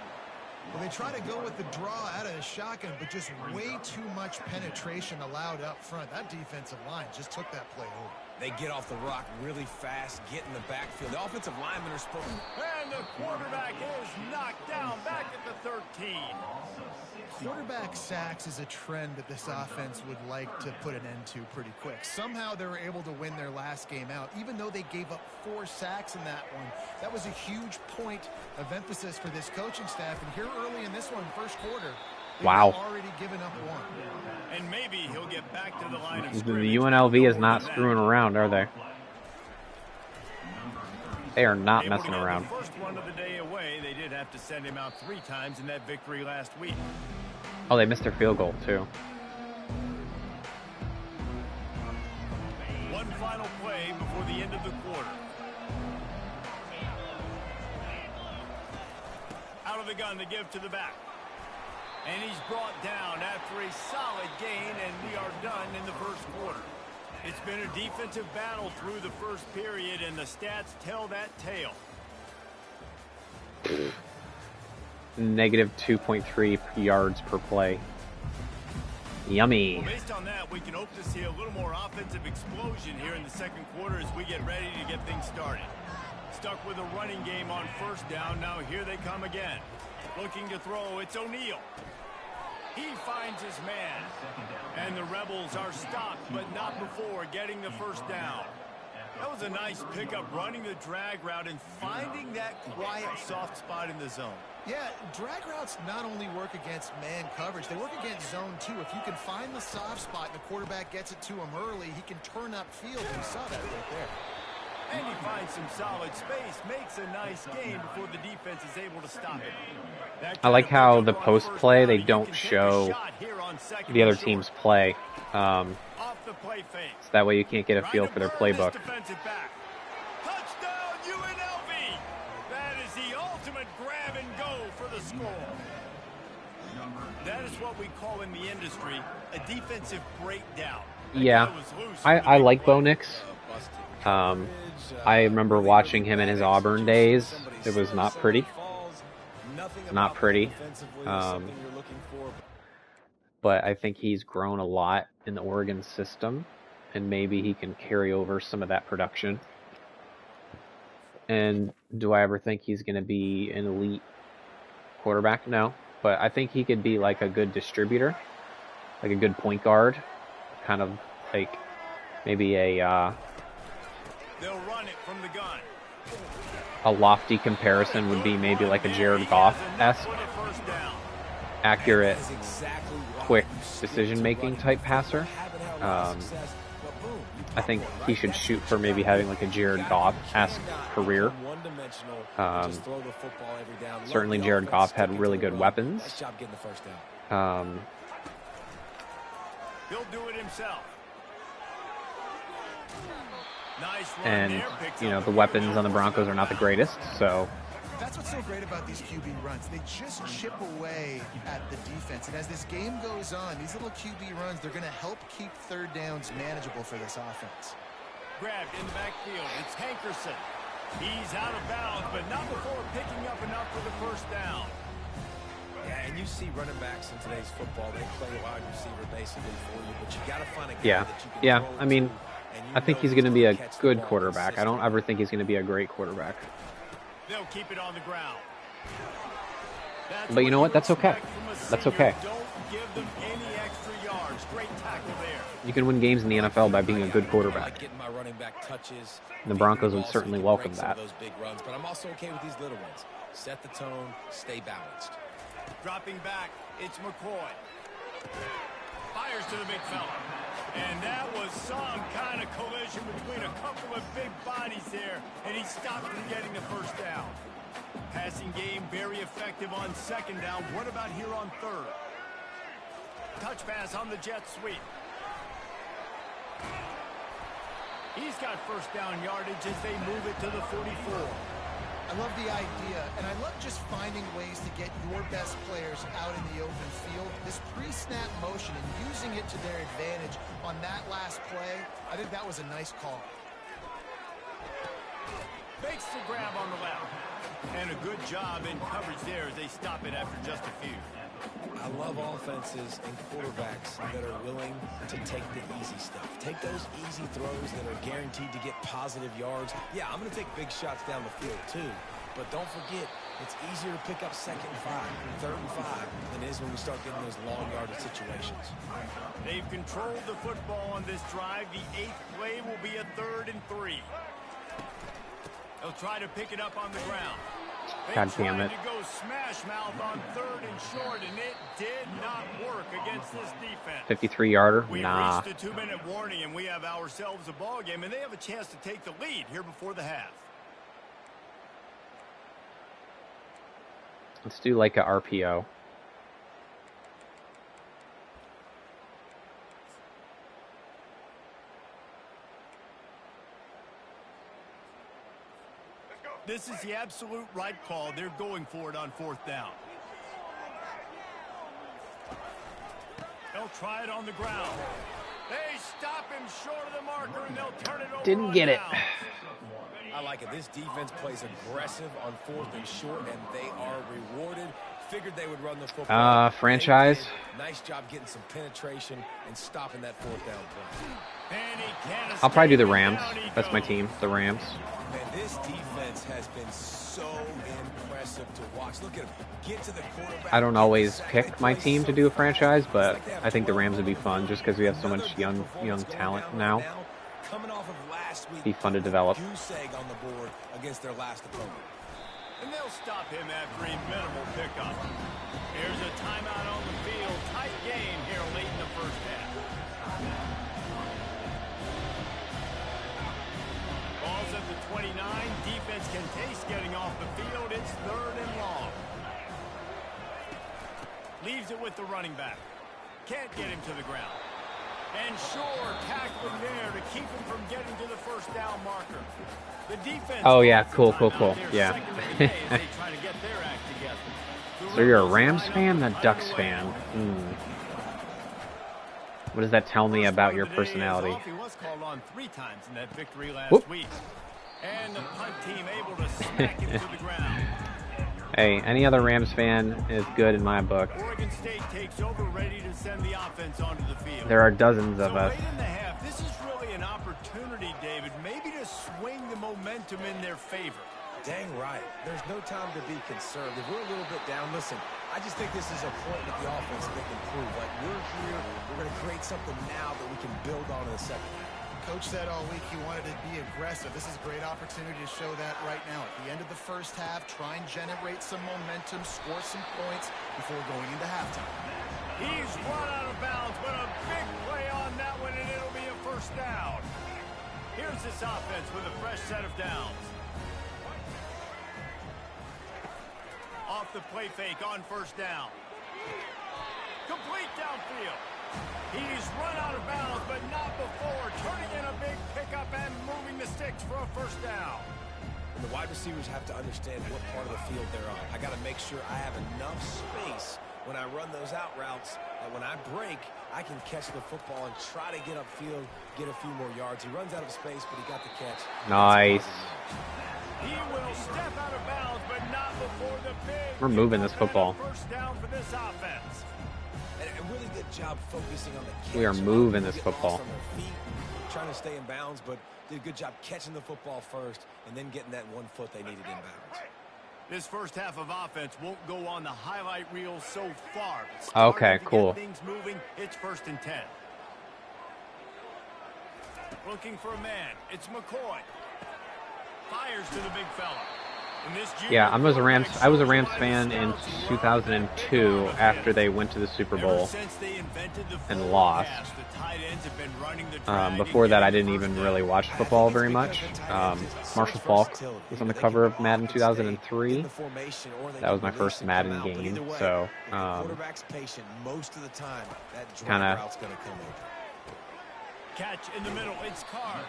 Well, they try to go with the draw out of the shotgun, but just way too much penetration allowed up front. That defensive line just took that play over. They get off the rock really fast, get in the backfield. The offensive linemen are supposed to... And the quarterback is knocked down back at the 13. Quarterback sacks is a trend that this offense would like to put an end to pretty quick. Somehow they were able to win their last game out, even though they gave up 4 sacks in that one. That was a huge point of emphasis for this coaching staff. And here early in this one, 1st quarter, wow, already given up 1. And maybe he'll get back to the line of the scrimmage. UNLV is not screwing around, are they? They are not Able messing to get around. the first one of the day away. They did have to send him out 3 times in that victory last week. Oh, they missed their field goal, too. One final play before the end of the quarter. Out of the gun to give to the back. And he's brought down after a solid gain, and we are done in the 1st quarter. It's been a defensive battle through the 1st period, and the stats tell that tale. Negative 2.3 yards per play. Yummy. Well, based on that, we can hope to see a little more offensive explosion here in the 2nd quarter as we get ready to get things started. Stuck with a running game on 1st down. Now here they come again. Looking to throw, it's O'Neal. He finds his man. And the Rebels are stopped, but not before getting the 1st down. That was a nice pickup, running the drag route and finding that quiet, soft spot in the zone. Yeah, drag routes not only work against man coverage, they work against zone too. If you can find the soft spot and the quarterback gets it to him early, he can turn upfield. We saw that right there. And he finds some solid space, makes a nice gain before the defense is able to stop it. I like how the post play, they don't show the other team's play. So that way you can't get a feel for their playbook. Touchdown UNLV! That is the ultimate grab and go for the score. That is what we call in the industry a defensive breakdown. Yeah, I like Bo Nix. I remember watching him in his Auburn days. It was not pretty. Not pretty. But I think he's grown a lot in the Oregon system, and maybe he can carry over some of that production. And do I ever think he's going to be an elite quarterback? No. But I think he could be like a good distributor, like a good point guard, kind of like maybe They'll run it from the gun. A lofty comparison would be maybe like a Jared Goff-esque, accurate, quick decision-making type passer. I think he should shoot for maybe having like a Jared Goff-esque career. Certainly Jared Goff had really good weapons. He'll do it himself. Nice run And, there, picks you know, up the weapons on the Broncos are not the greatest, so... That's what's so great about these QB runs. They just chip away at the defense. And as this game goes on, these little QB runs, they're going to help keep 3rd downs manageable for this offense. Grabbed in the backfield. It's Hankerson. He's out of bounds, but not before picking up enough for the 1st down. Yeah, and you see running backs in today's football, they play wide receiver basically for you, but you got to find a guy Yeah. that you can Yeah. throw it I mean, to, and you I think know he's going to be a catch the good ball quarterback. I don't consistently. ever think he's going to be a great quarterback. They'll keep it on the ground. But you know what? That's okay. That's okay. Don't give them any extra yards. Great tackle there. You can win games in the NFL by being a good I quarterback. like getting my running back touches. The Broncos would certainly welcome that. Those big runs, but I'm also okay with these little ones. Set the tone, stay balanced. Dropping back, it's McCoy. Fires to the big fella. And that was some kind of collision between a couple of big bodies there, and he stopped from getting the first down. Passing game very effective on second down. What about here on third? Touch pass on the jet sweep. He's got first down yardage as they move it to the 44. I love the idea, and I love just finding ways to get your best players out in the open field. This pre-snap motion and using it to their advantage on that last play, I think that was a nice call. Makes the grab on the left. And a good job in coverage there as they stop it after just a few. I love offenses and quarterbacks that are willing to take the easy stuff. Take those easy throws that are guaranteed to get positive yards. Yeah, I'm going to take big shots down the field too. But don't forget, it's easier to pick up 2nd and 5, 3rd and 5 than it is when we start getting those long yardage situations. They've controlled the football on this drive. The 8th play will be a 3rd and 3. They'll try to pick it up on the ground. God damn it. To go smash mouth on 3rd and short, and it did not work against this defense. 53-yarder? We've Nah. reached a 2-minute warning, and we have ourselves a ball game, and they have a chance to take the lead here before the half. Let's do like a RPO. This is the absolute right call. They're going for it on 4th down. They'll try it on the ground. They stop him short of the marker, and they'll turn it over. Didn't get it. I like it. This defense plays aggressive on 4th and short, and they are rewarded. Figured they would run the football. Franchise. Nice job getting some penetration and stopping that 4th down play. And he can't I'll probably do the escape, Rams. and down he That's my goes. team, the Rams. Man, this defense has been so impressive to watch. Look at him get to the quarterback. I don't always pick my team to do a franchise, but I think the Rams would be fun just because we have so much young talent now. Coming off of last week, Be fun to develop. goose egg on the board against their last opponent. And they'll stop him after a minimal pickup. Here's a timeout on the field. Tight game here late in the first half. Ball's at the 29. Defense can taste getting off the field. It's 3rd and long. Leaves it with the running back. Can't get him to the ground. And Shore tackling there to keep him from getting to the first down marker. The defense. Oh, yeah. Cool. Yeah. So you're a Rams fan, a Ducks fan. What does that tell me about your personality? He was called on 3 times in that victory last Whoop. week. And the punt team able to smack him to the ground. Hey, any other Rams fan is good in my book. Oregon State takes over, ready to send the offense onto the field. There are dozens of us. Late in the half, this is really an opportunity, David, maybe to swing the momentum in their favor. Dang right. There's no time to be conservative. We're a little bit down. Listen, I just think this is a point with the offense that they can prove. Like, we're here. We're going to create something now that we can build on in the second half. Coach said all week he wanted to be aggressive. This is a great opportunity to show that right now. At the end of the first half, try and generate some momentum, score some points before going into halftime. He's run out of bounds, but a big play on that one, and it'll be a first down. Here's this offense with a fresh set of downs. Off the play fake on first down. Complete downfield. He's run out of bounds, but not before. Turning in a big pickup and moving the sticks for a first down. And the wide receivers have to understand what part of the field they're on. I got to make sure I have enough space when I run those out routes that when I break, I can catch the football and try to get upfield, get a few more yards. He runs out of space, but he got the catch. Nice. He will step out of bounds, but not before the big. We're moving this football. First down for this offense. And a really good job focusing on the catch. We are moving this football. On their feet, trying to stay in bounds, but did a good job catching the football first and then getting that 1 foot they needed in bounds. This first half of offense won't go on the highlight reel so far. Okay, cool. Things moving. It's 1st and 10. Looking for a man. It's McCoy. Fires to the big fella. Yeah, I was a Rams fan in 2002 after they went to the Super Bowl and lost. Before that, I didn't even really watch football very much. Marshall Faulk was on the cover of Madden 2003. That was my first Madden game, so kind of. Catch in the middle. It's Carr.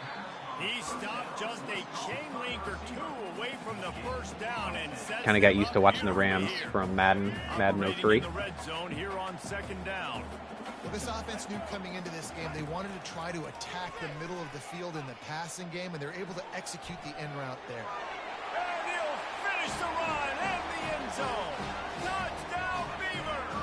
He stopped just a chain link or two away from the first down and kind of got used to watching the Rams from Madden 03. The red zone here on 2nd down. Well, this offense knew coming into this game they wanted to try to attack the middle of the field in the passing game, and they're able to execute the in route there. And he'll finish the run and the end zone. Touchdown, Beavers!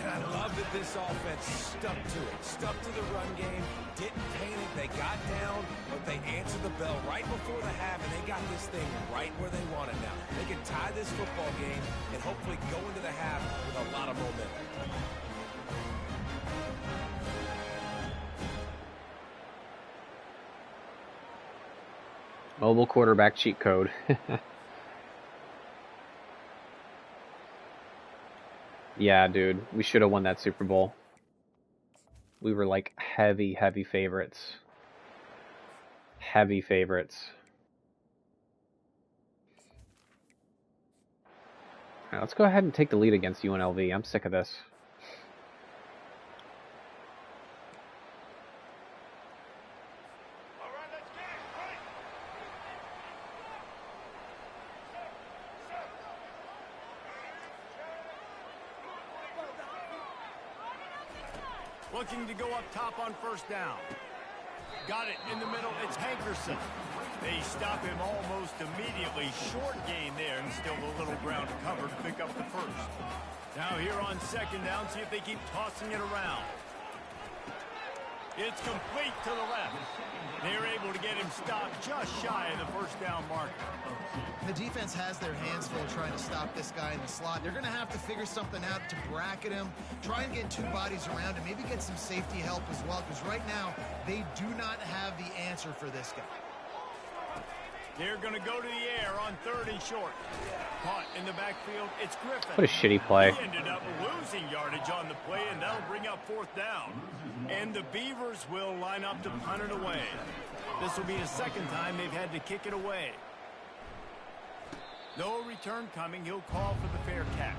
And I love that this offense stuck to it, stuck to the run game, didn't panic. They got down, but they answered the bell right before the half, and they got this thing right where they want it now. They can tie this football game and hopefully go into the half with a lot of momentum. Mobile quarterback cheat code. Yeah, dude, we should have won that Super Bowl. We were like heavy favorites. Heavy favorites. All right, let's go ahead and take the lead against UNLV. I'm sick of this. Looking to go up top on 1st down. Got it in the middle. It's Hankerson. They stop him almost immediately. Short gain there, and still a little ground to cover to pick up the first. Now here on 2nd down, see if they keep tossing it around. It's complete to the left. They're able to get him stopped just shy of the 1st down marker. The defense has their hands full trying to stop this guy in the slot. They're going to have to figure something out to bracket him, try and get 2 bodies around him, maybe get some safety help as well, because right now they do not have the answer for this guy. They're going to go to the air on 3rd and short. Caught in the backfield, it's Griffin. What a shitty play. He ended up losing yardage on the play, and that'll bring up 4th down. And the Beavers will line up to punt it away. This will be the 2nd time they've had to kick it away. No return coming. He'll call for the fair catch.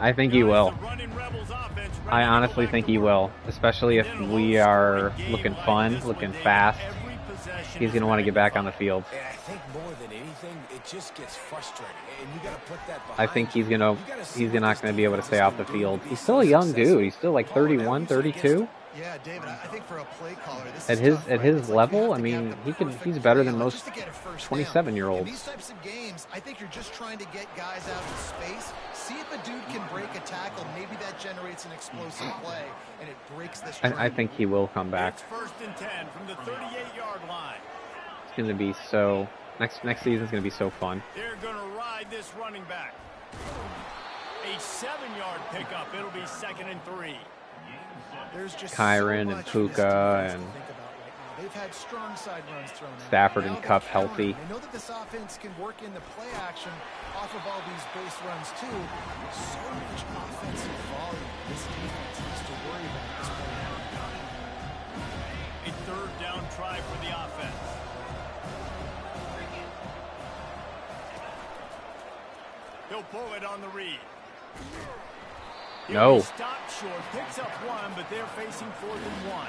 I think he will. I honestly think he will, especially if we are looking fun, looking fast. He's going to want to get back on the field. And I think more than anything, it just gets frustrating. And you got to put that behind. I think he's not going to be able to stay off the field. He's still a young dude. He's still like 31, 32. Yeah, David, I think for a play caller, this at his level, I mean, he's better than most 27-year-olds. In these types of games, I think you're just trying to get guys out of space, see if a dude can break a tackle, maybe that generates an explosive play, and it breaks this. I think he will come back. It's 1st and 10 from the 38-yard line. It's going to be so next season's going to be so fun. They're going to ride this running back. A 7-yard pickup. It'll be 2nd and 3. There's just Kyron and Puka and they've had strong side runs thrown in. Stafford and Cup healthy. They know that this offense can work in the play action off of all these base runs too. So much offensive volume this defense has to worry about this point. A 3rd down try for the offense. He'll pull it on the read. No. Stopped short, picks up 1, but they're facing 4th and 1. Well,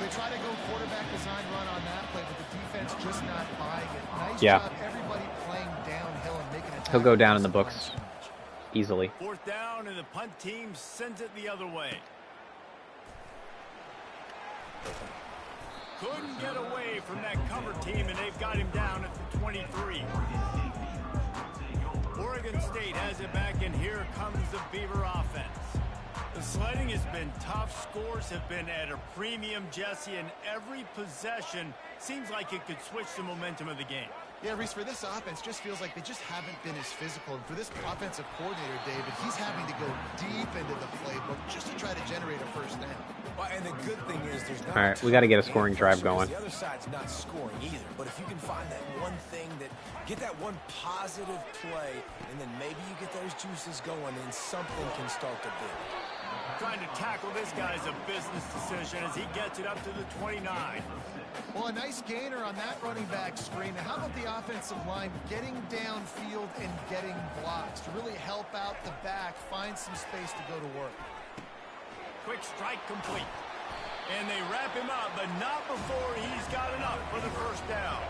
they try to go quarterback design run on that play, but the defense just not buying it. Nice Yeah. job, everybody playing downhill and making it. He'll go down in the books easily. 4th down, and the punt team sends it the other way. Couldn't get away from that cover team, and they've got him down at the 23. Oregon State has it back, and here comes the Beaver offense. The sledding has been tough. Scores have been at a premium, Jesse, and every possession seems like it could switch the momentum of the game. Yeah, Reese, for this offense, just feels like they just haven't been as physical. And for this offensive coordinator, David, he's having to go deep into the playbook just to try to generate a first down. Well, and the good thing is there's not. All right, we got to get a scoring drive going. The other side's not scoring either. But if you can find that one thing get that one positive play, and then maybe you get those juices going, and something can start to build. Trying to tackle this guy is a business decision as he gets it up to the 29. Well, a nice gainer on that running back screen. Now, how about the offensive line getting downfield and getting blocks to really help out the back, find some space to go to work? Quick strike complete. And they wrap him up, but not before he's got enough for the first down.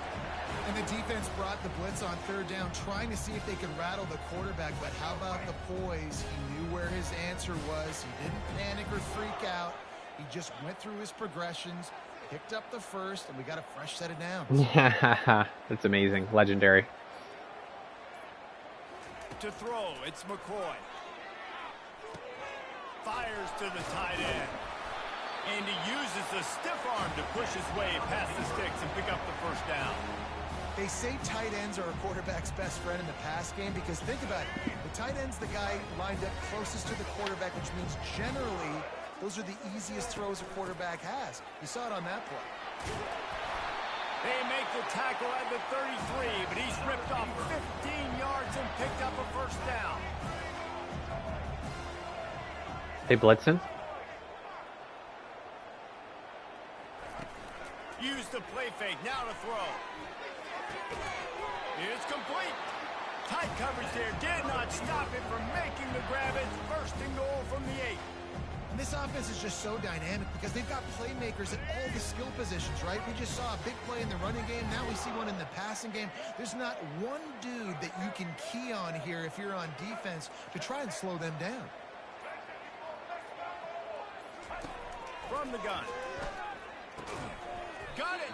And the defense brought the blitz on third down, trying to see if they could rattle the quarterback. But how about the poise? He knew where his answer was. He didn't panic or freak out. He just went through his progressions, picked up the first, and we got a fresh set of downs. That's amazing. Legendary. To throw, it's McCoy. Fires to the tight end. And he uses the stiff arm to push his way past the sticks and pick up the first down. They say tight ends are a quarterback's best friend in the pass game because think about it. The tight end's the guy lined up closest to the quarterback, which means generally those are the easiest throws a quarterback has. You saw it on that play. They make the tackle at the 33, but he's ripped off 15 yards and picked up a first down. They blitzing? Use the play fake, now to throw. It's complete. Tight coverage there did not stop him from making the grab. It's first and goal from the 8. And this offense is just so dynamic because they've got playmakers at all the skill positions, right? We just saw a big play in the running game. Now we see one in the passing game. There's not one dude that you can key on here if you're on defense to try and slow them down. From the gun. Got it.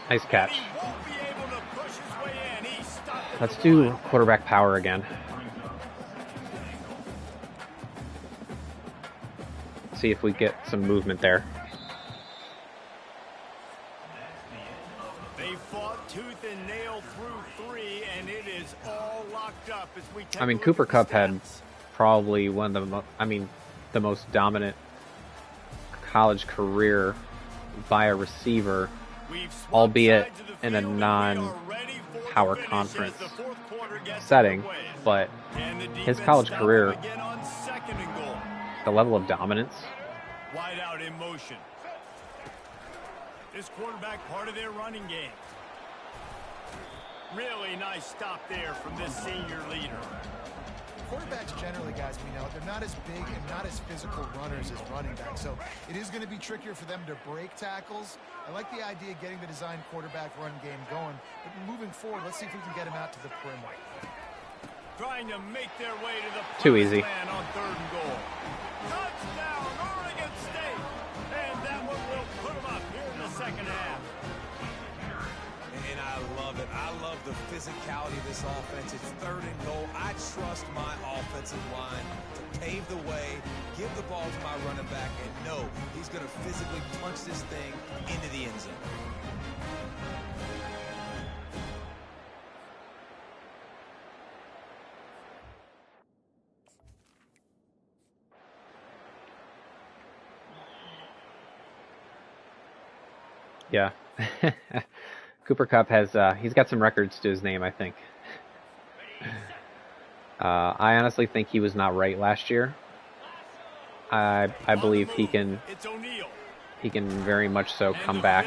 Nice catch. He won't be able to push his way in. He stopped it. Let's do quarterback power again. See if we get some movement there. They fought tooth and nail through 3, and it is all locked up as we take I mean, a look Cooper at the Kupp had stats. probably one of the most dominant college career by a receiver, We've swapped albeit sides of the in a field, and we non-power are ready for the finish conference as the fourth quarter gets setting, underway. but And the his defense college stopped career, him again on second and goal. the level of dominance. Wide out in motion. This quarterback part of their running game. Really nice stop there from this senior leader. Quarterbacks generally, guys, we know, they're not as big and not as physical runners as running backs. So it is going to be trickier for them to break tackles. I like the idea of getting the design quarterback run game going. But moving forward, let's see if we can get him out to the perimeter. Trying to make their way to the Too promised easy. land on third and goal. Touchdown, Oregon State! And that one will put them up here in the second half. And I love it. I love the physicality of this offense. It's third and goal. I trust my offensive line to pave the way, give the ball to my running back, and know he's going to physically punch this thing into the end zone. Yeah. Cooper Kupp has, he's got some records to his name, I think. I honestly think he was not right last year. I believe he can very much so come back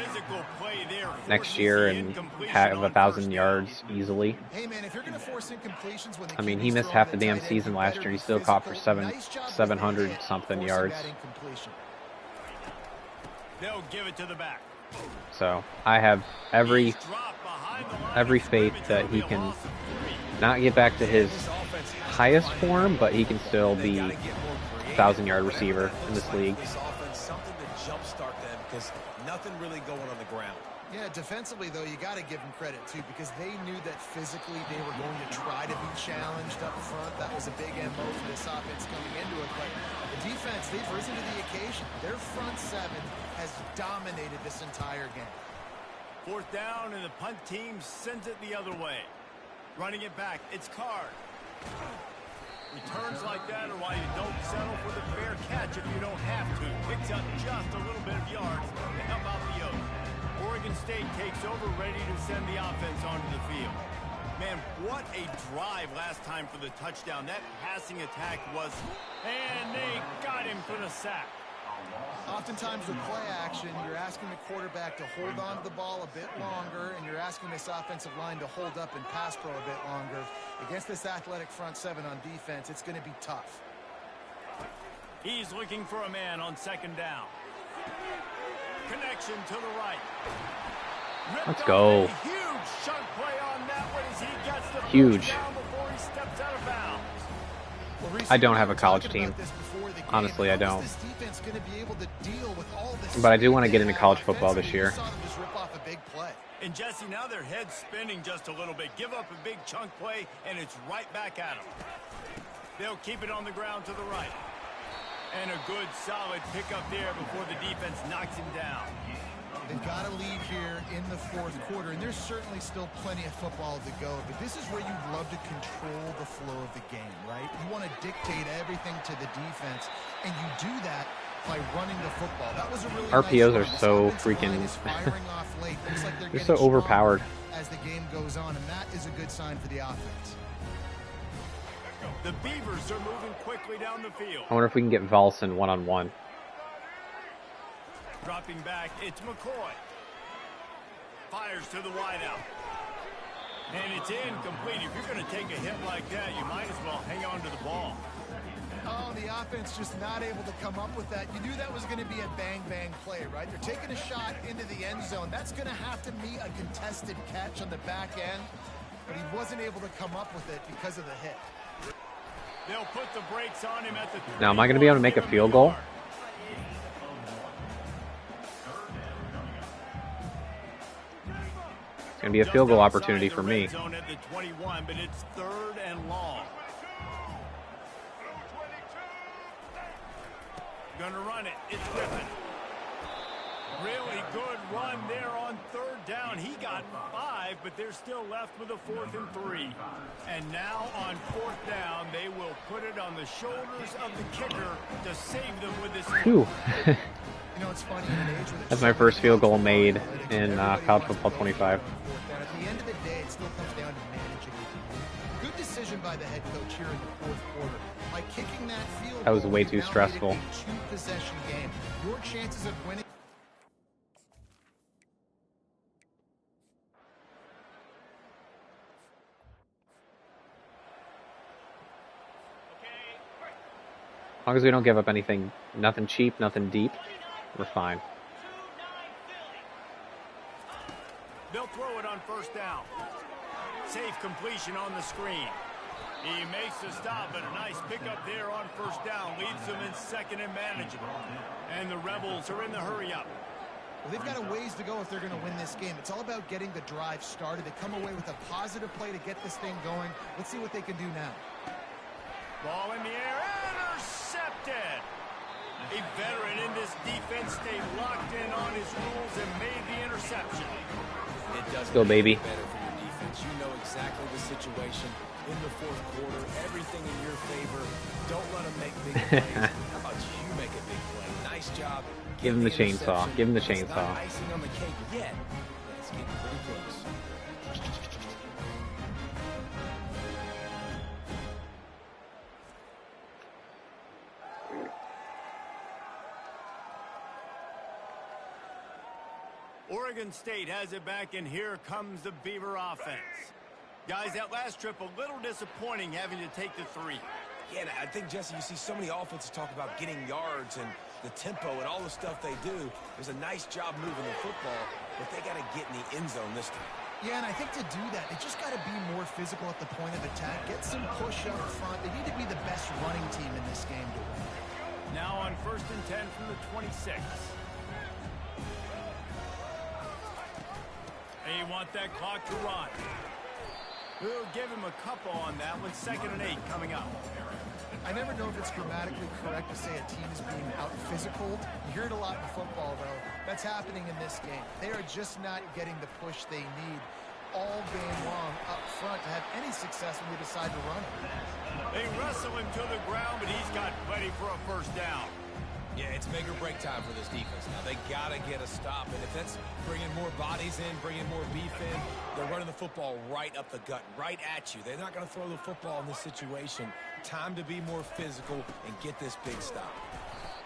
next year and have 1,000 yards easily. Hey man, if you're going to force incompletions when the I mean, he QB's missed throwing half the the damn tight end, season you last better year. He be still caught for physical. Nice job with the 700 hit, something forcing yards. that incompletion. They'll give it to the back. So I have every He's dropped behind the line of faith scrimmage that and he will can loss of 3. not get back to his This offense has to highest find form, but he can still They be gotta get more creative. 1,000-yard receiver in this league. This offense, something to jumpstart them because nothing really going on the ground. Yeah, defensively, though, you got to give them credit, too, because they knew that physically they were going to try to be challenged up front. That was a big MO for this offense coming into it. But the defense, they've risen to the occasion. Their front seven has dominated this entire game. Fourth down, and the punt team sends it the other way. Running it back, it's Card. Returns like that are why you don't settle for the fair catch if you don't have to. Picks up just a little bit of yards to help out the Oaks. Oregon State takes over, ready to send the offense onto the field. Man, what a drive last time for the touchdown. That passing attack was, and they got him for the sack. Oftentimes with play action, you're asking the quarterback to hold on to the ball a bit longer, and you're asking this offensive line to hold up and pass pro a bit longer. Against this athletic front seven on defense, it's going to be tough. He's looking for a man on second down. Connection to the right. Let's go. Huge chunk play on that one as he gets the Huge. down before he steps out of bounds. Well, Reese, I don't we have were a college talking team. about this before the game. Honestly, I How don't. is this defense going to be able to deal with all this But I do speed want to they get into have college football this offensively? year. You saw them just rip off a big play. And Jesse, now their head's spinning just a little bit. Give up a big chunk play, and it's right back at them. They'll keep it on the ground to the right. And a good, solid pickup there before the defense knocks him down. They've got to lead here in the fourth quarter, and there's certainly still plenty of football to go, but this is where you'd love to control the flow of the game, right? You want to dictate everything to the defense, and you do that by running the football. That was a really RPOs nice are run. so This offensive line freaking- is firing off late. Looks like they're They're getting so overpowered. stronger as the game goes on, and that is a good sign for the offense. The Beavers are moving quickly down the field. I wonder if we can get Volson one-on-one. Dropping back, it's McCoy. Fires to the wideout. And it's incomplete. If you're going to take a hit like that, you might as well hang on to the ball. Oh, the offense just not able to come up with that. You knew that was going to be a bang-bang play, right? They're taking a shot into the end zone. That's going to have to meet a contested catch on the back end, but he wasn't able to come up with it because of the hit. They'll put the brakes on him at the Now, am I going to be able to make a field goal? It's going to be a field goal opportunity for me. Zone at the 21, but it's third and long. Gonna run it. It's Griffin. Really good run there on third down. He got 5, but they're still left with a 4th and 3. And now on 4th down, they will put it on the shoulders of the kicker to save them with this. Phew. You know, it's funny in an age where That's my first field goal made in college football 25. At the end of the day, it still comes down to managing. Good decision by the head coach here in the fourth quarter. By kicking that field That was goal, way you've too now made stressful. it a 2-possession game. Your chances of winning. As long as we don't give up anything, nothing cheap, nothing deep, we're fine. They'll throw it on first down. Safe completion on the screen. He makes the stop, but a nice pickup there on first down. Leaves them in second and manageable. And the Rebels are in the hurry-up. Well, they've got a ways to go if they're going to win this game. It's all about getting the drive started. They come away with a positive play to get this thing going. Let's see what they can do now. Ball in the air, intercepted. A veteran in this defense stayed locked in on his rules and made the interception. It doesn't Go, baby. get better for your defense. You know exactly the situation in the fourth quarter. Everything in your favor. Don't let them make big plays. How about you make a big play? Nice job. Give him the Get chainsaw. interception. Give him the It's not chainsaw. icing on the cake yet. It's getting pretty close. Oregon State has it back, and here comes the Beaver offense. Guys, that last trip, a little disappointing having to take the 3. Yeah, and I think, Jesse, you see so many offenses talk about getting yards and the tempo and all the stuff they do. There's a nice job moving the football, but they got to get in the end zone this time. Yeah, and I think to do that, they just got to be more physical at the point of attack. Get some push up front. They need to be the best running team in this game to win. Now on 1st and 10 from the 26. They want that clock to run. We'll give him a couple on that one. 2nd and 8 coming up. I never know if it's grammatically correct to say a team is being out-physical. You hear it a lot in football, though. That's happening in this game. They are just not getting the push they need all game long up front to have any success when they decide to run it. They wrestle him to the ground, but he's got plenty for a 1st down. Yeah, it's make or break time for this defense. Now, they got to get a stop. And if that's bringing more bodies in, bringing more beef in, they're running the football right up the gut, right at you. They're not going to throw the football in this situation. Time to be more physical and get this big stop.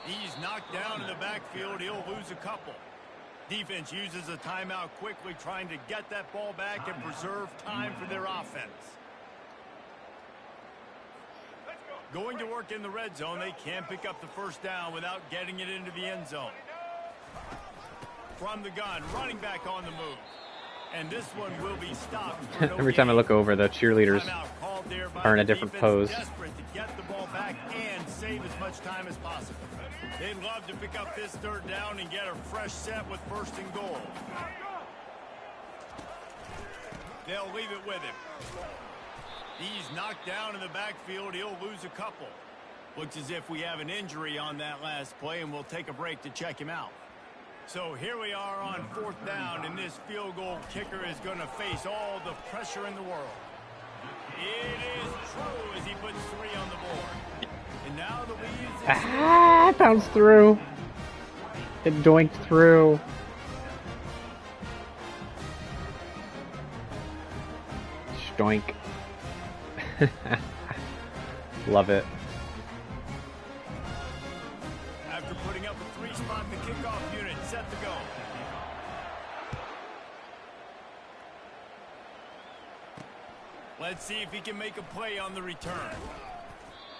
He's knocked down in the backfield. He'll lose a couple. Defense uses a timeout quickly, trying to get that ball back and preserve time for their offense. Going to work in the red zone. They can't pick up the 1st down without getting it into the end zone. From the gun, running back on the move. And this one will be stopped. Every time I look over, the cheerleaders are in a different pose. Desperate to get the ball back and save as much time as possible. They'd love to pick up this 3rd down and get a fresh set with 1st and goal. They'll leave it with him. He's knocked down in the backfield. He'll lose a couple. Looks as if we have an injury on that last play, and we'll take a break to check him out. So here we are on 4th down, and this field goal kicker is going to face all the pressure in the world. It is true as he puts 3 on the board. And now the lead is... Bounced through. It doinked through. Doink. Love it. After putting up a 3-spot, the kickoff unit set to go. Let's see if he can make a play on the return.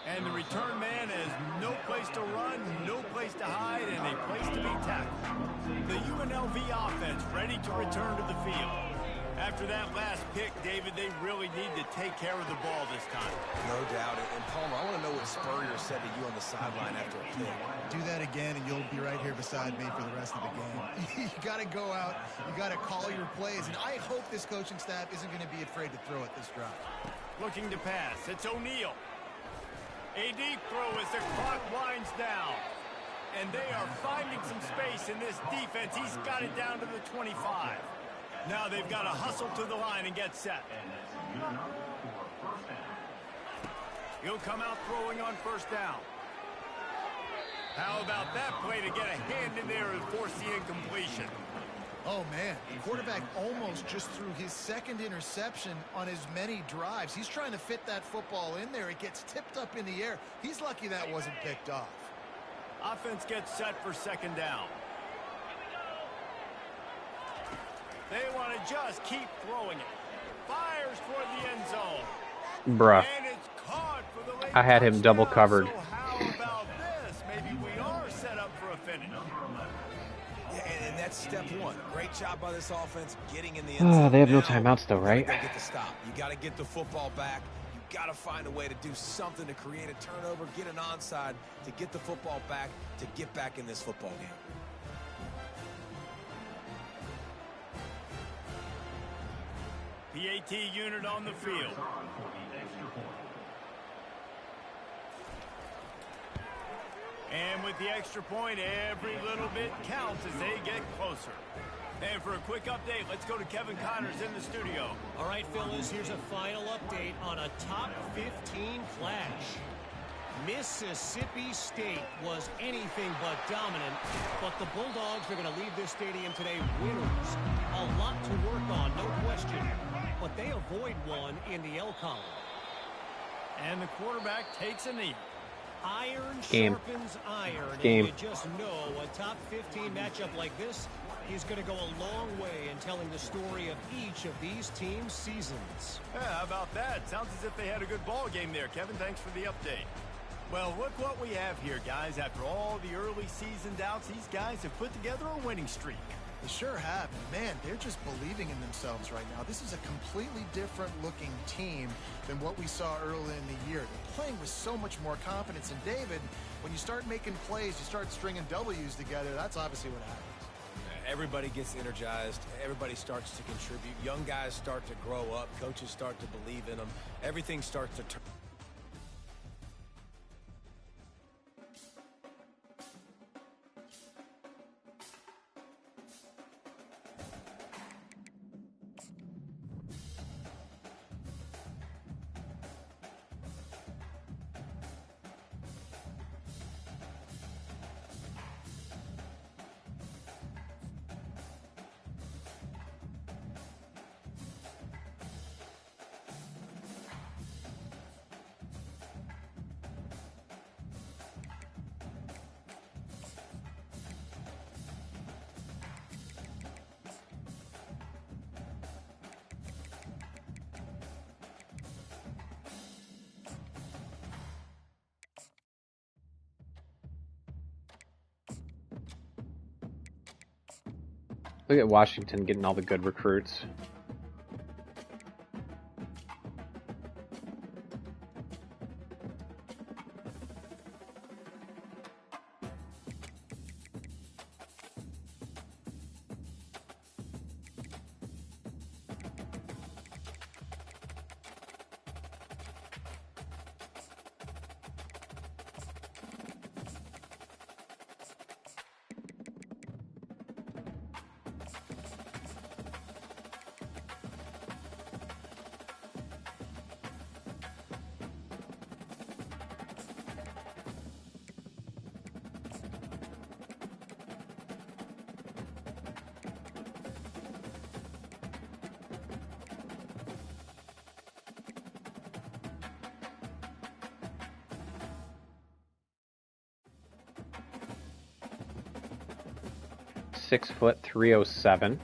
And the return man has no place to run, no place to hide, and a place to be tackled. The UNLV offense ready to return to the field. After that last pick, David, they really need to take care of the ball this time. No doubt. And Palmer, I want to know what Spurrier said to you on the sideline after a pick. Do that again, and you'll be right here beside me for the rest of the game. You got to go out. You got to call your plays. And I hope this coaching staff isn't going to be afraid to throw it this drive. Looking to pass. It's O'Neal. A deep throw as the clock winds down. And they are finding some space in this defense. He's got it down to the 25. Now they've got to hustle to the line and get set. He'll come out throwing on 1st down. How about that play to get a hand in there and force the incompletion? Oh, man. The quarterback almost just threw his 2nd interception on as many drives. He's trying to fit that football in there. It gets tipped up in the air. He's lucky that wasn't picked off. Offense gets set for 2nd down. They want to just keep throwing it. Fires toward the end zone. Bruh. And it's caught for the late I had him double covered. So how about this? Maybe we are set up for a finish. Yeah, and that's step 1. Great job by this offense getting in the end zone. They have no timeouts though, right? You get the stop. You got to get the football back. You got to find a way to do something to create a turnover, get an onside, to get the football back, to get back in this football game. PAT unit on the field. And with the extra point, every little bit counts as they get closer. And for a quick update, let's go to Kevin Connors in the studio. All right, Phyllis, here's a final update on a top 15 clash. Mississippi State was anything but dominant, but the Bulldogs are going to leave this stadium today winners. A lot to work on, no question, but they avoid one in the L column. And the quarterback takes a knee. Iron Game. sharpens iron, Game. and you just know a top 15 matchup like this is going to go a long way in telling the story of each of these teams' seasons. Yeah, how about that? Sounds as if they had a good ball game there, Kevin. Thanks for the update. Well, look what we have here, guys. After all the early season doubts, these guys have put together a winning streak. They sure have. Man, they're just believing in themselves right now. This is a completely different looking team than what we saw early in the year. They're playing with so much more confidence. And David, when you start making plays, you start stringing W's together, that's obviously what happens. everybody gets energized. Everybody starts to contribute. Young guys start to grow up. Coaches start to believe in them. Everything starts to turn. Look at Washington getting all the good recruits. Six foot 307.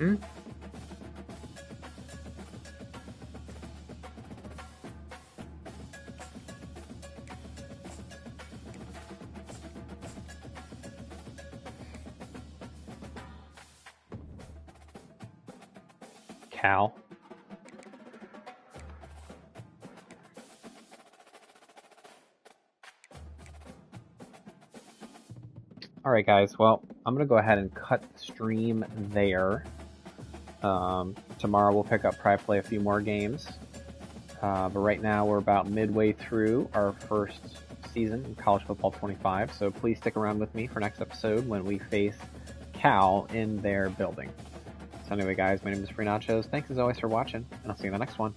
Hmm? Cal. Alright guys, well, I'm going to go ahead and cut the stream there. Tomorrow we'll pick up, probably play a few more games. But right now we're about midway through our first season in College Football 25, so please stick around with me for next episode when we face Cal in their building. So anyway guys, my name is FreeNachos. Thanks as always for watching, and I'll see you in the next one.